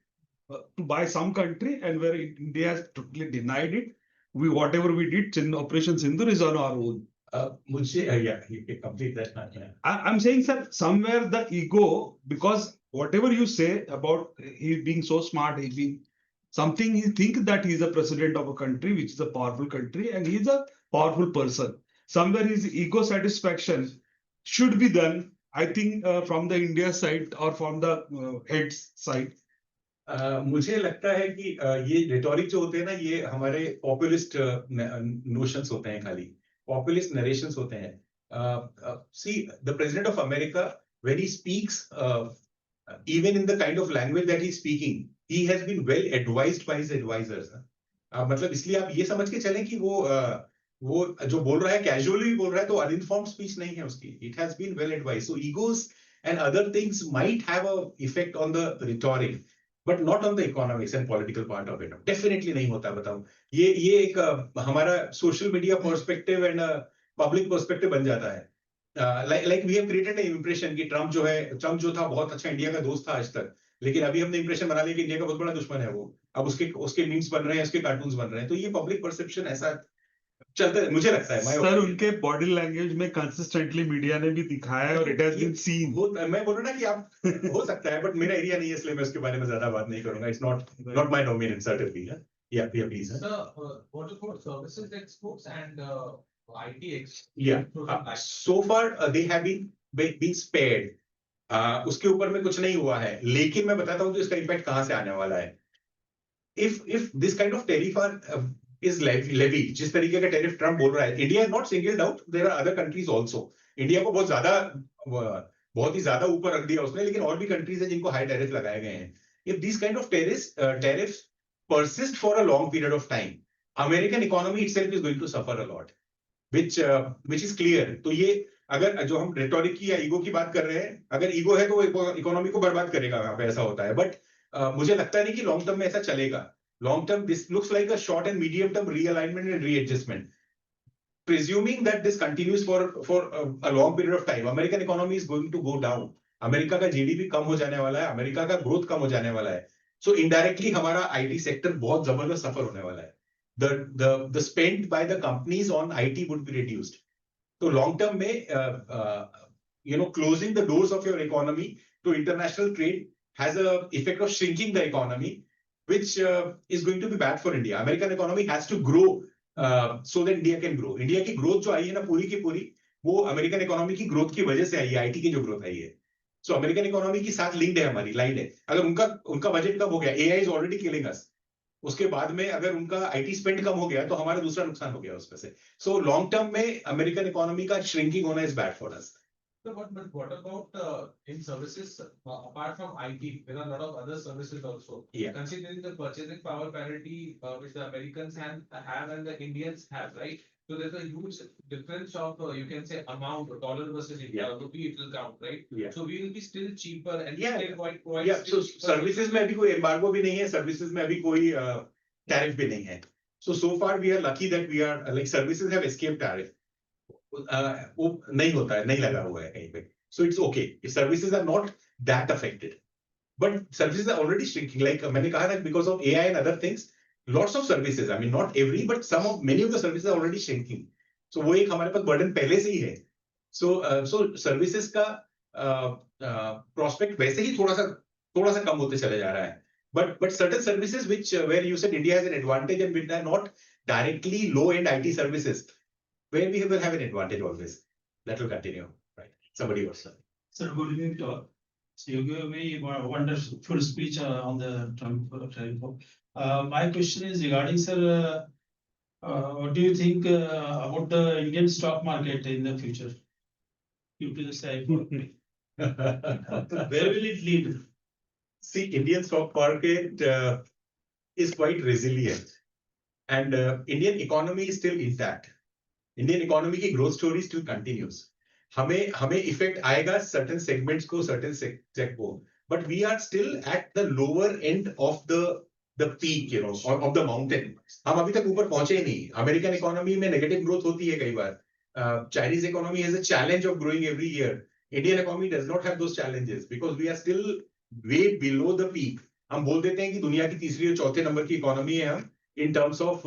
[SPEAKER 7] to buy some country, and where India has totally denied it. Whatever we did in Operation Sindoor is on our own.
[SPEAKER 6] Yeah, you can complete that. Yeah.
[SPEAKER 7] I'm saying, sir, somewhere the ego, because whatever you say about he being so smart, he being something, he thinks that he's a president of a country, which is a powerful country, and he's a powerful person. Somewhere his ego satisfaction should be done, I think, from the India side or from the head's side.
[SPEAKER 6] मुझे लगता है कि ये rhetoric जो होते हैं ना, ये हमारे पॉपुलिस्ट नोशंस होते हैं, खाली पॉपुलिस्ट नरेशंस होते हैं. See the president of America, when he speaks, even in the kind of language that he speaking, he has been well advised by his advisers. मतलब इसलिए आप ये समझ के चलें कि वो जो बोल रहा है कैजुअली बोल रहा है, तो अनइन्फॉर्म्ड स्पीच नहीं है उसकी. It has been well advised. So egos and other things might have a effect on the rhetoric, but not on the economics and political part of it. Definitely नहीं होता. बताओ, ये एक हमारा social media perspective and public perspective बन जाता है. Like we have created an impression कि ट्रम्प जो था बहुत अच्छा इंडिया का दोस्त था आज तक, लेकिन अभी हमने इंप्रेशन बना लिया कि इंडिया का बहुत बड़ा दुश्मन है वो. अब उसके मीम्स बन रहे हैं, उसके कार्टून्स बन रहे हैं. तो ये पब्लिक परसेप्शन ऐसा चलता है, मुझे लगता है.
[SPEAKER 7] सर, उनके बॉडी लैंग्वेज में कंसिस्टेंटली मीडिया ने भी दिखाया है, और इट हैज बीन सीन.
[SPEAKER 6] मैं बोल रहा ना कि आप हो सकता है, बट मेरा एरिया नहीं है, इसलिए मैं उसके बारे में ज्यादा बात नहीं करूंगा. It's not my domain certainly. या please.
[SPEAKER 8] What about services exports and IT exports?
[SPEAKER 6] Yeah. So far they have been spared. उसके ऊपर में कुछ नहीं हुआ है, लेकिन मैं बताता हूँ कि इसका इम्पैक्ट कहाँ से आने वाला है. If this kind of tariff is levy, जिस तरीके का टेरिफ ट्रम्प बोल रहा है, India is not singled out, there are other countries also. India को बहुत ही ज्यादा ऊपर रख दिया उसने, लेकिन और भी कंट्रीज हैं जिनको हाई टैरिफ लगाए गए हैं. If this kind of tariffs persist for a long period of time, American economy itself is going to suffer a lot, which is clear. तो ये अगर जो हम रेटोरिक की या ईगो की बात कर रहे हैं, अगर ईगो है तो इकोनॉमी को बर्बाद करेगा, वहां पे ऐसा होता है. बट मुझे लगता नहीं कि लॉन्ग टर्म में ऐसा चलेगा. Long term, this looks like a short and medium term realignment and readjustment. Presuming that this continues for a long period of time, American economy is going to go down. America का GDP कम हो जाने वाला है, America का growth कम हो जाने वाला है. So indirectly हमारा IT सेक्टर बहुत जबरदस्त सफर होने वाला है. The spend by the companies on IT would be reduced. तो long term में closing the doors of your economy to international trade has a effect of shrinking the economy, which is going to be bad for India. American economy has to grow so that India can grow. India की growth जो आई है ना, पूरी की पूरी वो American economy की growth की वजह से आई है, IT की जो growth आई है. So American economy की साथ linked है, हमारी line है. अगर उनका budget कम हो गया, AI is already killing us. उसके बाद में अगर उनका IT spend कम हो गया, तो हमारा दूसरा नुकसान हो गया उसमें से. So long term में American economy का shrinking होना is bad for us.
[SPEAKER 8] So, but what about in services apart from IT? There are a lot of other services also.
[SPEAKER 6] Yeah.
[SPEAKER 8] Considering the purchasing power parity which the Americans have and the Indians have, right? So there's a huge difference of you can say amount dollar versus India. Rupee it will count, right?
[SPEAKER 6] Yeah.
[SPEAKER 8] So we will be still cheaper and
[SPEAKER 6] Yeah.
[SPEAKER 8] still quite
[SPEAKER 6] Yeah. So services में अभी कोई embargo भी नहीं है, services में अभी कोई tariff भी नहीं है. So far we are lucky that we are like services have escaped tariff. वो नहीं होता है, नहीं लगा हुआ है कहीं पे. So it's okay. If services are not that affected. But services are already shrinking. Like मैंने कहा ना, because of AI and other things, lots of services. I mean, not every, but many of the services are already shrinking. So वो एक हमारे पास burden पहले से ही है. So services का prospect वैसे ही थोड़ा सा कम होते चले जा रहा है. But certain services which where you said India has an advantage and which are not directly low end IT services, where we will have an advantage always. That will continue. Right. Somebody was.
[SPEAKER 9] Sir, good evening to all. So you gave me a wonderful speech on the Trump tariff. My question is regarding, sir, what do you think about the Indian stock market in the future? Due to the tariff, where will it lead?
[SPEAKER 6] See, Indian stock market is quite resilient, and Indian economy is still intact. Indian economy की growth story still continues. हमें effect आएगा certain segments को, certain sector को, but we are still at the lower end of the peak, you know, of the mountain. हम अभी तक ऊपर पहुंचे ही नहीं. American economy में negative growth होती है कई बार. Chinese economy has a challenge of growing every year. Indian economy does not have those challenges because we are still way below the peak. हम बोल देते हैं कि दुनिया की तीसरी और चौथे नंबर की इकोनॉमी है हम in terms of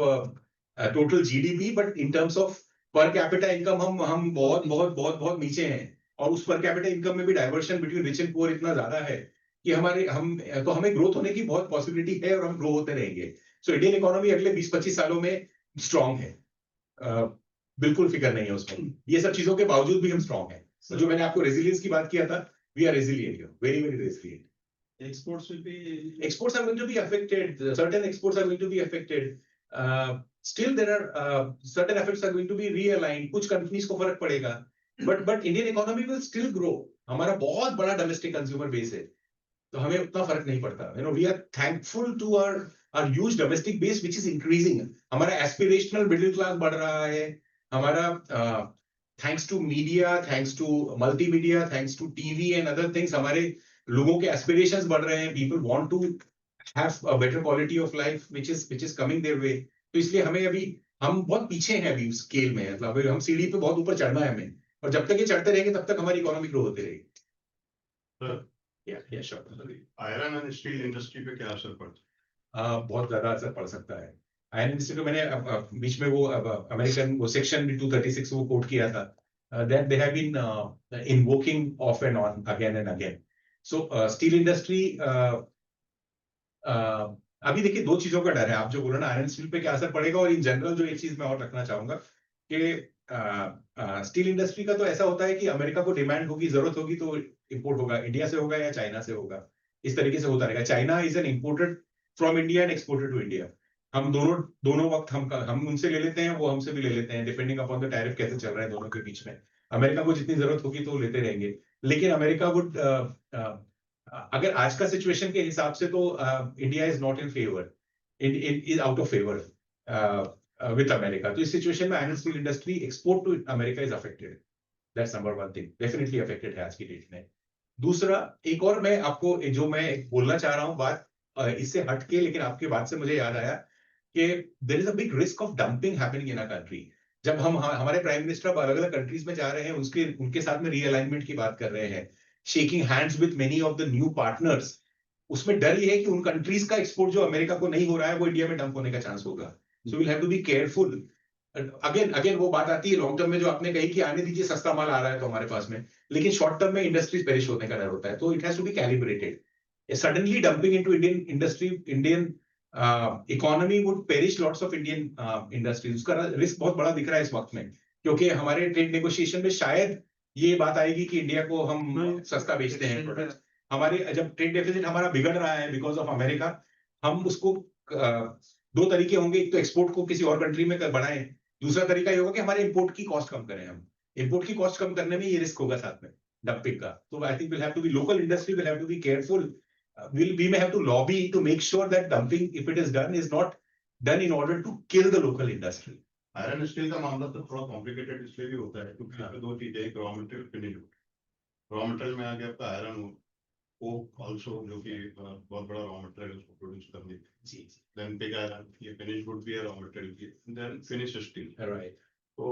[SPEAKER 6] total GDP, but in terms of per capita income हम बहुत नीचे हैं. और उस पर कैपिटा इनकम में भी diversion between rich and poor इतना ज्यादा है कि हमें ग्रोथ होने की बहुत पॉसिबिलिटी है और हम ग्रो होते रहेंगे. सो इंडियन इकोनॉमी अगले 20-25 सालों में स्ट्रांग है. बिल्कुल फिक्र नहीं है उसमें. ये सब चीजों के बावजूद भी हम स्ट्रांग हैं. तो जो मैंने आपको रेजिलियंस की बात किया था, we are resilient, very resilient.
[SPEAKER 9] Exports will be.
[SPEAKER 6] Exports are going to be affected. Certain exports are going to be affected. Still, there are certain effects are going to be realigned. कुछ companies को फर्क पड़ेगा. But Indian economy will still grow. हमारा बहुत बड़ा domestic consumer base है. तो हमें उतना फर्क नहीं पड़ता. You know, we are thankful to our huge domestic base which is increasing. हमारा aspirational middle class बढ़ रहा है. हमारा thanks to media, thanks to multimedia, thanks to TV and other things, हमारे लोगों के aspirations बढ़ रहे हैं. People want to have a better quality of life which is coming their way. तो इसलिए हम बहुत पीछे हैं अभी स्केल में. मतलब हम सीढ़ी पे बहुत ऊपर चढ़ना है हमें, और जब तक ये चढ़ते रहेंगे तब तक हमारी इकोनॉमी ग्रो होती रहेगी.
[SPEAKER 5] आयरन एंड स्टील इंडस्ट्री पे क्या असर पड़ता है?
[SPEAKER 6] बहुत ज्यादा असर पड़ सकता है. आयरन इंडस्ट्री को मैंने बीच में वो अमेरिकन वो सेक्शन 236 वो कोट किया था, that they have been invoking off and on again and again. So steel industry अभी देखिए दो चीजों का डर है. आप जो बोलो ना आयरन स्टील पे क्या असर पड़ेगा, और इन जनरल जो एक चीज मैं और रखना चाहूंगा कि स्टील इंडस्ट्री का तो ऐसा होता है कि अमेरिका को डिमांड होगी, जरूरत होगी तो इंपोर्ट होगा, इंडिया से होगा या चाइना से होगा, इस तरीके से होता रहेगा. China is an imported from India and exported to India. हम दोनों वक्त हम उनसे ले लेते हैं, वो हमसे भी ले लेते हैं, डिपेंडिंग अपॉन द टैरिफ कैसे चल रहा है दोनों के बीच में. अमेरिका को जितनी जरूरत होगी तो लेते रहेंगे. लेकिन अमेरिका वुड अगर आज का सिचुएशन के हिसाब से तो India is not in favour, is out of favour with America. तो इस सिचुएशन में iron steel industry export to America is affected. That's number one thing, definitely affected है आज की डेट में. दूसरा एक और मैं आपको जो मैं बोलना चाह रहा हूँ बात इससे हटके, लेकिन आपकी बात से मुझे याद आया कि there is a big risk of dumping happening in a country. जब हमारे प्राइम मिनिस्टर अब अलग अलग कंट्रीज में जा रहे हैं, उनके साथ में रीअलाइनमेंट की बात कर रहे हैं, shaking hands with many of the new partners, उसमें डर ये है कि उन कंट्रीज का एक्सपोर्ट जो अमेरिका को नहीं हो रहा है वो इंडिया में डंप होने का चांस होगा. So will have to be careful. Again वो बात आती है लॉन्ग टर्म में जो आपने कही कि आने दीजिए, सस्ता माल आ रहा है तो हमारे पास में, लेकिन शॉर्ट टर्म में इंडस्ट्रीज पेरिश होने का डर होता है. तो it has to be calibrated. Suddenly dumping into Indian industry, Indian economy would perish lots of Indian industries. उसका रिस्क बहुत बड़ा दिख रहा है इस वक्त में, क्योंकि हमारे ट्रेड नेगोशिएशन में शायद ये बात आएगी कि इंडिया को हम सस्ता बेचते हैं प्रोडक्ट. हमारे जब ट्रेड डेफिसिट हमारा बिगड़ रहा है बिकॉज ऑफ अमेरिका, हम उसको दो तरीके होंगे. एक तो एक्सपोर्ट को किसी और कंट्री में बढ़ाएं, दूसरा तरीका ये होगा कि हमारे इंपोर्ट की कॉस्ट कम करें. हम इंपोर्ट की कॉस्ट कम करने में ये रिस्क होगा साथ में डंपिंग का. तो I think will have to be local industry will have to be careful. We may have to lobby to make sure that dumping, if it is done, is not done in order to kill the local industry.
[SPEAKER 5] Iron steel का मामला तो थोड़ा complicated इसलिए भी होता है क्योंकि यहाँ पे दो चीजें, एक raw material, finish good. Raw material में आ गया आपका आयरन वो ऑल्सो, जो कि बहुत बड़ा रॉ मटेरियल उसको प्रोड्यूस करने की. देन पिग आयरन, ये फिनिश गुड भी है रॉ मटेरियल की. Then finish steel.
[SPEAKER 6] Right.
[SPEAKER 5] तो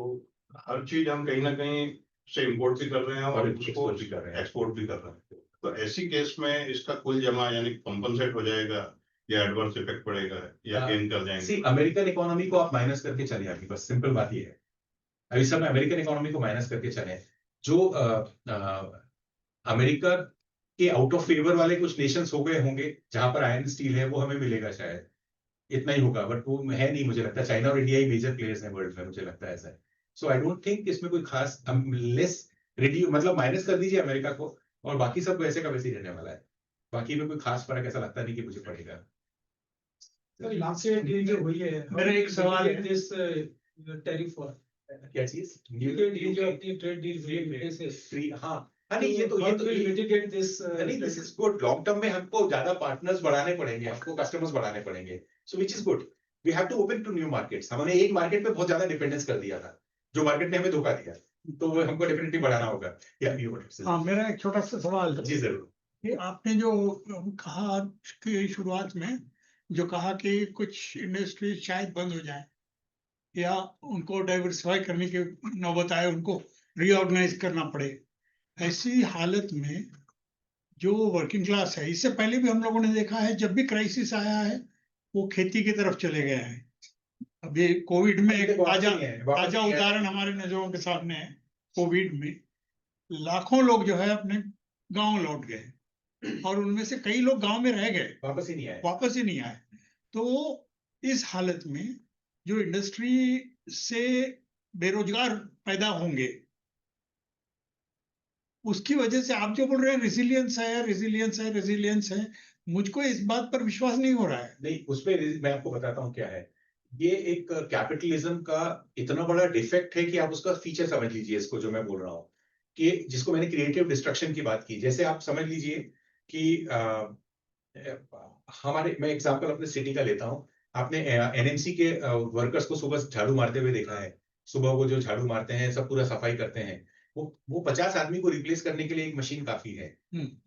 [SPEAKER 5] हर चीज हम कहीं ना कहीं से इम्पोर्ट भी कर रहे हैं और
[SPEAKER 6] और
[SPEAKER 5] उसको
[SPEAKER 6] export भी कर रहे हैं।
[SPEAKER 5] एक्सपोर्ट भी कर रहे हैं। तो ऐसी केस में इसका कुल जमा यानी कंपनसेट हो जाएगा या एडवर्स इफेक्ट पड़ेगा या गेन कर जाएंगे।
[SPEAKER 6] सी अमेरिकन इकोनॉमी को आप माइनस करके चले आगे, बस सिंपल बात ये है। अभी सब अमेरिकन इकोनॉमी को माइनस करके चले, जो अमेरिका के आउट ऑफ फेवर वाले कुछ नेशंस हो गए होंगे जहां पर आयरन स्टील है, वो हमें मिलेगा शायद, इतना ही होगा, बट वो है नहीं मुझे लगता। चाइना और इंडिया ही मेजर प्लेयर्स हैं वर्ल्ड में, मुझे लगता है ऐसा है। सो आई डोंट थिंक इसमें कोई खास लेस रिड्यू मतलब माइनस कर दीजिए अमेरिका को, और बाकी सब वैसे का वैसे ही रहने वाला है। बाकी में कोई खास फर्क ऐसा लगता नहीं कि मुझे पड़ेगा।
[SPEAKER 3] लास्ट ईयर डील जो हुई है,
[SPEAKER 9] मेरा एक सवाल है।
[SPEAKER 3] दिस टैरिफ फॉर
[SPEAKER 6] क्या चीज?
[SPEAKER 3] डील जो अपनी ट्रेड डील हुई है से
[SPEAKER 6] फ्री, हाँ हाँ, नहीं ये तो
[SPEAKER 3] मिटिगेट दिस
[SPEAKER 6] नहीं, this is good. Long term में हमको ज्यादा पार्टनर्स बढ़ाने पड़ेंगे, हमको कस्टमर्स बढ़ाने पड़ेंगे, so which is good. We have to open to new markets. हमने एक मार्केट पे बहुत ज्यादा डिपेंडेंस कर दिया था, जो मार्केट ने हमें धोखा दिया, तो वो हमको डेफिनेटली बढ़ाना होगा। या
[SPEAKER 10] हाँ, मेरा एक छोटा सा सवाल है
[SPEAKER 6] जी जरूर।
[SPEAKER 10] कि आपने जो कहा कि शुरुआत में जो कहा कि कुछ इंडस्ट्री शायद बंद हो जाए या उनको डाइवर्सिफाई करने की नौबत आए, उनको रीऑर्गेनाइज करना पड़े, ऐसी हालत में जो वर्किंग क्लास है, इससे पहले भी हम लोगों ने देखा है जब भी क्राइसिस आया है वो खेती की तरफ चले गए हैं। अभी कोविड में एक ताजा उदाहरण हमारे नजरों के सामने है। कोविड में लाखों लोग जो है अपने गांव लौट गए और उनमें से कई लोग गांव में रह गए,
[SPEAKER 6] वापस ही नहीं आए।
[SPEAKER 10] तो इस हालत में जो इंडस्ट्री से बेरोजगार पैदा होंगे, उसकी वजह से आप जो बोल रहे हैं रेजिलियंस है, मुझको इस बात पर विश्वास नहीं हो रहा है।
[SPEAKER 6] नहीं, उसपे मैं आपको बताता हूँ क्या है। ये एक कैपिटलिज्म का इतना बड़ा डिफेक्ट है कि आप उसका फीचर समझ लीजिए इसको, जो मैं बोल रहा हूँ कि जिसको मैंने क्रिएटिव डिस्ट्रक्शन की बात की। जैसे आप समझ लीजिए कि हमारे, मैं एग्जांपल अपने सिटी का लेता हूँ। आपने एनएमसी के वर्कर्स को सुबह झाड़ू मारते हुए देखा है। सुबह वो जो झाड़ू मारते हैं, सब पूरा सफाई करते हैं। वो 50 आदमी को रिप्लेस करने के लिए एक मशीन काफी है।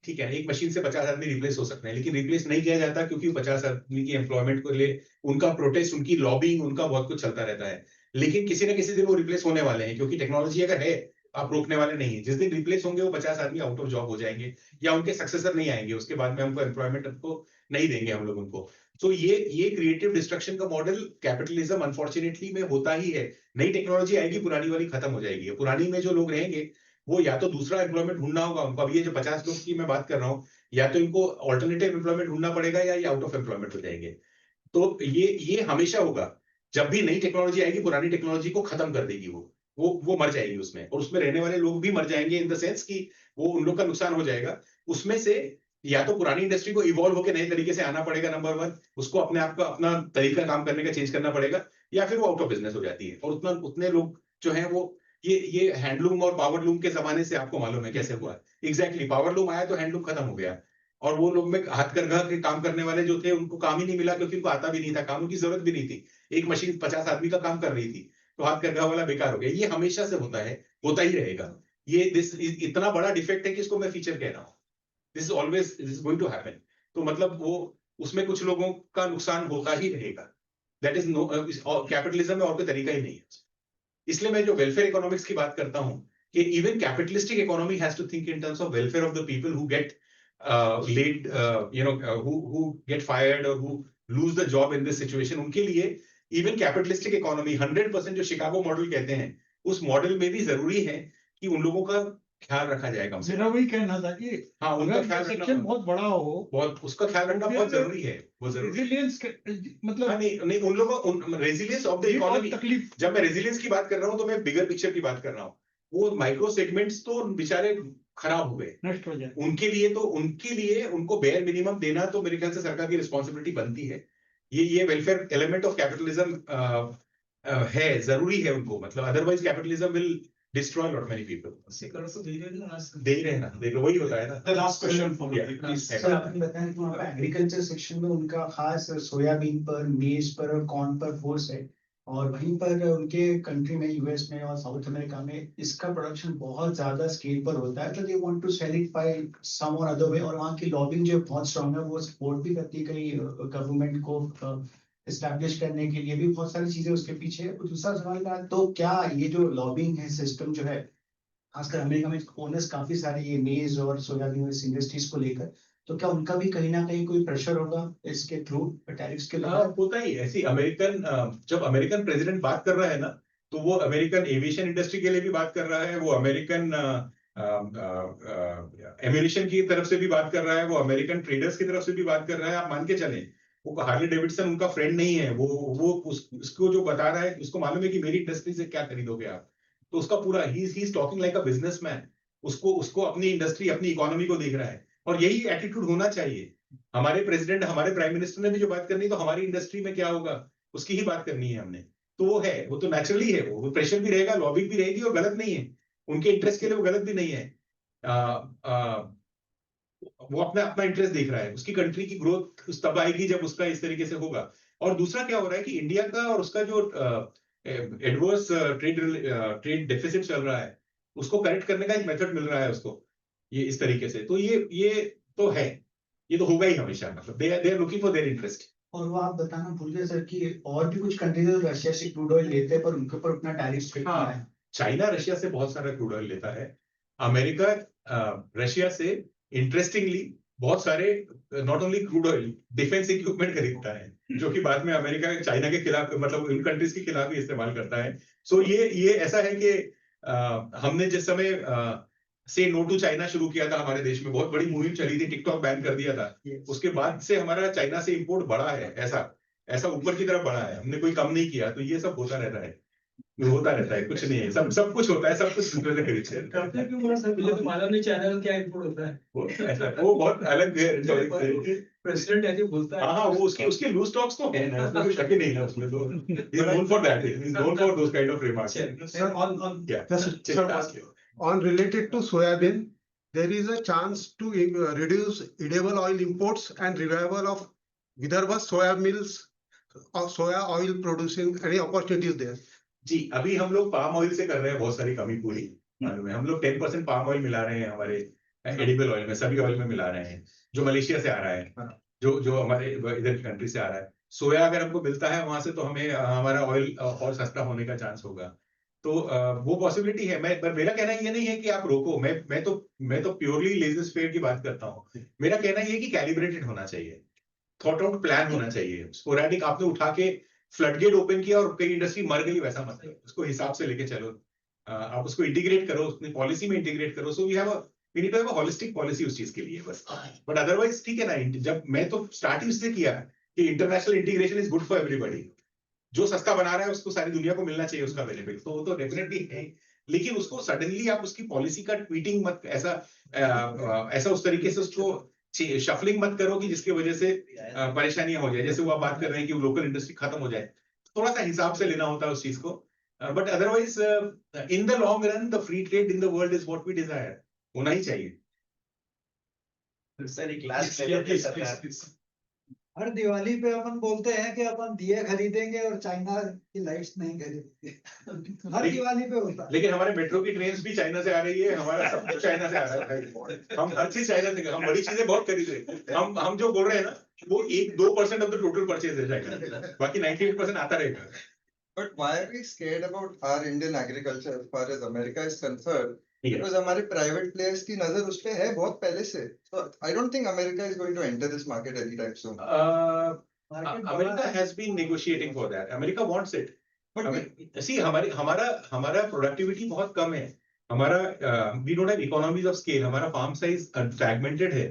[SPEAKER 6] ठीक है, एक मशीन से 50 आदमी रिप्लेस हो सकते हैं, लेकिन रिप्लेस नहीं किया जाता क्योंकि 50 आदमी की एम्प्लॉयमेंट को लिए उनका प्रोटेस्ट, उनकी लॉबिंग, उनका बहुत कुछ चलता रहता है। लेकिन किसी ना किसी दिन वो रिप्लेस होने वाले हैं, क्योंकि टेक्नोलॉजी अगर है, आप रोकने वाले नहीं है। जिस दिन रिप्लेस होंगे वो 50 आदमी आउट ऑफ जॉब हो जाएंगे या उनके सक्सेसर नहीं आएंगे, उसके बाद में हमको एम्प्लॉयमेंट को नहीं देंगे हम लोग उनको। तो ये क्रिएटिव डिस्ट्रक्शन का मॉडल कैपिटलिज्म अनफॉर्चुनेटली में होता ही है। नई टेक्नोलॉजी आएगी, पुरानी वाली खत्म हो जाएगी। पुरानी में जो लोग रहेंगे वो या तो दूसरा एम्प्लॉयमेंट ढूंढना होगा उनको। अब ये जो 50 लोग की मैं बात कर रहा हूँ, या तो इनको ऑल्टरनेटिव एम्प्लॉयमेंट ढूंढना पड़ेगा या ये आउट ऑफ एम्प्लॉयमेंट हो जाएंगे। तो ये हमेशा होगा। जब भी नई टेक्नोलॉजी आएगी, पुरानी टेक्नोलॉजी को खत्म कर देगी वो मर जाएगी उसमें, और उसमें रहने वाले लोग भी मर जाएंगे, इन द सेंस कि वो उन लोग का नुकसान हो जाएगा। उसमें से या तो पुरानी इंडस्ट्री को इवॉल्व होकर नए तरीके से आना पड़ेगा, नंबर 1, उसको अपने आप का अपना तरीका काम करने का चेंज करना पड़ेगा, या फिर वो आउट ऑफ बिजनेस हो जाती है। और उतने लोग जो है वो ये हैंडलूम और पावर लूम के जमाने से आपको मालूम है कैसे हुआ। एग्जैक्टली, पावर लूम आया तो हैंडलूम खत्म हो गया, और वो लोग में हथकरघा के काम करने वाले जो थे उनको काम ही नहीं मिला, क्योंकि उनको आता भी नहीं था काम, उनकी जरूरत भी नहीं थी। एक मशीन 50 आदमी का काम कर रही थी, तो हथकरघा वाला बेकार हो गया। ये हमेशा से होता है, होता ही रहेगा। ये इतना बड़ा डिफेक्ट है कि इसको मैं फीचर कह रहा हूँ। This is going to happen. तो मतलब वो उसमें कुछ लोगों का नुकसान होता ही रहेगा। दैट इज नो कैपिटलिज्म में और कोई तरीका ही नहीं है। इसलिए मैं जो वेलफेयर इकोनॉमिक्स की बात करता हूं कि even capitalistic economy has to think in terms of welfare of the people who get laid, who get fired or who lose the job in this situation। उनके लिए इवन कैपिटलिस्टिक इकोनॉमी 100% जो Chicago model कहते हैं, उस model में भी जरूरी है कि उन लोगों का ख्याल रखा जाए कम से
[SPEAKER 10] मेरा वही कहना था कि
[SPEAKER 6] हाँ, उनका
[SPEAKER 10] अगर
[SPEAKER 6] ख्याल
[SPEAKER 10] सेक्शन
[SPEAKER 6] रखना
[SPEAKER 10] बहुत बड़ा हो,
[SPEAKER 6] बहुत, उसका ख्याल रखना बहुत जरूरी है। वो जरूरी है।
[SPEAKER 10] रेजिलियंस मतलब
[SPEAKER 6] हाँ, नहीं उन लोगों रेजिलियंस ऑफ द
[SPEAKER 10] ये बहुत
[SPEAKER 6] इकोनॉमी।
[SPEAKER 10] तकलीफ
[SPEAKER 6] जब मैं रेजिलियंस की बात कर रहा हूँ तो मैं बिगर पिक्चर की बात कर रहा हूँ। वो माइक्रो सेगमेंट्स तो बेचारे खराब हो गए,
[SPEAKER 10] नष्ट हो जाए।
[SPEAKER 6] उनके लिए उनको बेयर मिनिमम देना तो मेरे ख्याल से सरकार की रिस्पॉन्सिबिलिटी बनती है। ये वेलफेयर एलिमेंट ऑफ कैपिटलिज्म है, जरूरी है उनको, मतलब otherwise capitalism will destroy lot many people. दे ही रहे ना, देख लो वही होता है ना।
[SPEAKER 1] The last question for
[SPEAKER 6] Yeah.
[SPEAKER 1] you, please.
[SPEAKER 11] Sir आपने बताया कि वहाँ पे एग्रीकल्चर सेक्शन में उनका खास सोयाबीन पर, मेज पर और कॉर्न पर फोर्स है, और वहीं पर उनके कंट्री में, यूएस में और साउथ अमेरिका में इसका प्रोडक्शन बहुत ज्यादा स्केल पर होता है, तो they want to sell it by some और अदर वे, और वहाँ की लॉबिंग जो बहुत स्ट्रांग है, वो सपोर्ट भी करती है कई गवर्नमेंट को एस्टैब्लिश करने के लिए भी बहुत सारी चीजें उसके पीछे है। और दूसरा सवाल था, तो क्या ये जो लॉबिंग है सिस्टम जो है, खासकर अमेरिका में ओनर्स काफी सारे ये मेज और सोयाबीन इंडस्ट्रीज को लेकर, तो क्या उनका भी कहीं ना कहीं कोई प्रेशर होगा इसके थ्रू टैरिफ्स के
[SPEAKER 6] हाँ,
[SPEAKER 11] लिए?
[SPEAKER 6] होता ही ऐसी अमेरिकन जब अमेरिकन प्रेसिडेंट बात कर रहा है ना, तो वो अमेरिकन एविएशन इंडस्ट्री के लिए भी बात कर रहा है, वो अमेरिकन एम्यूनिशन की तरफ से भी बात कर रहा है, वो अमेरिकन ट्रेडर्स की तरफ से भी बात कर रहा है। आप मान के चलें, वो हार्ले डेविडसन उनका फ्रेंड नहीं है, वो उसको जो बता रहा है, उसको मालूम है कि मेरी इंडस्ट्री से क्या खरीदोगे आप, तो उसका पूरा he is talking like a businessman. उसको उसको अपनी इंडस्ट्री, अपनी इकोनॉमी को देख रहा है, और यही एटीट्यूड होना चाहिए। हमारे प्रेसिडेंट, हमारे प्राइम मिनिस्टर ने भी जो बात करनी है, तो हमारी इंडस्ट्री में क्या होगा उसकी ही बात करनी है हमने। तो वो है, वो तो नेचुरली है, वो प्रेशर भी रहेगा, लॉबिंग भी रहेगी, और गलत नहीं है उनके इंटरेस्ट के लिए, वो गलत भी नहीं है। वो अपना अपना इंटरेस्ट देख रहा है, उसकी कंट्री की ग्रोथ उस तब आएगी जब उसका इस तरीके से होगा। और दूसरा क्या हो रहा है कि इंडिया का और उसका जो एडवर्स ट्रेड डेफिसिट चल रहा है, उसको करेक्ट करने का एक मेथड मिल रहा है उसको, ये इस तरीके से। तो ये तो है, ये तो होगा ही हमेशा, मतलब they are looking for their interest.
[SPEAKER 11] और वो आप बताना भूल गए सर कि और भी कुछ कंट्रीज रशिया से क्रूड ऑयल लेते हैं, पर उनके ऊपर उतना टैरिफ कितना
[SPEAKER 6] हाँ,
[SPEAKER 11] है?
[SPEAKER 6] चाइना रशिया से बहुत सारा क्रूड ऑयल लेता है। अमेरिका रशिया से इंटरेस्टिंगली बहुत सारे not only crude oil, defence equipment खरीदता है, जो कि बाद में अमेरिका चाइना के खिलाफ, मतलब उन कंट्रीज के खिलाफ ही इस्तेमाल करता है। सो ये ऐसा है कि हमने जिस समय से नो टू चाइना शुरू किया था, हमारे देश में बहुत बड़ी मुहिम चली थी, टिकटॉक बैन कर दिया था, उसके बाद से हमारा चाइना से इंपोर्ट बढ़ा है, ऐसा ऊपर की तरफ बढ़ा है, हमने कोई कम नहीं किया। तो ये सब होता रहता है, कुछ नहीं है, सब कुछ होता है, सब कुछ दूसरे से खरीदते हैं।
[SPEAKER 3] करते क्यों बोला सर, मुझे तो मालूम नहीं चैनल क्या इनपुट होता है।
[SPEAKER 6] वो बहुत अलग है।
[SPEAKER 3] प्रेसिडेंट ऐसे बोलता है।
[SPEAKER 6] हाँ, वो उसके लूज टॉक्स तो है ना, उसमें कोई शक ही नहीं है उसमें। तो he is known for that, he is known for those kind of remarks. Yeah. Just ask you.
[SPEAKER 12] On related to soybean, there is a chance to reduce edible oil imports and revival of Vidarbha soya mills or soya oil producing, any opportunities there?
[SPEAKER 6] जी, अभी हम लोग palm oil से कर रहे हैं बहुत सारी कमी पूरी, मालूम है। हम लोग 10% पाम ऑयल मिला रहे हैं हमारे एडिबल ऑयल में, सभी ऑयल में मिला रहे हैं, जो मलेशिया से आ रहा है, जो हमारे इधर की कंट्री से आ रहा है। सोया अगर हमको मिलता है वहां से, तो हमें हमारा ऑयल और सस्ता होने का चांस होगा। तो वो पॉसिबिलिटी है। पर मेरा कहना ये नहीं है कि आप रोको, मैं तो प्योरली लेजर स्फेयर की बात करता हूँ। मेरा कहना ये है कि कैलिब्रेटेड होना चाहिए, थॉट आउट प्लान होना चाहिए। स्पोरेडिक आपने उठा के फ्लडगेट ओपन किया और कई इंडस्ट्री मर गई, वैसा मत करो, उसको हिसाब से लेके चलो। आप उसको इंटीग्रेट करो, अपनी पॉलिसी में इंटीग्रेट करो। So we need to have a holistic policy उस चीज के लिए बस। बट अदरवाइज ठीक है ना, जब मैं तो स्टार्टिंग से किया कि international integration is good for everybody. जो सस्ता बना रहा है उसको सारी दुनिया को मिलना चाहिए उसका बेनिफिट, तो वो तो डेफिनेटली है। लेकिन उसको सडनली आप उसकी पॉलिसी का ट्वीटिंग मत, ऐसा उस तरीके से उसको शफलिंग मत करो कि जिसकी वजह से परेशानियां हो जाए। जैसे वो आप बात कर रहे हैं कि लोकल इंडस्ट्री खत्म हो जाए, थोड़ा सा हिसाब से लेना होता है उस चीज को। But otherwise in the long run the free trade in the world is what we desire, होना ही चाहिए।
[SPEAKER 2] सर एक लास्ट लेवल पे सरकार,
[SPEAKER 13] हर दिवाली पे अपन बोलते हैं कि अपन दिए खरीदेंगे और चाइना की लाइट्स नहीं खरीदेंगे। हर दिवाली पे होता है।
[SPEAKER 6] लेकिन हमारे मेट्रो की ट्रेन भी चाइना से आ रही है, हमारा सब कुछ चाइना से आ रहा है। हम हर चीज चाइना से, हम बड़ी चीजें बहुत खरीद रहे हैं। हम जो बोल रहे हैं ना, वो 1-2% ऑफ द टोटल परचेज है चाइना, बाकी 98% आता रहेगा।
[SPEAKER 14] But why are we scared about our Indian agriculture as far as America is concerned? Because हमारे private players की नजर उस पे है बहुत पहले से. So I don't think America is going to enter this market anytime soon.
[SPEAKER 6] America has been negotiating for that. America wants it. But see, हमारा productivity बहुत कम है. हमारा we don't have economies of scale. हमारा farm size fragmented है.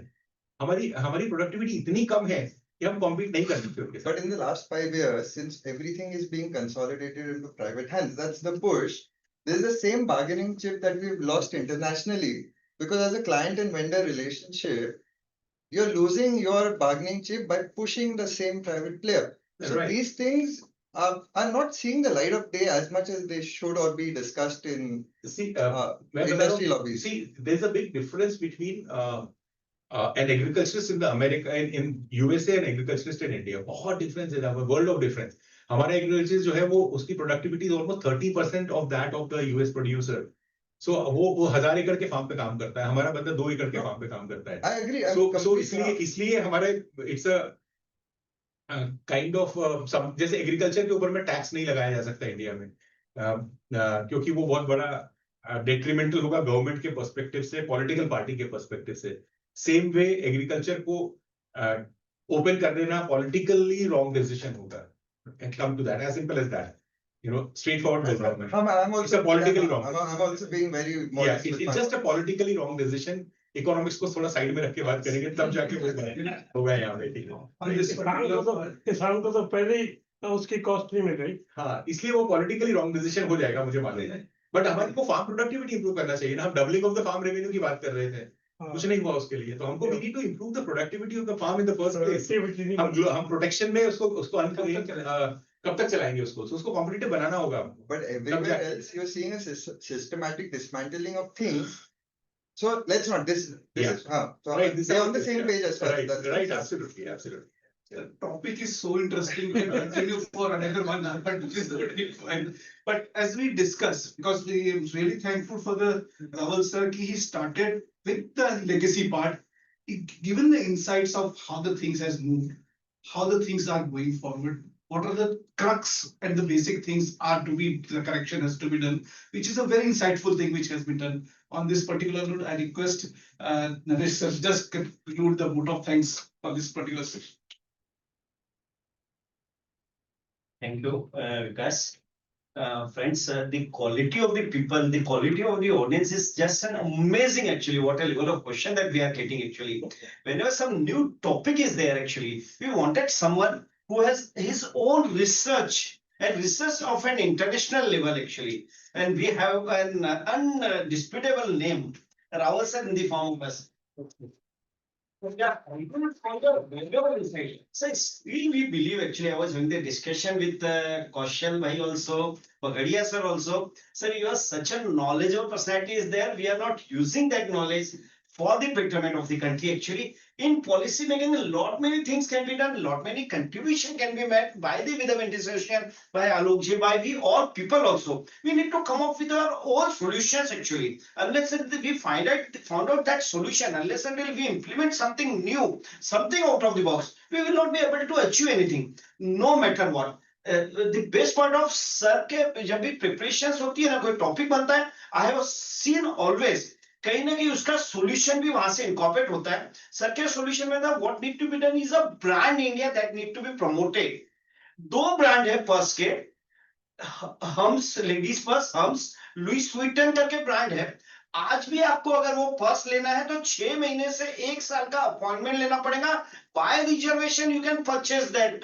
[SPEAKER 6] हमारी productivity इतनी कम है कि हम compete नहीं कर सकते उनके साथ.
[SPEAKER 14] But in the last 5 years, since everything is being consolidated into private hands, that's the push. There's the same bargaining chip that we've lost internationally, because as a client and vendor relationship, you're losing your bargaining chip by pushing the same private player. So
[SPEAKER 6] Right.
[SPEAKER 14] these things are not seeing the light of day as much as they should or be discussed in industry lobbies.
[SPEAKER 6] See, there's a big difference between an agriculturist in the America, in USA and agriculturist in India. बहुत difference है, a world of difference. हमारा agriculturist जो है वो उसकी productivity is almost 30% of that of the US producer. So वो 1000 एकड़ के फार्म पे काम करता है, हमारा बंदा 2 एकड़ के फार्म पे काम करता है.
[SPEAKER 14] I agree.
[SPEAKER 6] So इसलिए हमारे काइंड ऑफ सब जैसे एग्रीकल्चर के ऊपर में टैक्स नहीं लगाया जा सकता इंडिया में क्योंकि वो बहुत बड़ा डेट्रीमेंटल होगा गवर्नमेंट के पर्सपेक्टिव से, पॉलिटिकल पार्टी के पर्सपेक्टिव से। सेम वे एग्रीकल्चर को ओपन कर देना पॉलिटिकली रॉन्ग डिसीजन होगा। And come to that, as simple as that. You know, straightforward development.
[SPEAKER 14] I'm
[SPEAKER 6] It's a politically wrong.
[SPEAKER 14] I'm also being very
[SPEAKER 6] Yeah,
[SPEAKER 14] modest with
[SPEAKER 6] it's
[SPEAKER 14] my-
[SPEAKER 6] just a politically wrong decision. Economics को थोड़ा side में रख के बात करेंगे तब जाके होगा यहाँ पे, ठीक है।
[SPEAKER 1] On this particular-
[SPEAKER 9] किसान को तो पहले ही उसकी कॉस्ट नहीं मिल रही।
[SPEAKER 6] हाँ, इसलिए वो पॉलिटिकली रॉन्ग डिसीजन हो जाएगा मुझे मालूम है। बट हमारे को फार्म प्रोडक्टिविटी इंप्रूव करना चाहिए ना। हम doubling of the farm revenue की बात कर रहे थे, कुछ नहीं हुआ उसके लिए। तो हमको we need to improve the productivity of the farm in the first place. हम प्रोटेक्शन में उसको कब तक चलाएंगे उसको? तो उसको कॉम्पिटिटिव बनाना होगा हमको।
[SPEAKER 14] But everywhere else, you're seeing a systematic dismantling of things. So let's not, this
[SPEAKER 6] Yeah.
[SPEAKER 14] is, so
[SPEAKER 6] Right, this
[SPEAKER 14] we're
[SPEAKER 6] is-
[SPEAKER 14] on the same page as far as
[SPEAKER 6] Right,
[SPEAKER 14] that's
[SPEAKER 6] right,
[SPEAKER 14] concerned.
[SPEAKER 6] absolutely, absolutely.
[SPEAKER 1] The topic is so interesting, we can continue for another 1 hour, but which is totally fine. But as we discussed, because we are really thankful for the Rawal sir, he started with the legacy part. Given the insights of how the things has moved, how the things are going forward, what are the crux and the basic things are to be, the correction has to be done, which is a very insightful thing which has been done. On this particular note, I request Naresh sir, just conclude the vote of thanks for this particular session.
[SPEAKER 2] Thank you, Vikas. Friends, the quality of the people, the quality of the audience is just an amazing actually, what a level of question that we are getting actually. Whenever some new topic is there actually, we wanted someone who has his own research and research of an international level actually. And we have an undisputable name, Rawal sir in the form of us. Yeah, I couldn't find a valuable insight. So we believe actually, I was having the discussion with Kaushal bhai also, Pagadia sir also. Sir, you are such a knowledgeable personality is there. We are not using that knowledge for the betterment of the country. Actually, in policy making, a lot many things can be done, lot many contribution can be made by the With Association, by Alok ji, by we all people also. We need to come up with our own solutions actually. Unless we found out that solution, unless until we implement something new, something out of the box, we will not be able to achieve anything, no matter what. The best part of sir के जब भी preparations होती है ना, कोई topic बनता है, I have seen always कहीं ना कहीं उसका solution भी वहां से incorporate होता है। सर के solution में था what need to be done is a brand India that need to be promoted. 2 brand है पर्स के, हम्स लेडीज पर्स, हम्स, लुइस व्हिटन करके ब्रांड है। आज भी आपको अगर वो पर्स लेना है तो 6 महीने से 1 साल का अपॉइंटमेंट लेना पड़ेगा। By reservation you can purchase that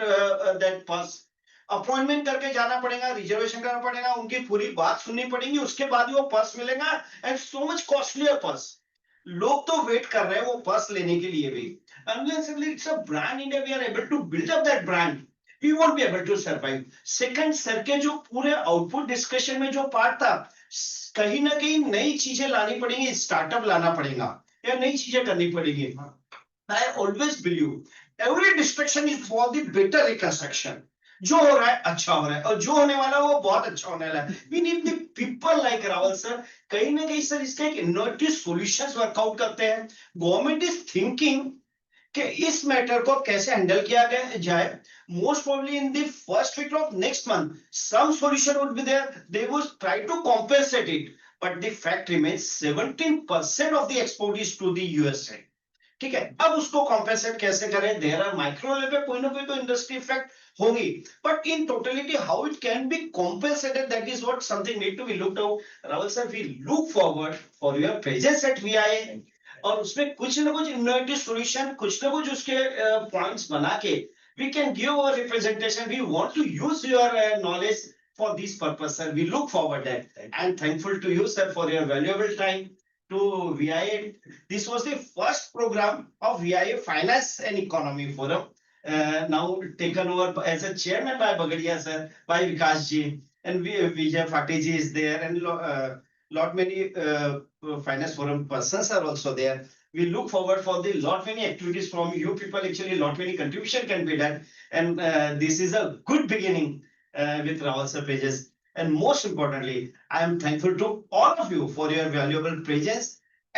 [SPEAKER 2] purse. Appointment करके जाना पड़ेगा, रिजर्वेशन करना पड़ेगा, उनकी पूरी बात सुननी पड़ेगी, उसके बाद ही वो पर्स मिलेगा। And so much costlier purse. लोग तो वेट कर रहे हैं वो पर्स लेने के लिए भी। Unless it's a brand India, we are able to build up that brand. We won't be able to survive. Second, sir के जो पूरे आउटपुट डिस्कशन में जो पार्ट था, कहीं ना कहीं नई चीजें लानी पड़ेंगी, स्टार्टअप लाना पड़ेगा या नई चीजें करनी पड़ेगी। I always believe every distraction is for the better reconstruction. जो हो रहा है अच्छा हो रहा है और जो होने वाला है वो बहुत अच्छा होने वाला है। We need the people like Rawal sir. कहीं ना कहीं सर इसका एक इनोवेटिव सॉल्यूशंस वर्कआउट करते हैं। गवर्नमेंट इज थिंकिंग कि इस मैटर को कैसे हैंडल किया जाए। Most probably in the first week of next month, some solution would be there. They would try to compensate it, but the fact remains 17% of the export is to the USA. ठीक है, अब उसको compensate कैसे करें? There are micro level पे कोई ना कोई तो इंडस्ट्री इफेक्ट होंगी, but in totality how it can be compensated, that is what something need to be looked out. Rahul sir, we look forward for your presence at VIA और उसमें कुछ ना कुछ इनोवेटिव सॉल्यूशन, कुछ ना कुछ उसके पॉइंट्स बना के we can give our representation. We want to use your knowledge for this purpose, sir. We look forward that and thankful to you, sir, for your valuable time to VIA. This was the first program of VIA Finance and Economy Forum. Now taken over as a chairman by Bagadia sir, by Vikas ji, and Vijay Phate ji is there, and lot many finance forum persons are also there. We look forward for the lot many activities from you people. Actually, lot many contribution can be done, and this is a good beginning. With Rawal sir pages, and most importantly, I am thankful to all of you for your valuable presence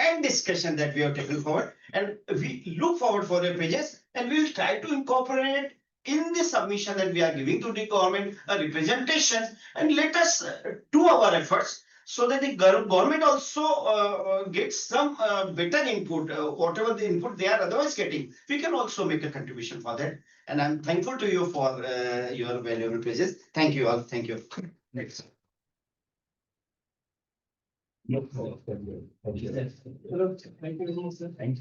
[SPEAKER 2] and discussion that we have taken forward, and we look forward for your pages, and we will try to incorporate in the submission that we are giving to the government, a representation, and let us do our efforts so that the government also gets some better input, whatever the input they are otherwise getting. We can also make a contribution for that. And I'm thankful to you for your valuable praises. Thank you all. Thank you. Next.
[SPEAKER 3] Thank you very much, sir. Thank you.